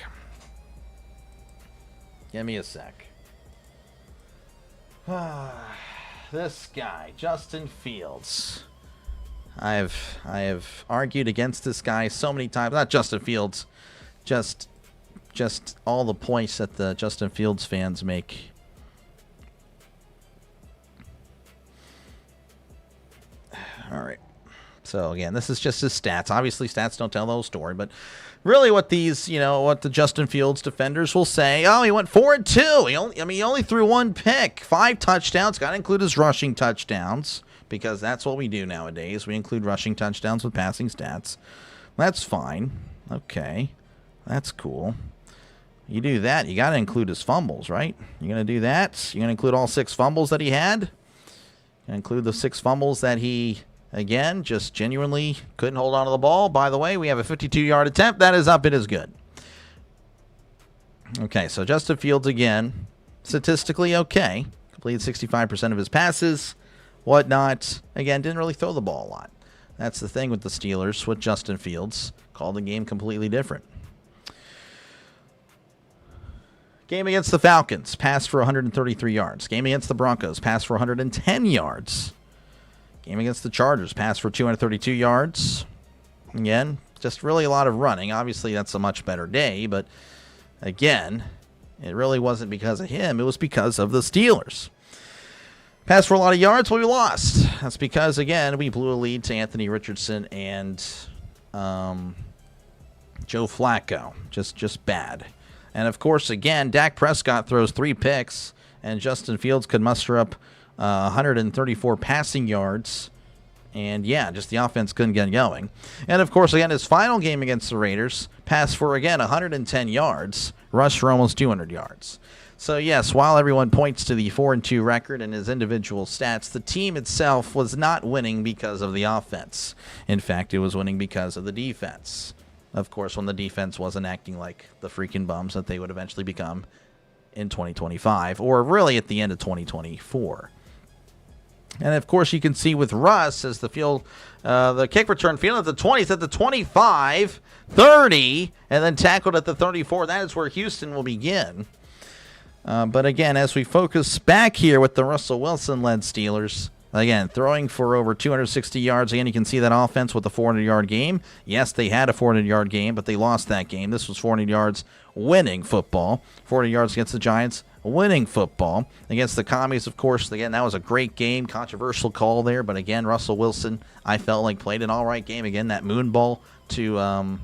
This guy, Justin Fields. I have argued against this guy so many times. Not Justin Fields. Just all the points that the Justin Fields fans make. All right. So, again, this is just his stats. Obviously, stats don't tell the whole story, but really what what the Justin Fields defenders will say, oh, he went 4-2. He only threw 1 pick, 5 touchdowns. Got to include his rushing touchdowns because that's what we do nowadays. We include rushing touchdowns with passing stats. That's fine. Okay. That's cool. You do that, you got to include his fumbles, right? You're going to do that? You're going to include all 6 fumbles that he had? You're going to include the 6 fumbles that he... Again, just genuinely couldn't hold on to the ball. By the way, we have a 52-yard attempt. That is up. It is good. Okay, so Justin Fields, again, statistically okay. Completed 65% of his passes, whatnot. Again, didn't really throw the ball a lot. That's the thing with the Steelers, with Justin Fields. Called the game completely different. Game against the Falcons, passed for 133 yards. Game against the Broncos, passed for 110 yards. Game against the Chargers, passed for 232 yards. Again, just really a lot of running. Obviously, that's a much better day, but again, it really wasn't because of him. It was because of the Steelers. Passed for a lot of yards, but we lost. That's because, again, we blew a lead to Anthony Richardson and Joe Flacco. Just bad. And, of course, again, Dak Prescott throws 3 picks, and Justin Fields could muster up 134 passing yards. And, yeah, just the offense couldn't get going. And, of course, again, his final game against the Raiders, passed for, again, 110 yards, rushed for almost 200 yards. So, yes, while everyone points to the 4-2 record and his individual stats, the team itself was not winning because of the offense. In fact, it was winning because of the defense. Of course, when the defense wasn't acting like the freaking bums that they would eventually become in 2025, or really at the end of 2024. And, of course, you can see with Russ as the kick return field at the 20, at the 25, 30, and then tackled at the 34. That is where Houston will begin. But again, as we focus back here with the Russell Wilson-led Steelers, again, throwing for over 260 yards. Again, you can see that offense with the 400-yard game. Yes, they had a 400-yard game, but they lost that game. This was 400 yards winning football. 40 yards against the Giants, winning football. Against the Commies, of course, again, that was a great game. Controversial call there, but again, Russell Wilson, I felt like played an all-right game. Again, that moon ball to,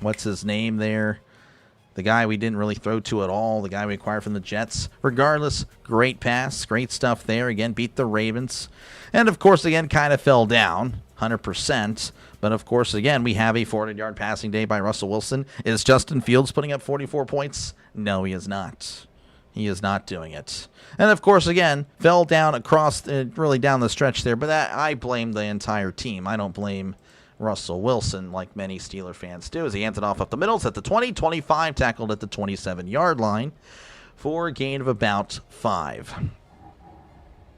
what's his name there? The guy we didn't really throw to at all, the guy we acquired from the Jets. Regardless, great pass, great stuff there. Again, beat the Ravens. And, of course, again, kind of fell down, 100%. But, of course, again, we have a 400-yard passing day by Russell Wilson. Is Justin Fields putting up 44 points? No, he is not. He is not doing it. And, of course, again, fell down across, really down the stretch there. But I blame the entire team. I don't blame Russell Wilson, like many Steeler fans do, as he hands it off up the middle. It's at the 20, 25, tackled at the 27-yard line for a gain of about 5.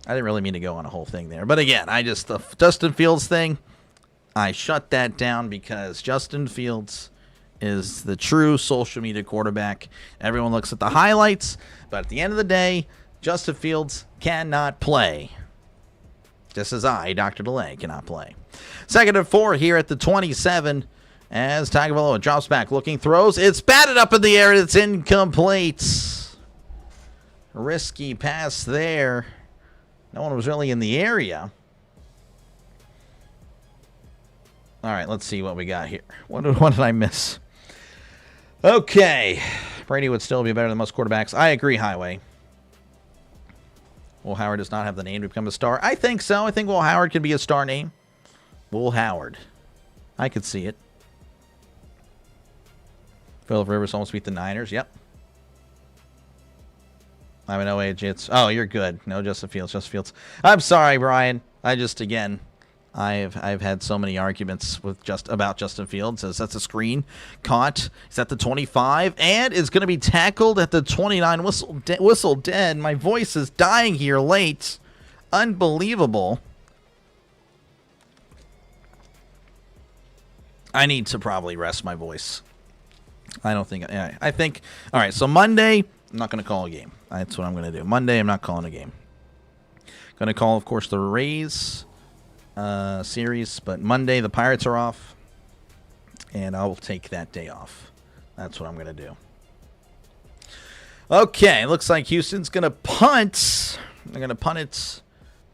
I didn't really mean to go on a whole thing there. But again, the Justin Fields thing, I shut that down because Justin Fields is the true social media quarterback. Everyone looks at the highlights, but at the end of the day, Justin Fields cannot play. Just as I, Dr. DeLay, cannot play. 2nd and 4 here at the 27 as Tagovailoa drops back, looking, throws. It's batted up in the air. It's incomplete. Risky pass there. No one was really in the area. All right, let's see what we got here. What did I miss? Okay. Brady would still be better than most quarterbacks. I agree, Highway. Will Howard does not have the name to become a star. I think so. I think Will Howard can be a star name. Will Howard. I could see it. Phillip Rivers almost beat the Niners. Yep. I'm an OA. Oh, you're good. No, Justin Fields. Justin Fields. I'm sorry, Brian. I've had so many arguments with about Justin Fields. As that's a screen caught. He's at the 25 and is going to be tackled at the 29. Whistle dead. My voice is dying here late. Unbelievable. I need to probably rest my voice. I think. All right. So Monday, I'm not going to call a game. That's what I'm going to do. Monday, I'm not calling a game. Going to call, of course, the Rays series, but Monday the Pirates are off, and I will take that day off. That's what I'm going to do. Okay, looks like Houston's going to punt. They're going to punt it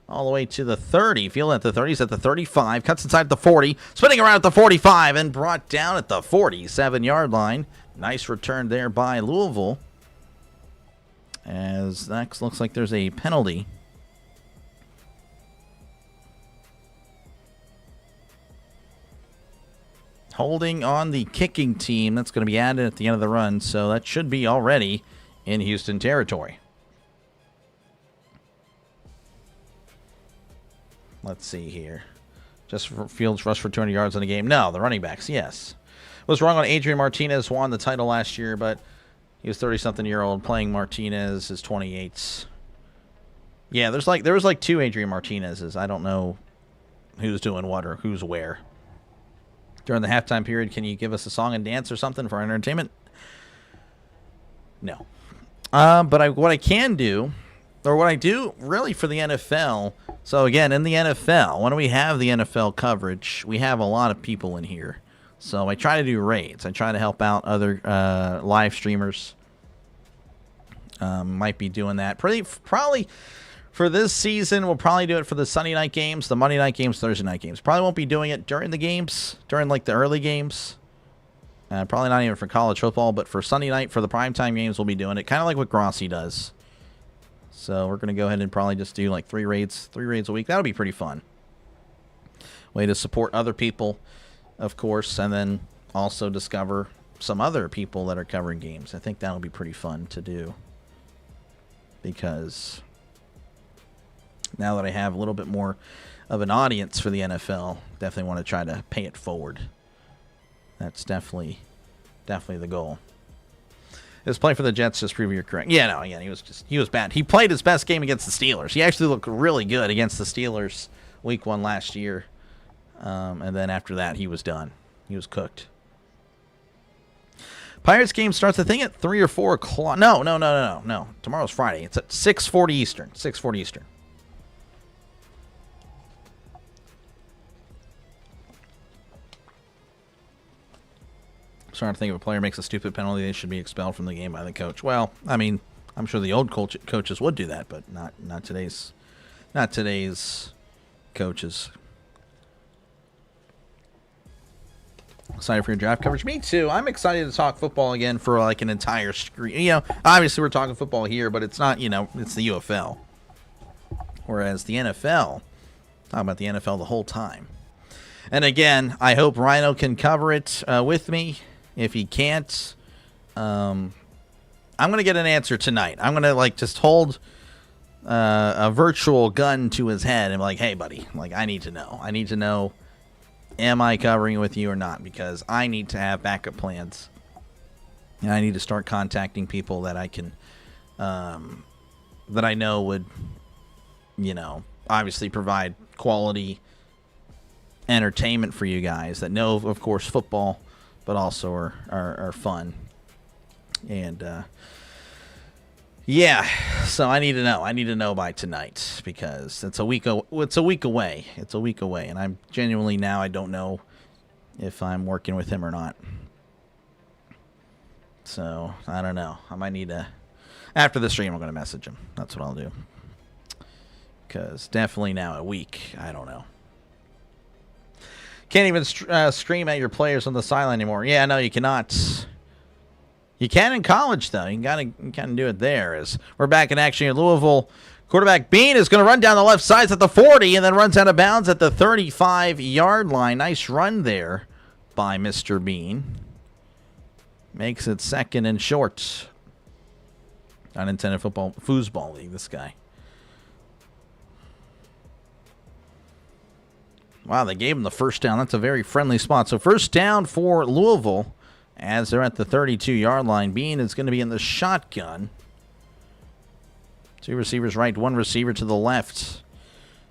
all the way to the 30. Fielding at the 30. He's at the 35. Cuts inside at the 40. Spinning around at the 45 and brought down at the 47-yard line. Nice return there by Louisville. As that looks like there's a penalty. Holding on the kicking team. That's going to be added at the end of the run, so that should be already in Houston territory. Let's see here. Just for Fields rush for 200 yards in the game. No, the running backs, yes. Was wrong on Adrian Martinez, won the title last year, but he was 30-something-year-old playing Martinez, is 28. Yeah, there was like 2 Adrian Martinezes. I don't know who's doing what or who's where. During the halftime period, can you give us a song and dance or something for our entertainment? No. But what I can do, or what I do really for the NFL, so again, in the NFL, when we have the NFL coverage, we have a lot of people in here. So I try to do raids. I try to help out other live streamers. Might be doing that. Probably for this season, we'll probably do it for the Sunday night games, the Monday night games, Thursday night games. Probably won't be doing it during the games, during like the early games. Probably not even for college football, but for Sunday night, for the primetime games, we'll be doing it. Kind of like what Grossi does. So we're going to go ahead and probably just do like 3 raids a week. That'll be pretty fun. Way to support other people, of course, and then also discover some other people that are covering games. I think that'll be pretty fun to do. Because now that I have a little bit more of an audience for the NFL, definitely want to try to pay it forward. That's definitely the goal. His play for the Jets, just prove you're correct. Yeah, no, again, he was bad. He played his best game against the Steelers. He actually looked really good against the Steelers week 1 last year. And then after that, he was done. He was cooked. Pirates game starts, I think, at 3 or 4 o'clock. No. Tomorrow's Friday. It's at 6:40 Eastern. 6:40 Eastern. I'm starting to think if a player makes a stupid penalty, they should be expelled from the game by the coach. Well, I mean, I'm sure the old coaches would do that, but not today's coaches. Excited for your draft coverage. Me too. I'm excited to talk football again for like an entire screen. You know, obviously we're talking football here, but it's not, it's the UFL. Whereas the NFL, talking about the NFL the whole time. And again, I hope Rhino can cover it with me. If he can't, I'm going to get an answer tonight. I'm going to just hold a virtual gun to his head and be like, hey, buddy, I need to know. I need to know. Am I covering it with you or not? Because I need to have backup plans. And I need to start contacting people that I can, that I know would, obviously provide quality entertainment for you guys that know, of course, football, but also are fun. And, yeah, so I need to know. I need to know by tonight because it's a week away. It's a week away, and I'm genuinely now I don't know if I'm working with him or not. So I don't know. I might need to. After the stream, I'm going to message him. That's what I'll do. Because definitely now a week. I don't know. Can't even scream at your players on the sideline anymore. Yeah, no, you cannot. You can in college, though. You can do it there. As we're back in action in Louisville. Quarterback Bean is going to run down the left side at the 40 and then runs out of bounds at the 35-yard line. Nice run there by Mr. Bean. Makes it 2nd and short. Unintended foosball league, this guy. Wow, they gave him the first down. That's a very friendly spot. So first down for Louisville. As they're at the 32-yard line, Bean is going to be in the shotgun. 2 receivers right, 1 receiver to the left.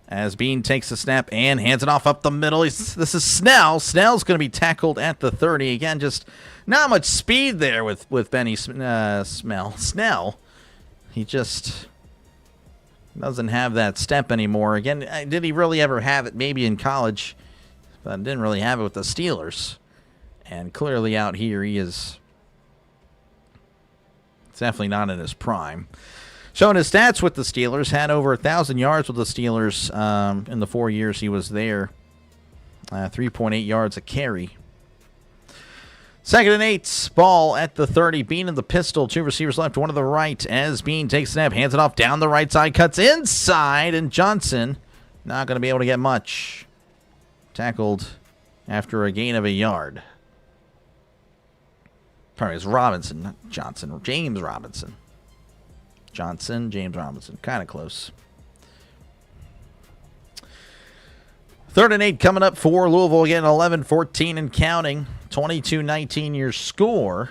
As Bean takes the snap and hands it off up the middle. This is Snell. Snell's going to be tackled at the 30. Again, just not much speed there with Benny Snell. He just doesn't have that step anymore. Again, did he really ever have it? Maybe in college, but didn't really have it with the Steelers. And clearly out here, it's definitely not in his prime. Showing his stats with the Steelers, had over 1,000 yards with the Steelers in the 4 years he was there. 3.8 yards a carry. 2nd and 8, ball at the 30. Bean in the pistol, 2 receivers left, 1 to the right. As Bean takes a snap, hands it off down the right side, cuts inside, and Johnson not going to be able to get much. Tackled after a gain of a yard. Probably it's Robinson, not Johnson. James Robinson. Johnson, James Robinson. Kind of close. 3rd and 8 coming up for Louisville. Again, 11-14 and counting. 22-19 your score.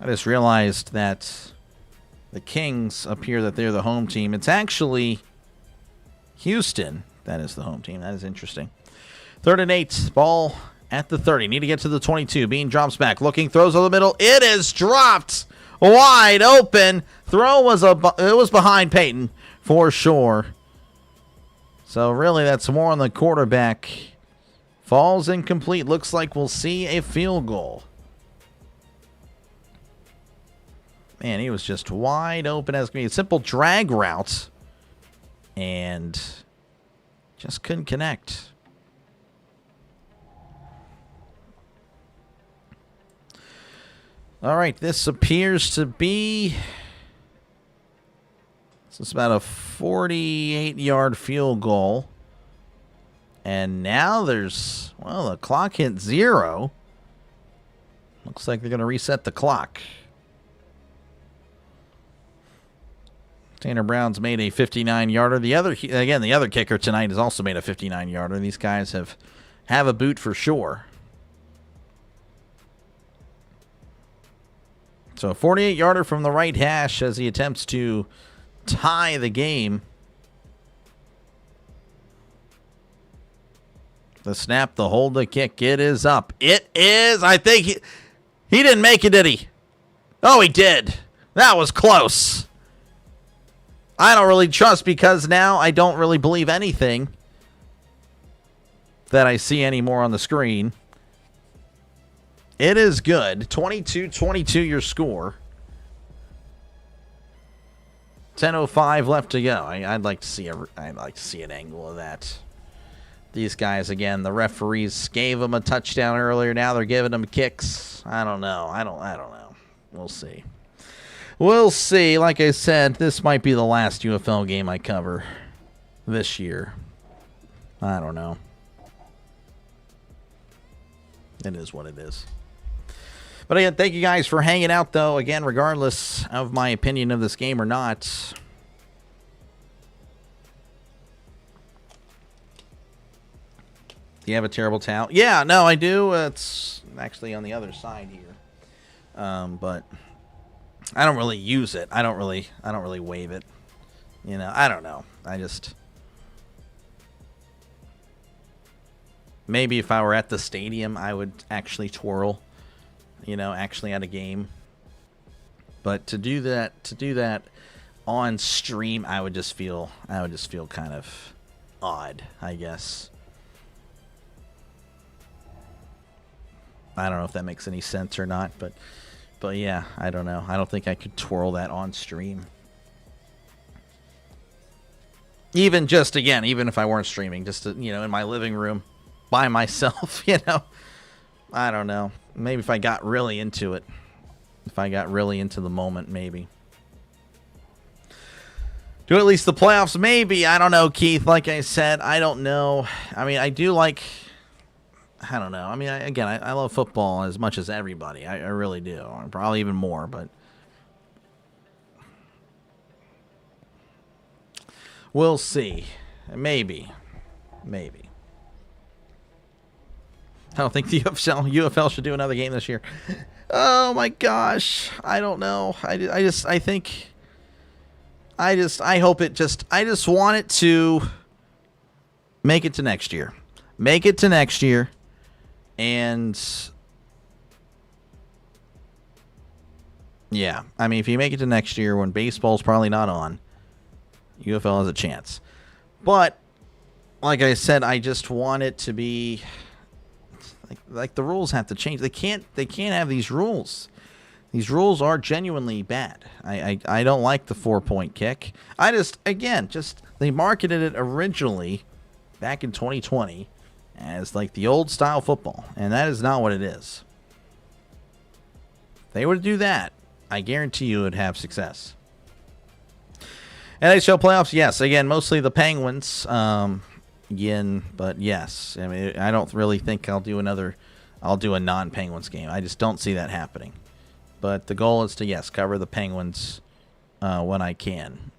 I just realized that the Kings appear that they're the home team. It's actually Houston that is the home team. That is interesting. 3rd and 8, ball at the 30. Need to get to the 22. Bean drops back. Looking, throws over the middle. It is dropped wide open. Throw was behind Peyton for sure. So really that's more on the quarterback. Falls incomplete. Looks like we'll see a field goal. Man, he was just wide open as a simple drag route. And just couldn't connect. All right, this appears to be... It's about a 48-yard field goal. And now there's... Well, the clock hit 0. Looks like they're going to reset the clock. Tanner Brown's made a 59-yarder. The other kicker tonight has also made a 59-yarder. These guys have a boot for sure. So a 48-yarder from the right hash as he attempts to tie the game. The snap, the hold, the kick. It is up. It is, I think, He didn't make it, did he? Oh, he did. That was close. I don't really trust because now I don't really believe anything that I see anymore on the screen. It is good. 22-22 your score. 10:05 left to go. I'd like to see an angle of that. These guys again. The referees gave them a touchdown earlier. Now they're giving them kicks. I don't know. I don't know. We'll see. We'll see. Like I said, this might be the last UFL game I cover this year. I don't know. It is what it is. But again, thank you guys for hanging out, though. Again, regardless of my opinion of this game or not. Do you have a terrible towel? Yeah, no, I do. It's actually on the other side here. But I don't really use it. I don't really wave it. You know, I don't know. Maybe if I were at the stadium, I would actually twirl. You know, actually at a game. But to do that on stream, I would just feel kind of odd, I guess. I don't know if that makes any sense or not, but yeah, I don't know. I don't think I could twirl that on stream. Even if I weren't streaming, just to, you know, in my living room by myself, you know. I don't know. Maybe if I got really into it. If I got really into the moment, maybe. Do at least the playoffs, maybe. I don't know, Keith. Like I said, I don't know. I mean, I do like... I don't know. I mean, I love football as much as everybody. I really do. Probably even more, but... We'll see. Maybe. I don't think the UFL should do another game this year. Oh my gosh. I don't know. I just want it to make it to next year. Make it to next year. And yeah, I mean, if you make it to next year when baseball's probably not on, UFL has a chance. But like I said, I just want it to be like the rules have to change. They can't have these rules. These rules are genuinely bad. I don't like the 4-point kick. They marketed it originally back in 2020 as like the old style football, and that is not what it is. If they were to do that, I guarantee you it would have success. NHL playoffs, yes. Again, mostly the Penguins. But yes. I mean, I don't really think I'll do a non-Penguins game. I just don't see that happening. But the goal is to, yes, cover the Penguins when I can.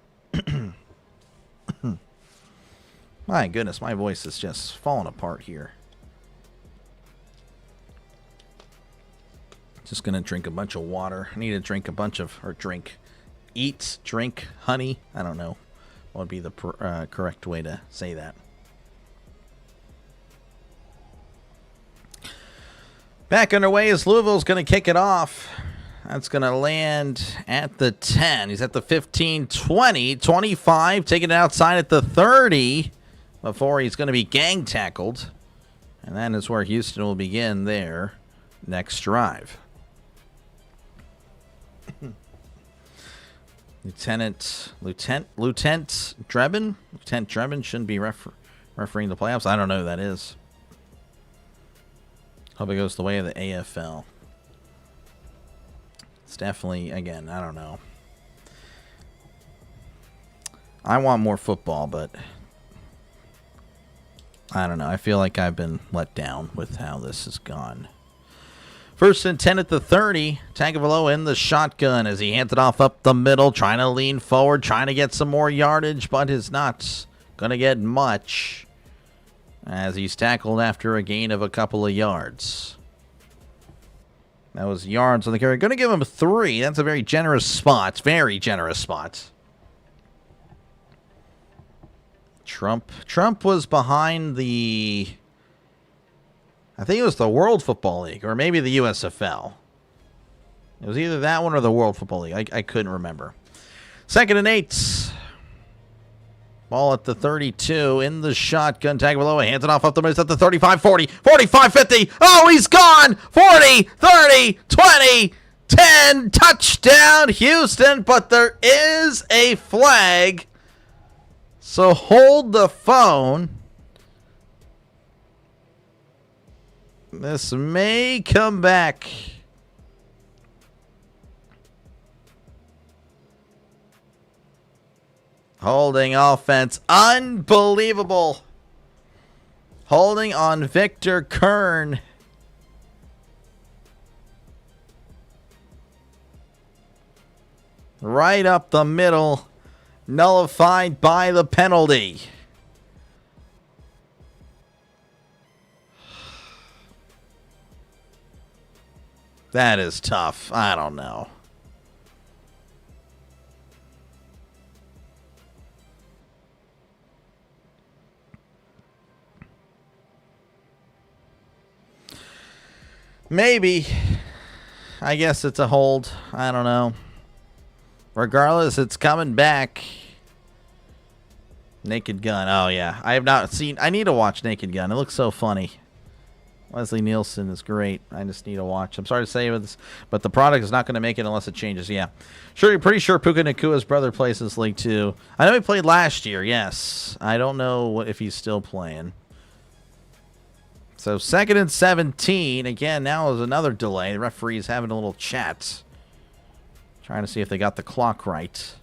My goodness, my voice is just falling apart here. Just going to drink a bunch of water. I need to drink drink honey. I don't know what would be the correct way to say that. Back underway as Louisville's going to kick it off. That's going to land at the 10. He's at the 15, 20, 25. Taking it outside at the 30 before he's going to be gang tackled. And that is where Houston will begin their next drive. Lieutenant Drebin? Lieutenant Drebin shouldn't be refereeing the playoffs. I don't know who that is. Hope it goes the way of the AFL. It's definitely, again, I don't know. I want more football, but I don't know. I feel like I've been let down with how this has gone. First and 10 at the 30. Tagovailoa in the shotgun as he hands it off up the middle, trying to lean forward, trying to get some more yardage, but is not going to get much as he's tackled after a gain of a couple of yards. That was yards on the carry. Going to give him 3. That's a very generous spot. Very generous spot. Trump was behind the... I think it was the World Football League, or maybe the USFL. It was either that one or the World Football League. I couldn't remember. 2nd and 8. Ball at the 32 in the shotgun. Tagovailoa hands it off up the middle at the 35, 40, 45, 50. Oh, he's gone! 40, 30, 20, 10. Touchdown, Houston. But there is a flag. So hold the phone. This may come back. Holding offense. Unbelievable. Holding on Victor Kern. Right up the middle. Nullified by the penalty. That is tough. I don't know. Maybe. I guess it's a hold. I don't know. Regardless, it's coming back. Naked Gun. Oh, yeah. I have not seen... I need to watch Naked Gun. It looks so funny. Leslie Nielsen is great. I just need to watch. I'm sorry to say this, but the product is not going to make it unless it changes. Yeah. Sure, you're pretty sure Puka Nakua's brother plays this league, too. I know he played last year, yes. I don't know if he's still playing. So 2nd and 17. Again, now is another delay. The referee's having a little chat. Trying to see if they got the clock right.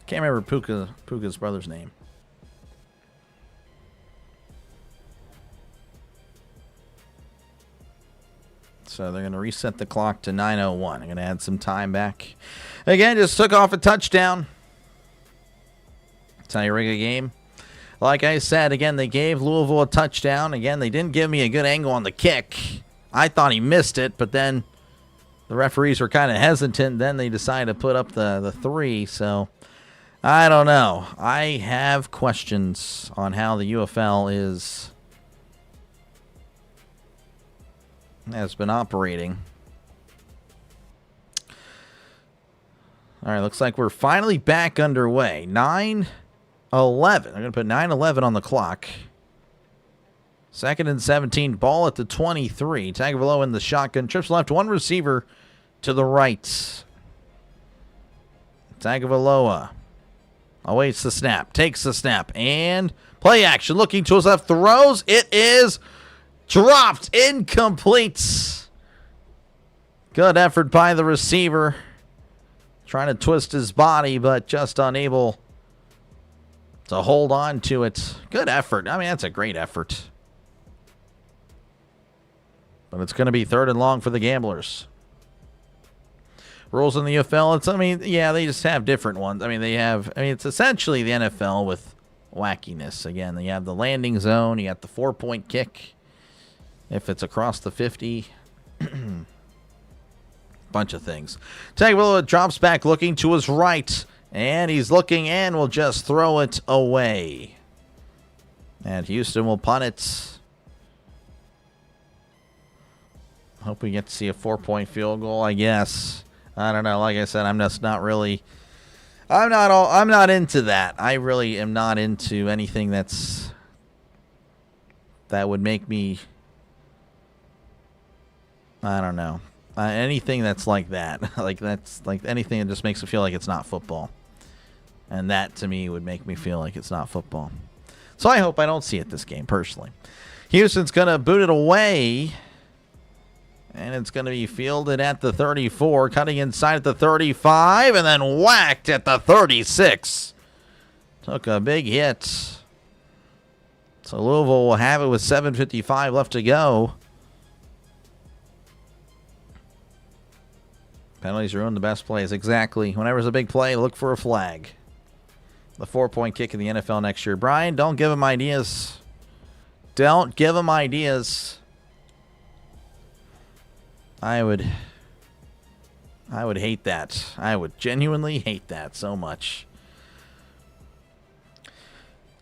Can't remember Puka's brother's name. So they're going to reset the clock to 9:01. I'm going to add some time back. Again, just took off a touchdown. That's how you rig a game. Like I said, again, they gave Louisville a touchdown. Again, they didn't give me a good angle on the kick. I thought he missed it, but then the referees were kind of hesitant. Then they decided to put up the 3. So I don't know. I have questions on how the UFL has been operating. All right, looks like we're finally back underway. 9-11. I'm going to put 9-11 on the clock. 2nd and 17. Ball at the 23. Tagovailoa in the shotgun. Trips left. One receiver to the right. Tagovailoa awaits the snap. Takes the snap. And play action. Looking to his left. Throws. It is dropped. Incomplete. Good effort by the receiver. Trying to twist his body, but just unable to hold on to it. Good effort. I mean, that's a great effort. But it's going to be 3rd and long for the Gamblers. Rules in the UFL, yeah, they just have different ones. It's essentially the NFL with wackiness. Again, you have the landing zone. You got the 4-point kick. If it's across the 50. Bunch of things. Tagovailoa drops back looking to his right. And he's looking and will just throw it away. And Houston will punt it. Hope we get to see a 4-point field goal, I guess. I don't know. Like I said, I'm just not really... I'm not into that. I really am not into anything that would make me... I don't know. Anything that's like that. That's like anything that just makes it feel like it's not football. And that, to me, would make me feel like it's not football. So I hope I don't see it this game, personally. Houston's going to boot it away. And it's going to be fielded at the 34. Cutting inside at the 35. And then whacked at the 36. Took a big hit. So Louisville will have it with 7:55 left to go. Penalties ruin the best plays. Exactly. Whenever there's a big play, look for a flag. The 4-point kick in the NFL next year. Brian, don't give him ideas. Don't give him ideas. I would hate that. I would genuinely hate that so much.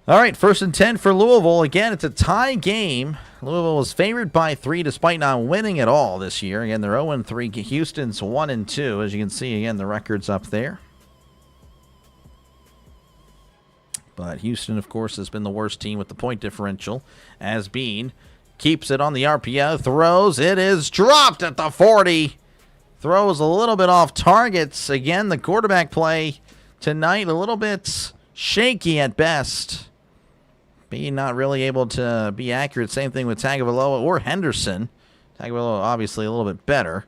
All right, 1st and 10 for Louisville. Again, it's a tie game. Louisville was favored by 3 despite not winning at all this year. Again, they're 0-3. Houston's 1-2. As you can see, again, the record's up there. But Houston, of course, has been the worst team with the point differential. As Bean keeps it on the RPO, throws. It is dropped at the 40. Throws a little bit off targets. Again, the quarterback play tonight a little bit shaky at best. Being not really able to be accurate. Same thing with Tagovailoa or Henderson. Tagovailoa obviously a little bit better.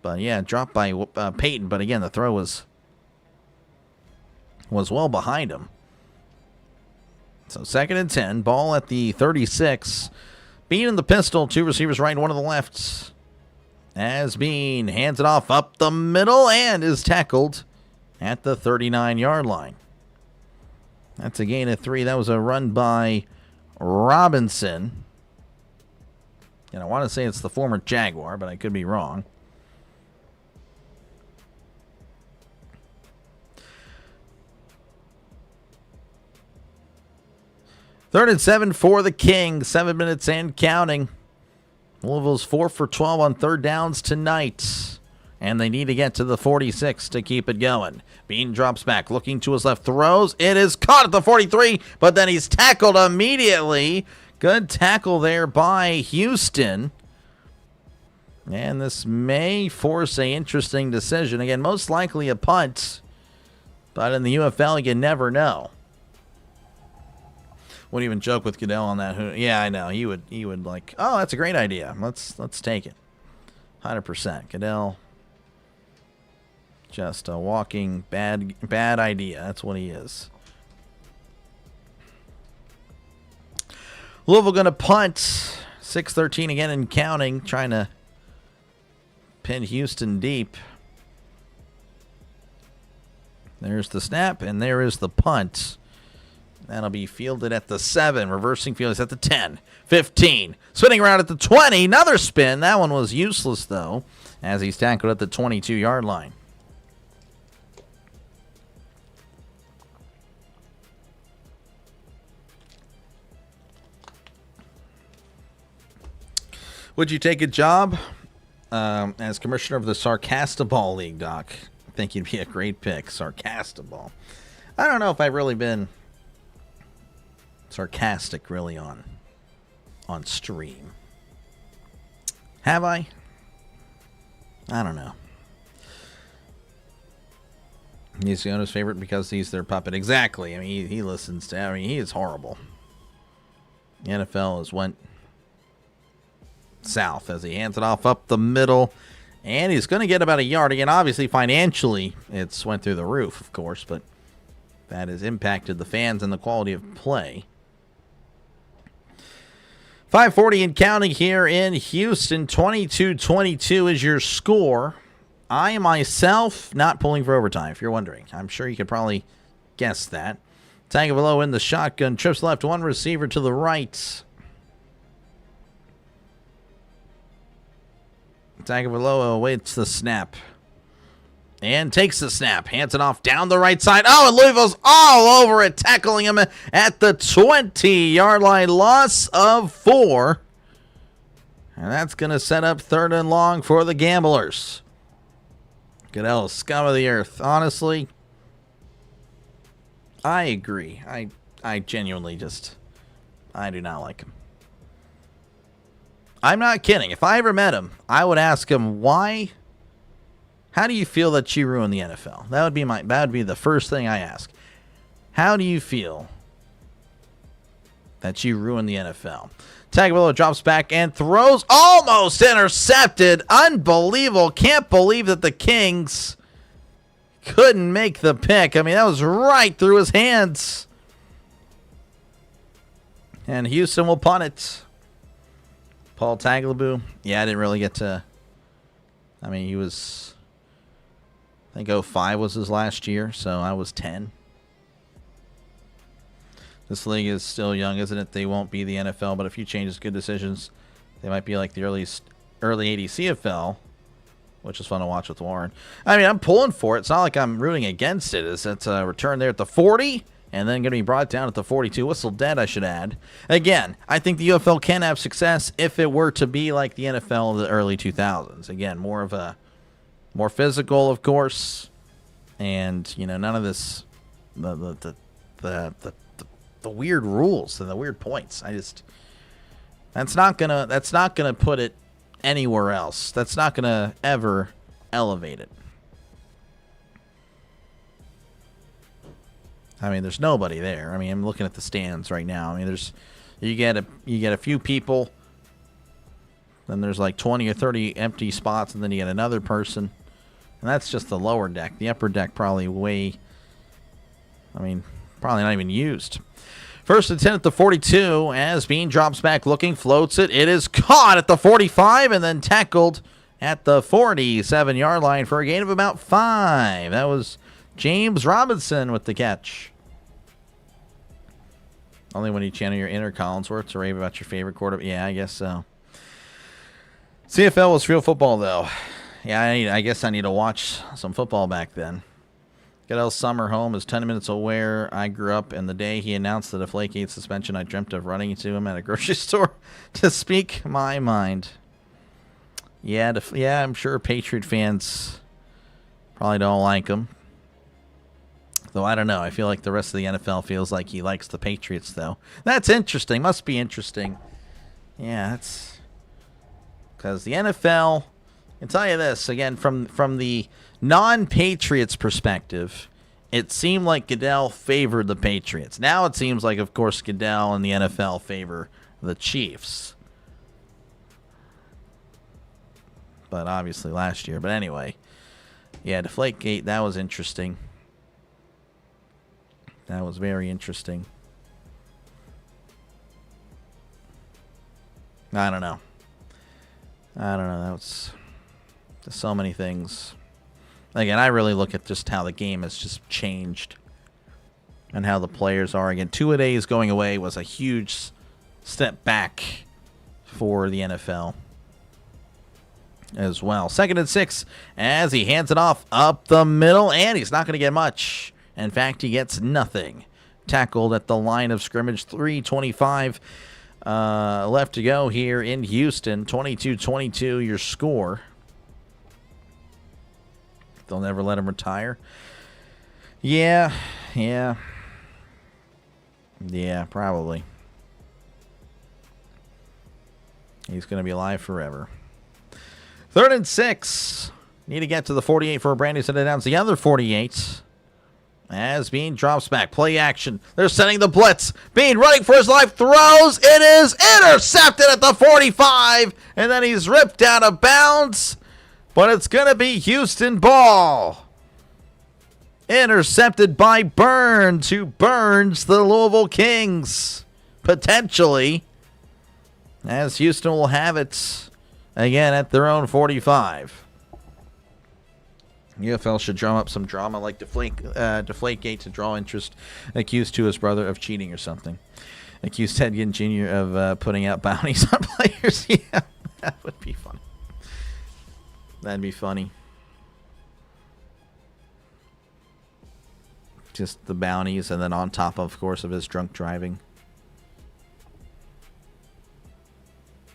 But yeah, dropped by Peyton. But again, the throw was well behind him. So 2nd and 10. Ball at the 36. Bean in the pistol. 2 receivers right and 1 to the left. As Bean hands it off up the middle and is tackled at the 39-yard line. That's a gain of 3. That was a run by Robinson. And I want to say it's the former Jaguar, but I could be wrong. Third and 7 for the Kings. 7 minutes and counting. Louisville's 4 for 12 on 3rd downs tonight. And they need to get to the 46 to keep it going. Bean drops back, looking to his left, throws. It is caught at the 43, but then he's tackled immediately. Good tackle there by Houston. And this may force an interesting decision. Again, most likely a punt. But in the UFL, you never know. Wouldn't even joke with Goodell on that. Yeah, I know. He would like, oh, that's a great idea. Let's take it. 100%. Goodell. Just a walking bad idea. That's what he is. Louisville going to punt. 6:13 again and counting. Trying to pin Houston deep. There's the snap, and there is the punt. That'll be fielded at the 7. Reversing field is at the 10. 15. Spinning around at the 20. Another spin. That one was useless, though, as he's tackled at the 22-yard line. Would you take a job as commissioner of the Sarcastaball League, Doc? I think you'd be a great pick. Sarcastaball. I don't know if I've really been sarcastic really on stream. Have I? I don't know. He's the owner's favorite because he's their puppet. Exactly. I mean, he listens to. I mean, he is horrible. The NFL has went south as he hands it off up the middle, and he's going to get about a yard. Again, obviously, financially, it's went through the roof, of course, but that has impacted the fans and the quality of play. 5:40 and counting here in Houston. 22-22 is your score. I myself not pulling for overtime, if you're wondering. I'm sure you could probably guess that. Tagovailoa in the shotgun. Trips left, 1 receiver to the right. Tagovailoa awaits the snap. And takes the snap. Hands it off down the right side. Oh, and Louisville's all over it. Tackling him at the 20-yard line. Loss of 4. And that's going to set up 3rd and long for the Gamblers. Goodell, scum of the earth. Honestly, I agree. I genuinely just, I do not like him. I'm not kidding. If I ever met him, I would ask him, why? How do you feel that you ruined the NFL? That would be the first thing I ask. How do you feel that you ruined the NFL? Tagovailoa drops back and throws, almost intercepted. Unbelievable. Can't believe that the Kings couldn't make the pick. I mean, that was right through his hands. And Houston will punt it. Paul Tagliabue. Yeah, I didn't really get to. I mean, he was, I think 05 was his last year, so I was 10. This league is still young, isn't it? They won't be the NFL, but a few changes, good decisions. They might be like the early 80s CFL, which is fun to watch with Warren. I mean, I'm pulling for it. It's not like I'm rooting against it. It's a return there at the 40. and then going to be brought down at the 42. Whistle dead, I should add. Again, I think the UFL can have success if it were to be like the NFL of the early 2000s. Again, more physical, of course, and none of this the weird rules and the weird points. That's not gonna put it anywhere else. That's not gonna ever elevate it. I mean, there's nobody there. I mean, I'm looking at the stands right now. I mean, you get a few people, then there's like 20 or 30 empty spots, and then you get another person, and that's just the lower deck. The upper deck probably probably not even used. First and 10 at the 42 as Bean drops back looking, floats it. It is caught at the 45 and then tackled at the 47-yard line for a gain of about 5. That was James Robinson with the catch. Only when you channel your inner Collinsworth to rave about your favorite quarterback. Yeah, I guess so. CFL was real football, though. Yeah, I guess I need to watch some football back then. Goodell's summer home is 10 minutes away where I grew up, and the day he announced the Deflategate suspension, I dreamt of running into him at a grocery store to speak my mind. Yeah, I'm sure Patriot fans probably don't like him. Though I don't know. I feel like the rest of the NFL feels like he likes the Patriots, though. That's interesting. Must be interesting. Yeah, that's because the NFL. I can tell you this again from the non-Patriots perspective. It seemed like Goodell favored the Patriots. Now it seems like, of course, Goodell and the NFL favor the Chiefs. But obviously last year. But anyway, yeah, Deflategate. That was interesting. That was very interesting. I don't know. That was just so many things. Again, I really look at just how the game has just changed and how the players are. Again, two-a-days going away was a huge step back for the NFL as well. 2nd and 6 as he hands it off up the middle, and he's not going to get much. In fact, he gets nothing. Tackled at the line of scrimmage. 3:25 left to go here in Houston. 22-22 your score. They'll never let him retire. Yeah, probably. He's going to be alive forever. 3rd and 6. Need to get to the 48 for a brand new set it down to the other 48. As Bean drops back. Play action. They're sending the blitz. Bean running for his life. Throws. It is intercepted at the 45. And then he's ripped out of bounds. But it's going to be Houston ball. Intercepted by Burns, who burns the Louisville Kings. Potentially. As Houston will have it again at their own 45. UFL should drum up some drama like Deflategate to draw interest. Accused to his brother of cheating or something. Accused Ted Ginn Jr. of putting out bounties on players. Yeah, that would be funny. That'd be funny. Just the bounties, and then on top, of course, of his drunk driving.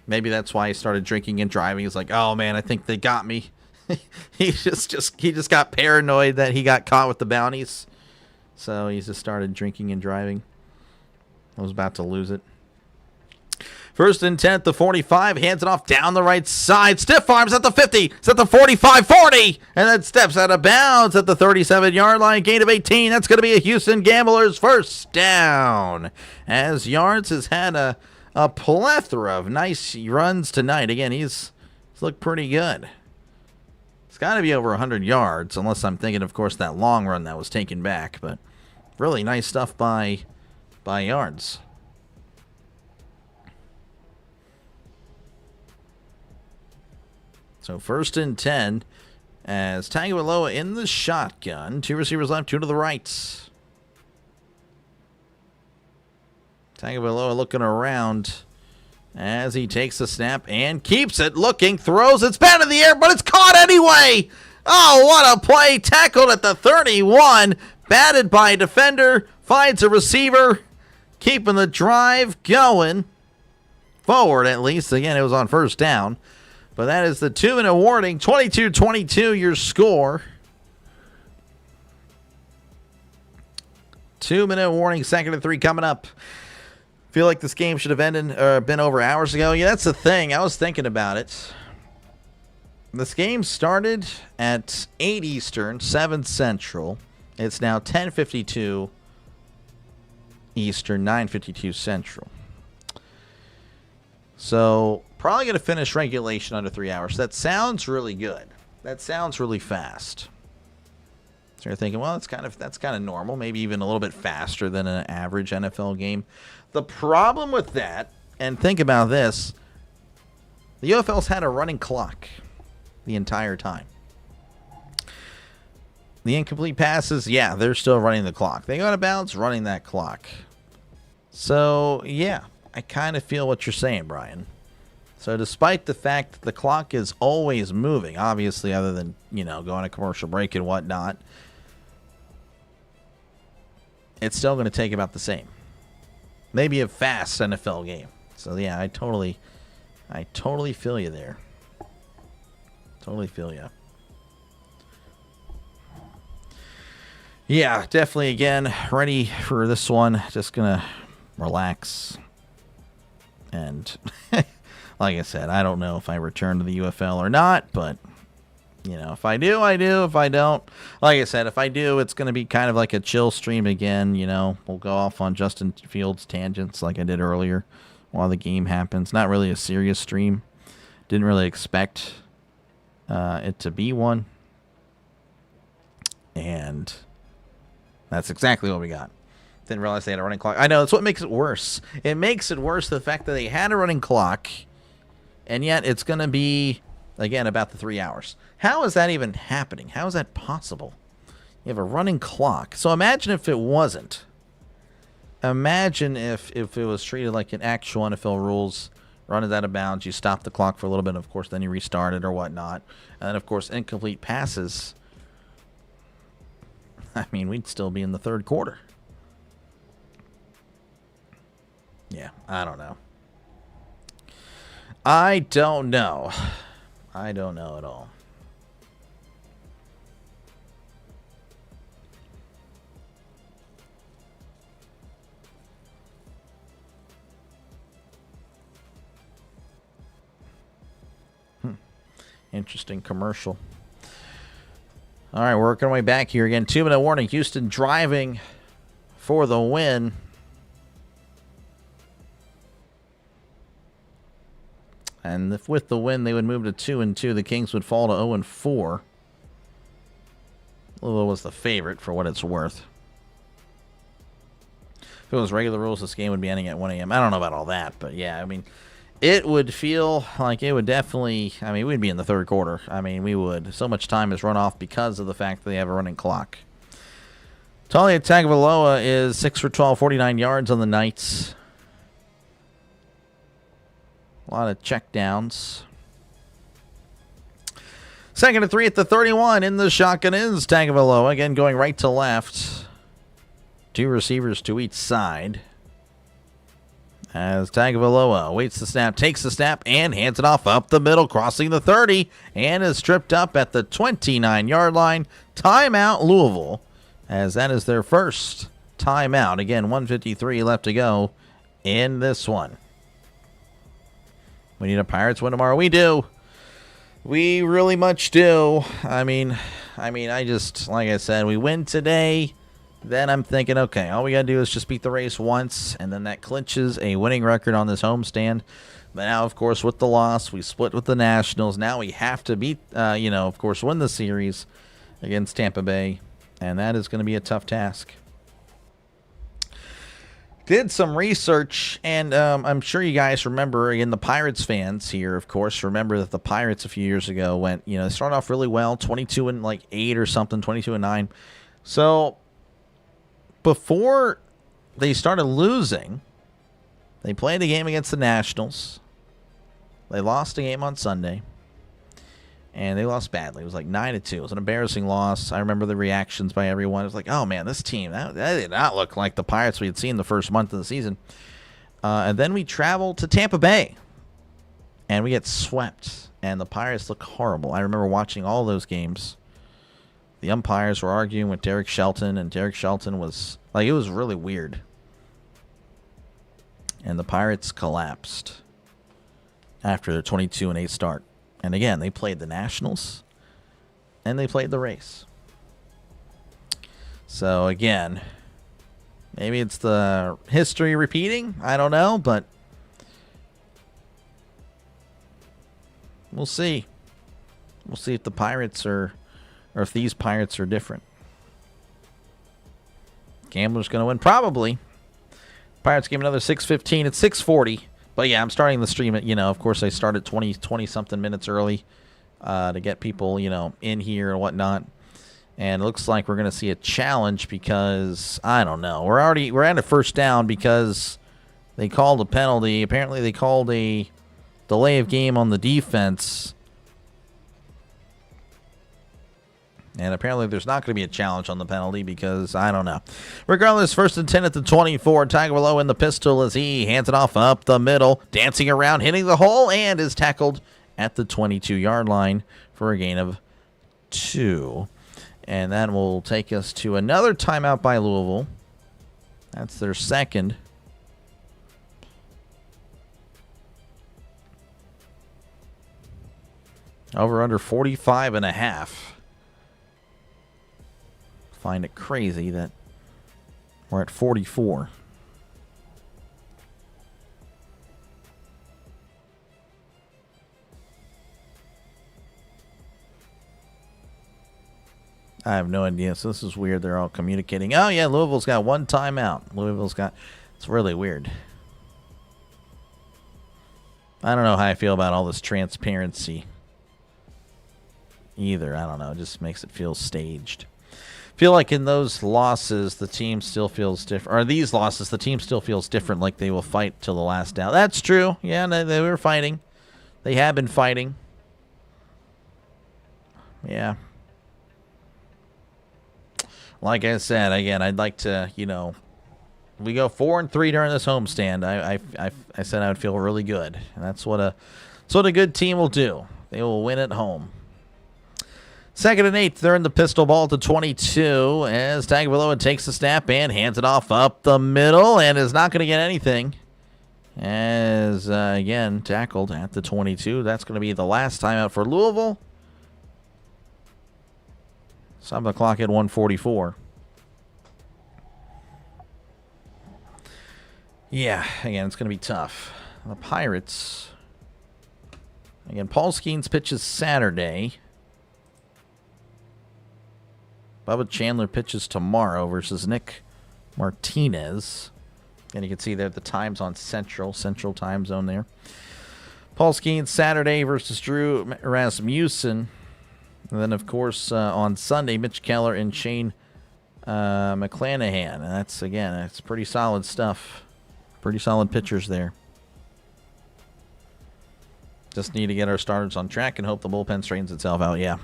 Maybe that's why he started drinking and driving. He's like, oh man, I think they got me. he just got paranoid that he got caught with the bounties. So he just started drinking and driving. I was about to lose it. 1st and 10 at the 45. Hands it off down the right side. Stiff arms at the 50. It's at the 45, 40. And then steps out of bounds at the 37-yard line. Gain of 18. That's going to be a Houston Gamblers first down. As Yards has had a plethora of nice runs tonight. Again, he's looked pretty good. It's got to be over 100 yards, unless I'm thinking, of course, that long run that was taken back. But really nice stuff by Yards. So 1st and 10 as Tagovailoa in the shotgun. 2 receivers left, 2 to the right. Tagovailoa looking around as he takes the snap and keeps it. Looking, throws, it's bad in the air, but it's caught anyway. Oh, what a play. Tackled at the 31. batted by a defender, finds a receiver, keeping the drive going. Forward, at least. Again, it was on first down. But that is the 2-minute warning. 22-22, your score. 2-minute warning, 2nd and 3 coming up. Feel like this game should have been over hours ago. Yeah, that's the thing. I was thinking about it. This game started at 8 Eastern, 7 Central. It's now 10:52 Eastern, 9:52 Central. So probably going to finish regulation under 3 hours. That sounds really good. That sounds really fast. So you're thinking, well, that's kind of normal, maybe even a little bit faster than an average NFL game. The problem with that, and think about this, the UFL's had a running clock the entire time. The incomplete passes, yeah, they're still running the clock. They got to balance running that clock. So, yeah, I kind of feel what you're saying, Brian. So despite the fact that the clock is always moving, obviously other than, going to commercial break and whatnot, it's still going to take about the same. Maybe a fast NFL game. So yeah, I totally feel you there. Totally feel you. Yeah, definitely, again, ready for this one. Just going to relax. And like I said, I don't know if I return to the UFL or not, but if I do, I do. If I don't, like I said, if I do, it's going to be kind of like a chill stream again. We'll go off on Justin Fields tangents like I did earlier while the game happens. Not really a serious stream. Didn't really expect it to be one. And that's exactly what we got. Didn't realize they had a running clock. I know, that's what makes it worse. It makes it worse, the fact that they had a running clock, and yet it's going to be, again, about the 3 hours. How is that even happening? How is that possible? You have a running clock. So imagine if it wasn't. Imagine if it was treated like an actual NFL rules. Run is out of bounds. You stop the clock for a little bit. Of course, then you restart it or whatnot. And then, of course, incomplete passes. I mean, we'd still be in the third quarter. Yeah, I don't know. I don't know. I don't know at all. Interesting commercial. All right, working our way back here again. 2-minute warning. Houston driving for the win. And if with the win, they would move to 2-2. The Kings would fall to 0-4. Louisville was the favorite for what it's worth. If it was regular rules, this game would be ending at 1 a.m. I don't know about all that, but yeah, I mean, it would feel like it would definitely, I mean, we'd be in the third quarter. I mean, we would. So much time is run off because of the fact that they have a running clock. Talia Tagovailoa is 6 for 12, 49 yards on the night. A lot of checkdowns. 2nd and 3 at the 31. In the shotgun is Tagovailoa. Again, going right to left. 2 receivers to each side. As Tagovailoa waits the snap, takes the snap, and hands it off up the middle, crossing the 30, and is tripped up at the 29-yard line. Timeout, Louisville, as that is their first timeout. Again, 1:53 left to go in this one. We need a Pirates win tomorrow. We do. We really much do. I mean, I just, like I said, we win today. Then I'm thinking, okay, all we got to do is just beat the Rays once, and then that clinches a winning record on this homestand. But now, of course, with the loss, we split with the Nationals. Now we have to beat, of course, win the series against Tampa Bay, and that is going to be a tough task. Did some research, and I'm sure you guys remember, again, the Pirates fans here, of course, remember that the Pirates a few years ago went, they started off really well, 22-8 or something, 22-9. So before they started losing, they played a game against the Nationals. They lost a game on Sunday. And they lost badly. It was like 9-2. It was an embarrassing loss. I remember the reactions by everyone. It was like, oh, man, this team, that did not look like the Pirates we had seen the first month of the season. And then we traveled to Tampa Bay. And we get swept. And the Pirates look horrible. I remember watching all those games. The umpires were arguing with Derek Shelton. And Derek Shelton was, like, it was really weird. And the Pirates collapsed after their 22-8 start. And again, they played the Nationals, and they played the Rays. So again, maybe it's the history repeating. I don't know, but we'll see. We'll see if the Pirates are, or if these Pirates are different. Gambler's going to win, probably. Pirates give another 6:15. It's 6:40. But yeah, I'm starting the stream at, of course I started 20-something minutes early to get people, in here and whatnot. And it looks like we're going to see a challenge because, I don't know. We're at a first down because they called a penalty. Apparently they called a delay of game on the defense. And apparently there's not going to be a challenge on the penalty because, I don't know. Regardless, 1st and 10 at the 24. Tagovailoa in the pistol as he hands it off up the middle. Dancing around, hitting the hole, and is tackled at the 22-yard line for a gain of 2. And that will take us to another timeout by Louisville. That's their second. Over under 45.5. Find it crazy that we're at 44. I have no idea. So this is weird. They're all communicating. Oh, yeah, Louisville's got one timeout. It's really weird. I don't know how I feel about all this transparency either. I don't know. It just makes it feel staged. Feel like in those losses, the team still feels different. Or these losses, the team still feels different, like they will fight till the last down. That's true. Yeah, they were fighting. They have been fighting. Yeah. Like I said, again, I'd like to, we go 4-3 during this homestand. I said I would feel really good. And that's what a good team will do. They will win at home. 2nd and 8, they're in the pistol ball to 22 as Tagovailoa takes the snap and hands it off up the middle and is not going to get anything. As, again, tackled at the 22. That's going to be the last timeout for Louisville. Stop the clock at 1:44. Yeah, again, it's going to be tough. The Pirates, again, Paul Skeens pitches Saturday. Bubba Chandler pitches tomorrow versus Nick Martinez. And you can see there the times on Central time zone there. Paul Skeens Saturday versus Drew Rasmussen. And then, of course, on Sunday, Mitch Keller and Shane McClanahan. And that's pretty solid stuff. Pretty solid pitchers there. Just need to get our starters on track and hope the bullpen straightens itself out. Yeah.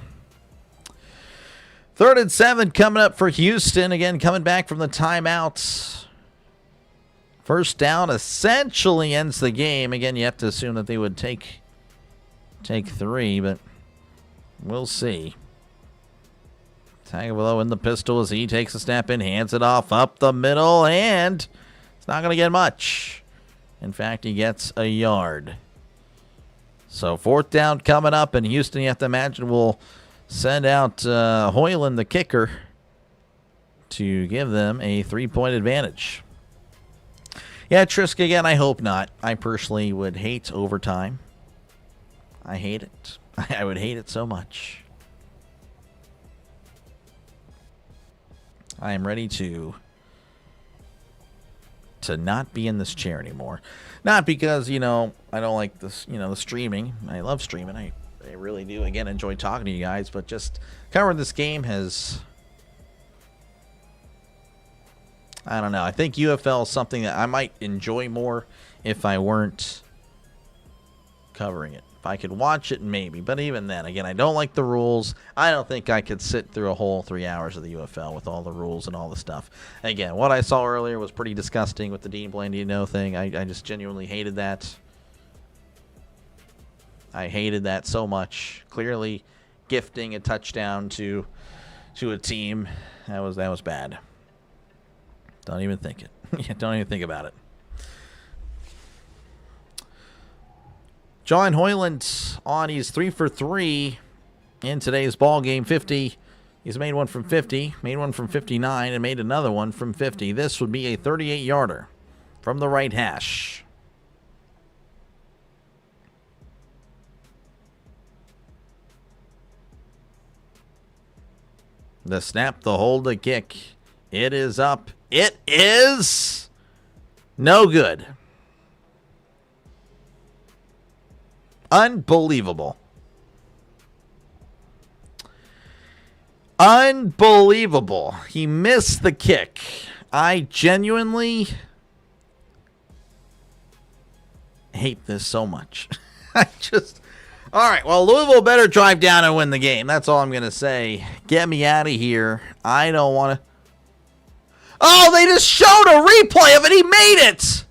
3rd and 7 coming up for Houston. Again, coming back from the timeouts. First down essentially ends the game. Again, you have to assume that they would take 3, but we'll see. Tagovailoa in the pistol as he takes a snap and hands it off up the middle, and it's not going to get much. In fact, he gets a yard. So 4th down coming up, and Houston, you have to imagine, will send out Hoyland, the kicker, to give them a 3-point advantage. Yeah, Trisk, again, I hope not. I personally would hate overtime. I hate it. I would hate it so much. I am ready to not be in this chair anymore. Not because, I don't like this, the streaming. I love streaming. I really do, again, enjoy talking to you guys, but just covering this game has, I don't know. I think UFL is something that I might enjoy more if I weren't covering it. If I could watch it, maybe. But even then, again, I don't like the rules. I don't think I could sit through a whole 3 hours of the UFL with all the rules and all the stuff. Again, what I saw earlier was pretty disgusting with the Dean Blandino thing. I just genuinely hated that. I hated that so much. Clearly gifting a touchdown to a team. That was bad. Don't even think it. Don't even think about it. John Hoyland on. He's 3 for 3 in today's ball game. 50. He's made one from 50, made one from 59, and made another one from 50. This would be a 38-yarder from the right hash. The snap, the hold, the kick. It is up. It is no good. Unbelievable. Unbelievable. He missed the kick. I genuinely hate this so much. All right, well, Louisville better drive down and win the game. That's all I'm going to say. Get me out of here. I don't want to. Oh, they just showed a replay of it. He made it.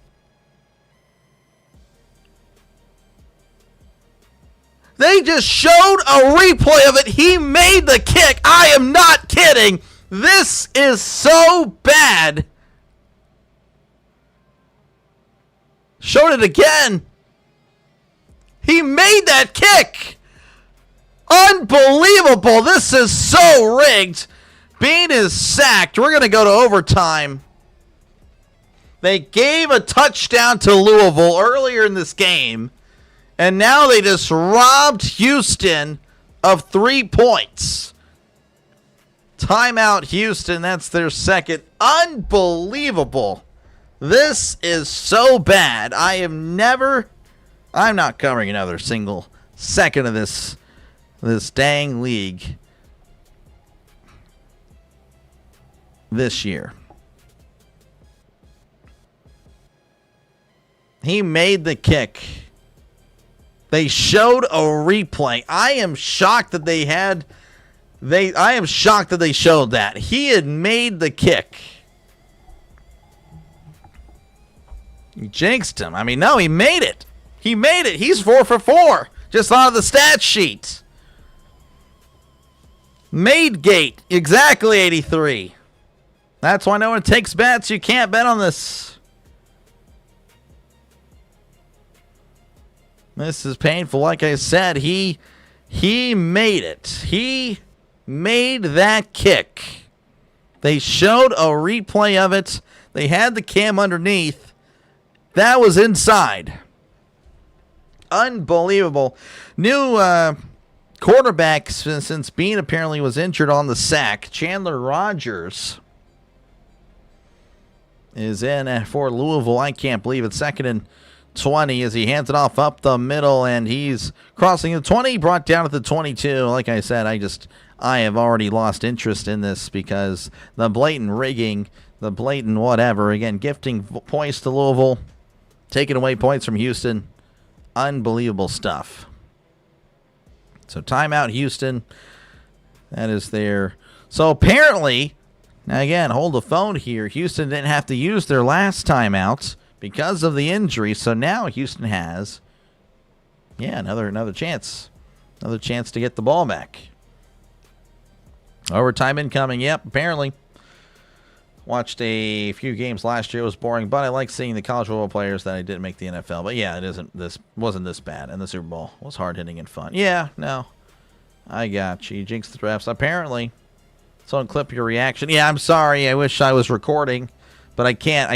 They just showed a replay of it. He made the kick. I am not kidding. This is so bad. Showed it again. He made that kick. Unbelievable. This is so rigged. Bean is sacked. We're going to go to overtime. They gave a touchdown to Louisville earlier in this game. And now they just robbed Houston of 3 points. Timeout, Houston. That's their second. Unbelievable. This is so bad. I'm not covering another single second of this dang league this year. He made the kick. They showed a replay. I am shocked that I am shocked that they showed that. He had made the kick. You jinxed him. I mean, no, he made it. He made it. He's 4 for 4. Just out of the stat sheet. Made gate. Exactly 83. That's why no one takes bets. You can't bet on this. This is painful. Like I said, he made it. He made that kick. They showed a replay of it. They had the cam underneath. That was inside. Unbelievable. New quarterback since Bean apparently was injured on the sack. Chandler Rogers is in for Louisville. I can't believe it. 2nd and 20 as he hands it off up the middle, and he's crossing the 20, brought down at the 22. Like I said, I have already lost interest in this because the blatant rigging, the blatant whatever, again, gifting points to Louisville, taking away points from Houston. Unbelievable stuff. So timeout, Houston. That is there. So apparently, now again, hold the phone here. Houston didn't have to use their last timeouts because of the injury. So now Houston has, another chance. Another chance to get the ball back. Overtime incoming. Yep, apparently. Watched a few games last year. It was boring, but I like seeing the college football players that I didn't make the NFL. But yeah, wasn't this bad. And the Super Bowl was hard hitting and fun. Yeah, no. I got you. Jinx the refs. Apparently. So clip your reaction. Yeah, I'm sorry. I wish I was recording. But I can't.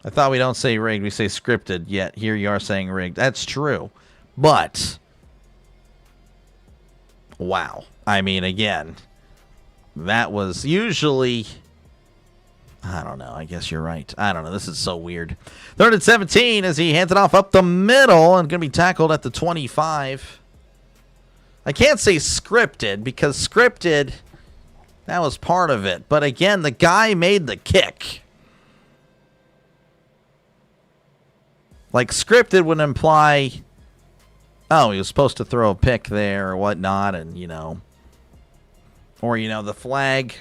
I thought we don't say rigged. We say scripted. Yet here you are saying rigged. That's true. But wow. I mean, again, that was usually, I don't know. I guess you're right. I don't know. This is so weird. 3rd and 17 as he hands it off up the middle and going to be tackled at the 25. I can't say scripted because scripted, that was part of it. But again, the guy made the kick. Like, scripted would imply, oh, he was supposed to throw a pick there or whatnot, and, or, the flag,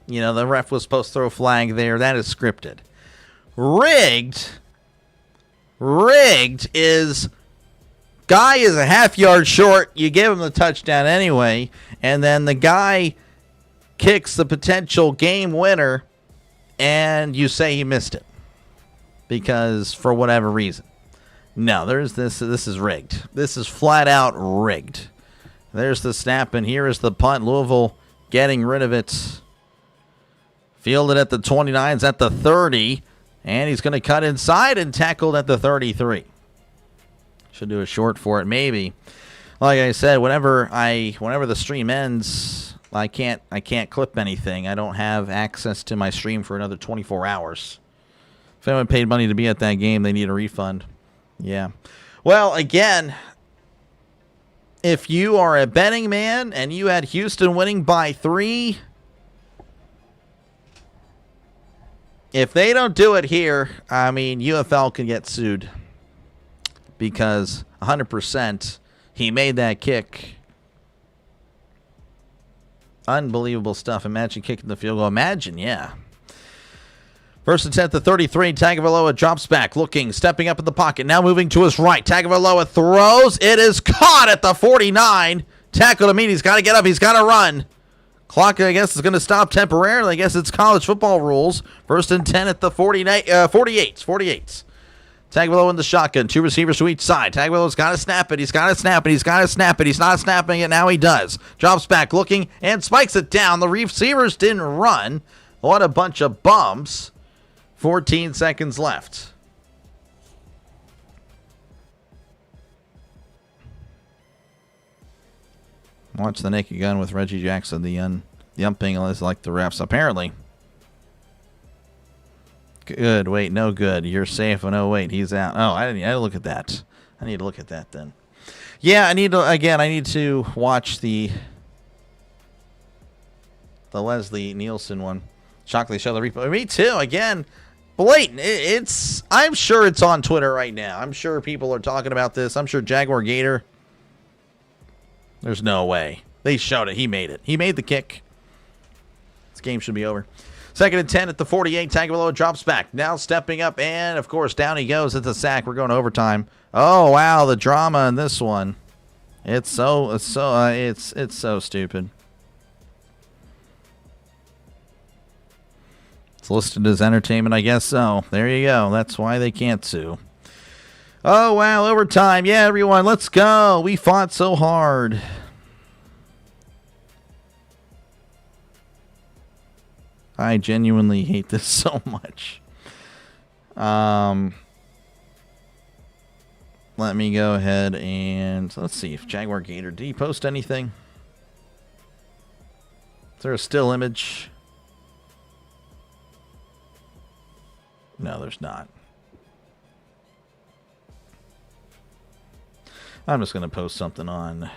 the ref was supposed to throw a flag there. That is scripted. Rigged is guy is a half yard short. You give him the touchdown anyway, and then the guy kicks the potential game winner, and you say he missed it because for whatever reason. No, there's this. This is rigged. This is flat out rigged. There's the snap, and here is the punt. Louisville getting rid of it. Fielded at the 29, it's at the 30. And he's going to cut inside and tackled at the 33. Should do a short for it, maybe. Like I said, whenever the stream ends, I can't clip anything. I don't have access to my stream for another 24 hours. If anyone paid money to be at that game, they need a refund. Yeah. Well, again, if you are a betting man and you had Houston winning by 3, if they don't do it here, UFL can get sued because 100% he made that kick. Unbelievable stuff. Imagine kicking the field goal. Imagine, yeah. First and 10 to 33. Tagovailoa drops back, looking, stepping up in the pocket. Now moving to his right. Tagovailoa throws. It is caught at the 49. Tackle to meet. He's got to get up. He's got to run. Clock, I guess, is going to stop temporarily. I guess it's college football rules. First and 10 at the 48. Tagovailoa in the shotgun. 2 receivers to each side. Tagovailoa's got to snap it. He's got to snap it. He's not snapping it. Now he does. Drops back, looking, and spikes it down. The receivers didn't run. What a bunch of bums. 14 seconds left. Watch the naked gun with Reggie Jackson. The umping is like the refs, apparently. Good. Wait, no good. You're safe. Oh, no, wait. He's out. Oh, I didn't look at that. I need to look at that then. Yeah, I need to watch the Leslie Nielsen one. Shockley show the replay. Me too. Again, blatant. I'm sure it's on Twitter right now. I'm sure people are talking about this. I'm sure Jaguar Gator. There's no way. They showed it. He made it. He made the kick. This game should be over. Second and 10 at the 48. Tagovailoa drops back. Now stepping up, and, of course, down he goes. It's a sack. We're going to overtime. Oh, wow, the drama in this one. It's so stupid. It's listed as entertainment, I guess so. There you go. That's why they can't sue. Oh, wow, overtime. Yeah, everyone, let's go. We fought so hard. I genuinely hate this so much. Let me go ahead and let's see if Jaguar Gator, did he post anything? Is there a still image? No, there's not. I'm just going to post something on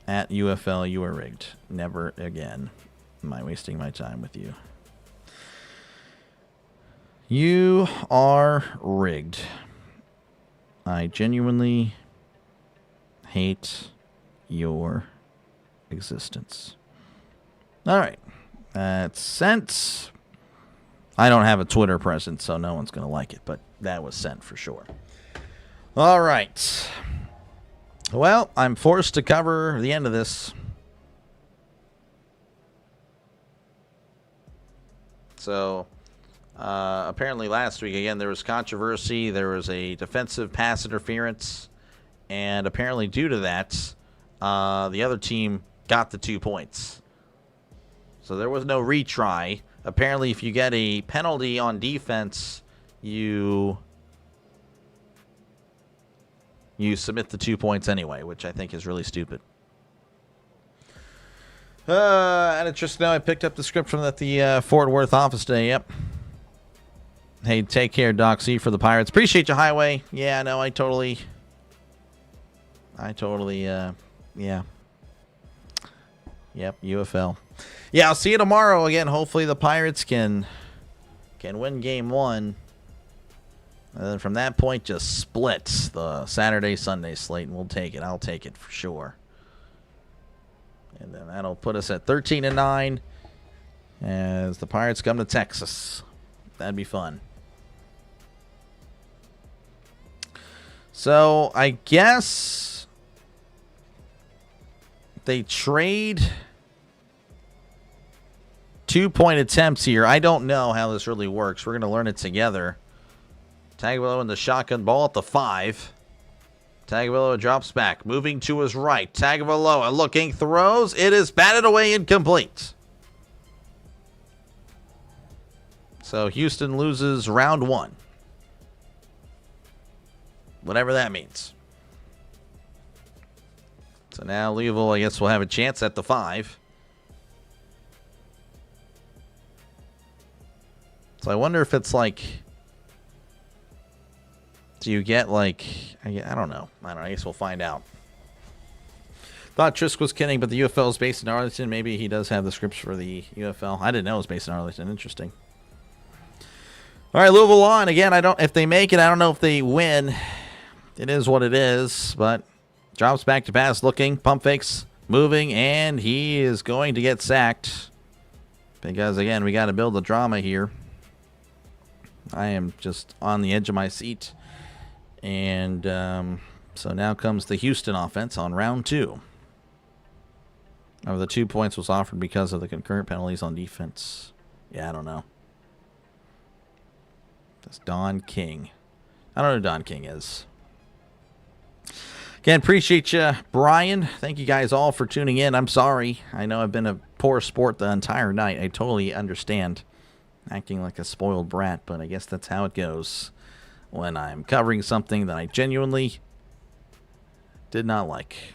at UFL. You are rigged. Never again am I wasting my time with you. You are rigged. I genuinely hate your existence. All right. That's sent. I don't have a Twitter presence, so no one's going to like it, but that was sent for sure. All right. Well, I'm forced to cover the end of this. So, apparently last week, again, there was controversy. There was a defensive pass interference. And apparently due to that, the other team got the 2 points. So there was no retry. Apparently, if you get a penalty on defense, you submit the 2 points anyway, which I think is really stupid. And it's just now I picked up the script from the Fort Worth office day. Yep. Hey, take care, Doc C, for the Pirates. Appreciate you, Highway. Yeah, no, I totally, yeah. Yep, UFL. Yeah, I'll see you tomorrow again. Hopefully the Pirates can win game 1. And then from that point, just splits the Saturday-Sunday slate, and we'll take it. I'll take it for sure. And then that'll put us at 13-9 as the Pirates come to Texas. That'd be fun. So I guess they trade 2-point attempts here. I don't know how this really works. We're going to learn it together. Tagovailoa in the shotgun, ball at the 5. Tagovailoa drops back, moving to his right. Tagovailoa looking, throws. It is batted away, incomplete. So Houston loses round 1. Whatever that means. So now Louisville, I guess, will have a chance at the 5. So I wonder if it's like... Do you get like... I don't know. I guess we'll find out. Thought Trisk was kidding, but the UFL is based in Arlington. Maybe he does have the scripts for the UFL. I didn't know it was based in Arlington. Interesting. All right, Louisville on. Again, if they make it, I don't know if they win. It is what it is, but drops back to pass, looking, pump fakes, moving, and he is going to get sacked. Because, again, we got to build the drama here. I am just on the edge of my seat. And so now comes the Houston offense on round 2. The 2 points was offered because of the concurrent penalties on defense. Yeah, I don't know. That's Don King. I don't know who Don King is. Again, appreciate you, Brian. Thank you guys all for tuning in. I'm sorry. I know I've been a poor sport the entire night. I totally understand acting like a spoiled brat, but I guess that's how it goes when I'm covering something that I genuinely did not like.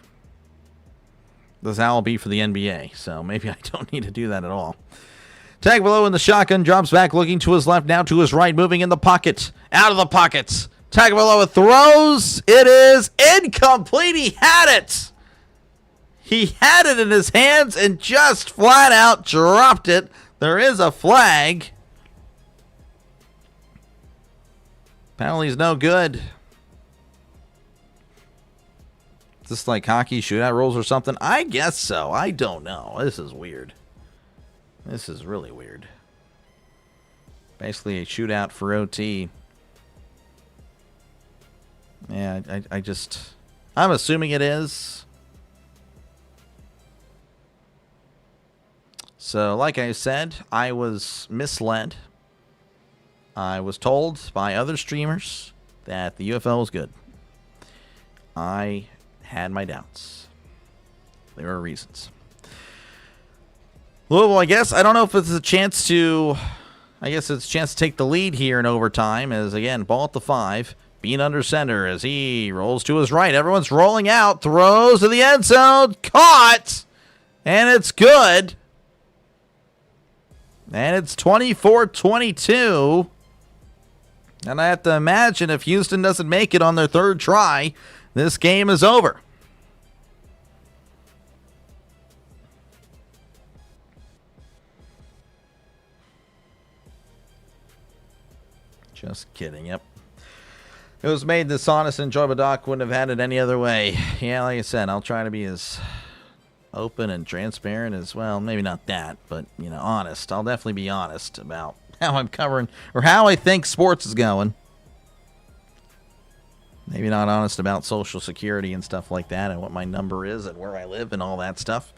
This owl be for the NBA, so maybe I don't need to do that at all. Tagovailoa in the shotgun, drops back, looking to his left, now to his right, moving in the pocket, out of the pockets. Tagovailoa throws. It is incomplete. He had it. He had it in his hands and just flat out dropped it. There is a flag. Penalty's no good. Is this like hockey shootout rules or something? I guess so. I don't know. This is weird. This is really weird. Basically a shootout for OT. Yeah, I'm assuming it is. So, like I said, I was misled. I was told by other streamers that the UFL was good. I had my doubts. There were reasons. Louisville, I guess. I don't know if it's a chance to... I guess it's a chance to take the lead here in overtime. As, again, ball at the 5. Being under center as he rolls to his right. Everyone's rolling out. Throws to the end zone. Caught. And it's good. And it's 24-22. And I have to imagine if Houston doesn't make it on their 3rd try, this game is over. Just kidding. Yep. It was made this honest and enjoyable. Doc wouldn't have had it any other way. Yeah, like I said, I'll try to be as open and transparent as well. Maybe not that, but, honest. I'll definitely be honest about how I'm covering or how I think sports is going. Maybe not honest about Social Security and stuff like that and what my number is and where I live and all that stuff.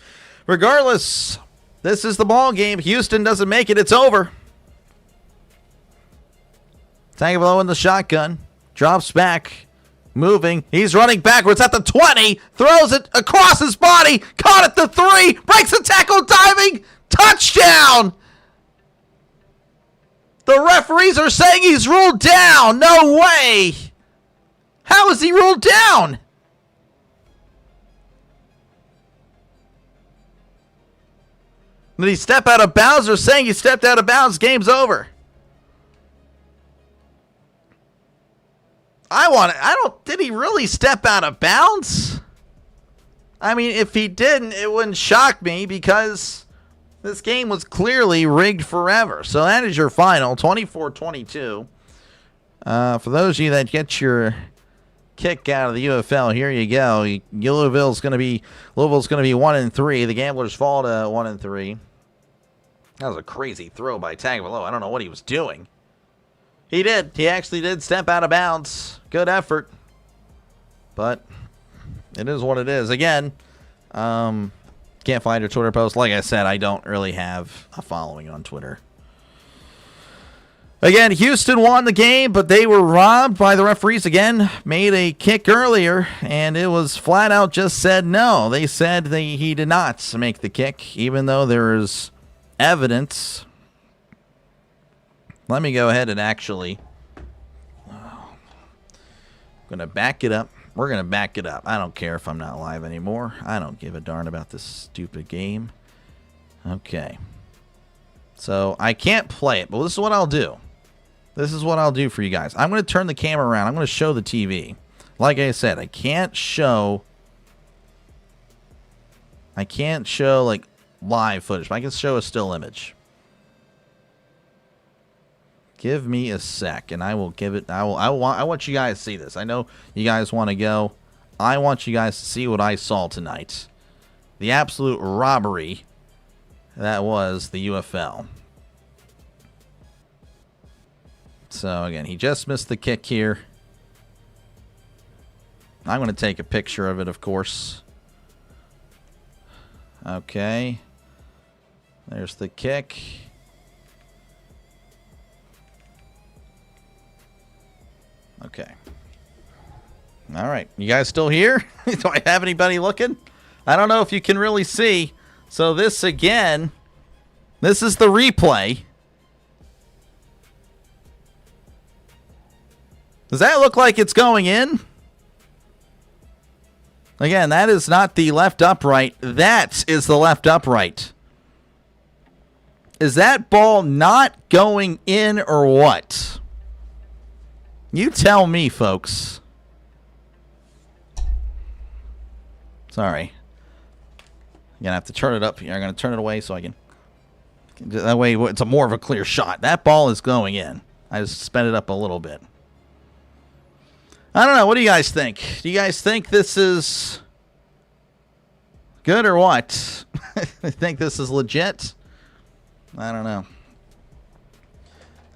Regardless, this is the ball game. Houston doesn't make it. It's over. Tagovailoa in the shotgun. Drops back. Moving. He's running backwards at the 20. Throws it across his body. Caught at the 3. Breaks the tackle. Diving. Touchdown. The referees are saying he's ruled down. No way. How is he ruled down? Did he step out of bounds? They're saying he stepped out of bounds. Game's over. Did he really step out of bounds? I mean, if he didn't, it wouldn't shock me because this game was clearly rigged forever. So that is your final, 24-22. For those of you that get your kick out of the UFL, here you go. Louisville's going to be 1-3. The Gamblers fall to 1-3. That was a crazy throw by Tagovailoa. I don't know what he was doing. He did. He actually did step out of bounds. Good effort. But it is what it is. Again, can't find your Twitter post. Like I said, I don't really have a following on Twitter. Again, Houston won the game, but they were robbed by the referees again. Made a kick earlier, and it was flat out just said no. They said he did not make the kick, even though there is evidence. Let me go ahead and actually... I'm going to back it up. We're going to back it up. I don't care if I'm not live anymore. I don't give a darn about this stupid game. Okay. So, I can't play it, but this is what I'll do. This is what I'll do for you guys. I'm going to turn the camera around. I'm going to show the TV. Like I said, I can't show like live footage, but I can show a still image. Give me a sec, and I will give it. I want you guys to see this. I know you guys want to go. I want you guys to see what I saw tonight. The absolute robbery that was the UFL. So, again, he just missed the kick here. I'm going to take a picture of it, of course. Okay. There's the kick. Okay. All right. You guys still here? Do I have anybody looking? I don't know if you can really see. So, this again, this is the replay. Does that look like it's going in? Again, that is not the left upright. That is the left upright. Is that ball not going in or what? You tell me, folks. Sorry. I'm going to have to turn it up here. I'm going to turn it away so I can... That way it's a more of a clear shot. That ball is going in. I just sped it up a little bit. I don't know. What do you guys think? Do you guys think this is good or what? Think this is legit? I don't know.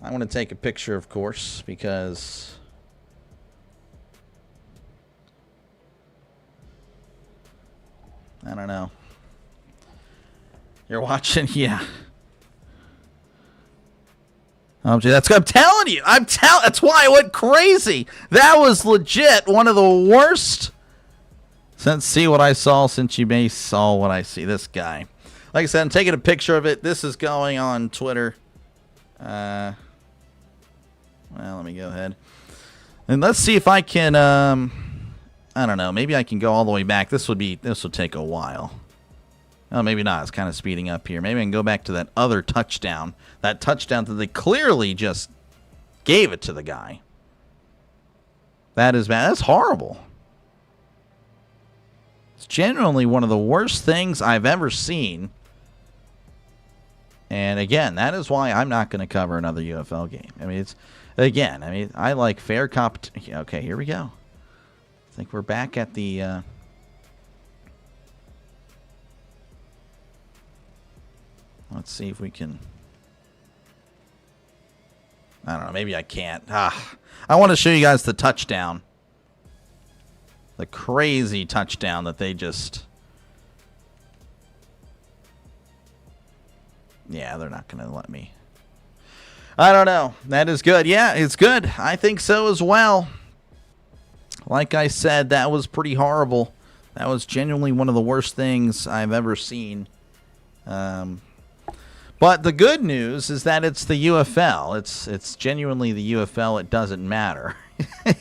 I want to take a picture, of course, because I don't know. You're watching? Yeah. Oh, gee, I'm telling you. That's why I went crazy. That was legit one of the worst. See what I saw, since you may saw what I see. This guy. Like I said, I'm taking a picture of it. This is going on Twitter. Well, let me go ahead. And let's see if I can, I don't know. Maybe I can go all the way back. This will take a while. Oh, maybe not. It's kind of speeding up here. Maybe I can go back to that other touchdown. That touchdown that they clearly just gave it to the guy. That is bad. That's horrible. It's genuinely one of the worst things I've ever seen. And again, that is why I'm not going to cover another UFL game. I mean, I like fair competition. Okay, here we go. I think we're back at the... Let's see if we can... I don't know. Maybe I can't. I want to show you guys the touchdown. The crazy touchdown that they just... Yeah, they're not going to let me. I don't know. That is good. Yeah, it's good. I think so as well. Like I said, that was pretty horrible. That was genuinely one of the worst things I've ever seen. But the good news is that it's the UFL. It's genuinely the UFL. It doesn't matter.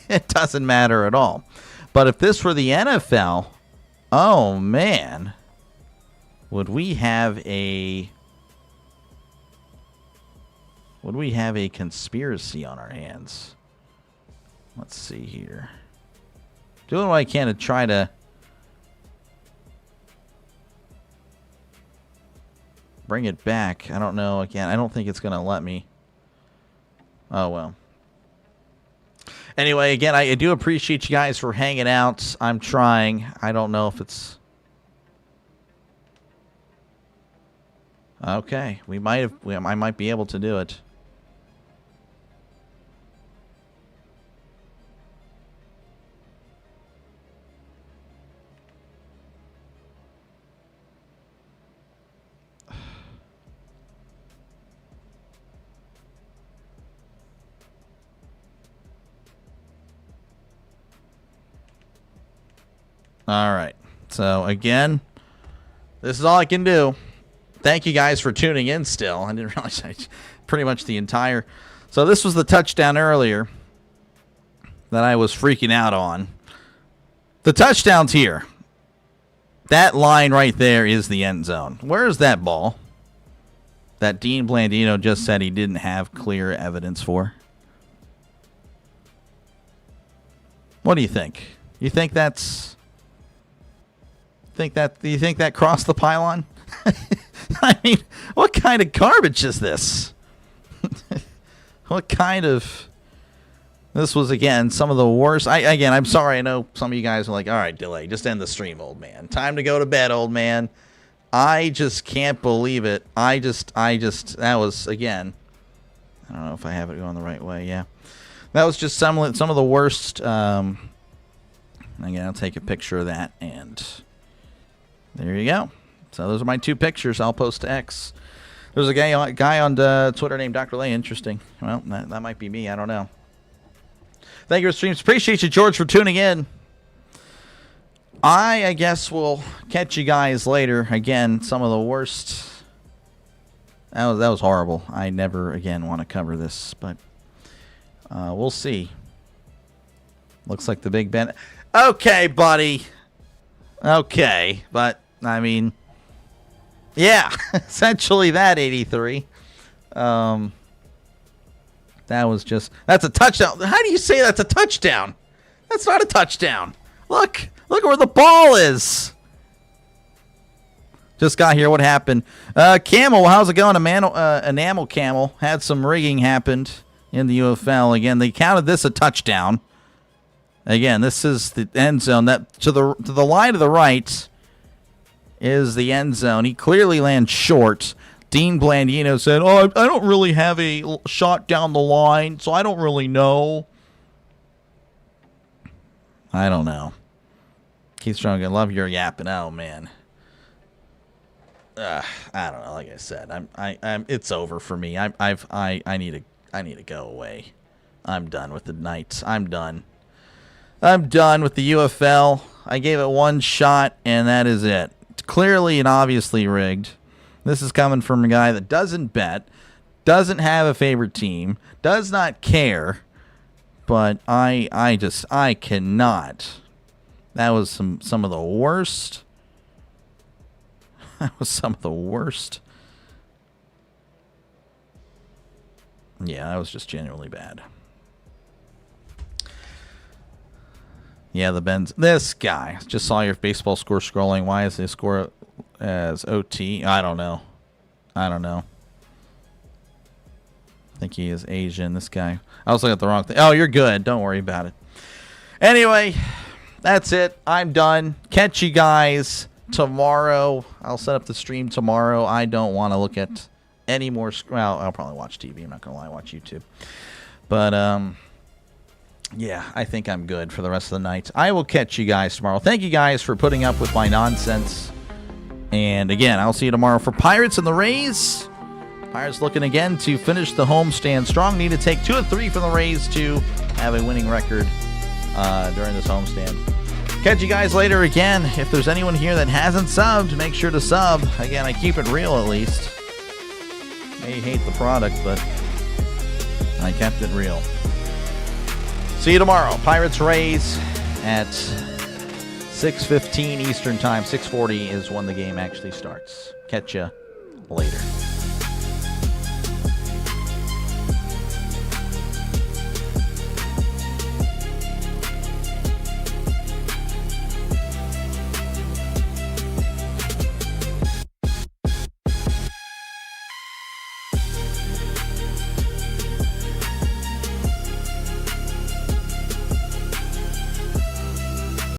It doesn't matter at all. But if this were the NFL, oh man, would we have a conspiracy on our hands? Let's see here. Doing what I can to try to bring it back. I don't know. Again, I don't think it's going to let me. Oh, well. Anyway, again, I do appreciate you guys for hanging out. I'm trying. I don't know if it's... Okay, I might be able to do it. All right. So, again, this is all I can do. Thank you guys for tuning in still. I didn't realize pretty much the entire... So, this was the touchdown earlier that I was freaking out on. The touchdown's here. That line right there is the end zone. Where is that ball that Dean Blandino just said he didn't have clear evidence for? What do you think? You think that's... Do you think that crossed the pylon? I mean, what kind of garbage is this? What kind of... This was, again, some of the worst... I'm sorry. I know some of you guys are like, all right, Delay, just end the stream, old man. Time to go to bed, old man. I just can't believe it. That was, again... I don't know if I have it going the right way. Yeah. That was just some of the worst... Again, I'll take a picture of that, and... There you go. So those are my two pictures. I'll post to X. There's a guy on Twitter named Dr. Lay. Interesting. Well, that might be me. I don't know. Thank you for streams. Appreciate you, George, for tuning in. I guess we'll catch you guys later. Again, some of the worst. That was horrible. I never again want to cover this, but we'll see. Looks like the Big Ben. Okay, buddy. Okay, but I mean, yeah, essentially that 83. That was that's a touchdown. How do you say that's a touchdown? That's not a touchdown. Look where the ball is. Just got here. What happened? Camel, how's it going? Enamel Camel had some rigging happened in the UFL. Again, they counted this a touchdown. Again, this is the end zone. That to the line to the right is the end zone. He clearly lands short. Dean Blandino said, "Oh, I don't really have a shot down the line, so I don't really know." I don't know. Keith Strong, I love your yapping. Oh man, I don't know. Like I said, I'm. It's over for me. I need to go away. I'm done with the Knights. I'm done with the UFL. I gave it one shot, and that is it. It's clearly and obviously rigged. This is coming from a guy that doesn't bet, doesn't have a favorite team, does not care. But I cannot. That was some of the worst. That was some of the worst. Yeah, that was just genuinely bad. Yeah, the Benz. This guy. Just saw your baseball score scrolling. Why is the score as OT? I don't know. I think he is Asian, this guy. I was looking at the wrong thing. Oh, you're good. Don't worry about it. Anyway, that's it. I'm done. Catch you guys tomorrow. I'll set up the stream tomorrow. I don't want to look at any more. Well, I'll probably watch TV. I'm not going to lie. Watch YouTube. But, yeah, I think I'm good for the rest of the night. I will catch you guys tomorrow. Thank you guys for putting up with my nonsense. And again, I'll see you tomorrow for Pirates and the Rays. Pirates looking again to finish the homestand strong. Need to take 2 of 3 from the Rays to have a winning record during this homestand. Catch you guys later again. If there's anyone here that hasn't subbed, make sure to sub. Again, I keep it real at least. May hate the product, but I kept it real. See you tomorrow. Pirates Rays at 6:15 Eastern Time. 6:40 is when the game actually starts. Catch ya later.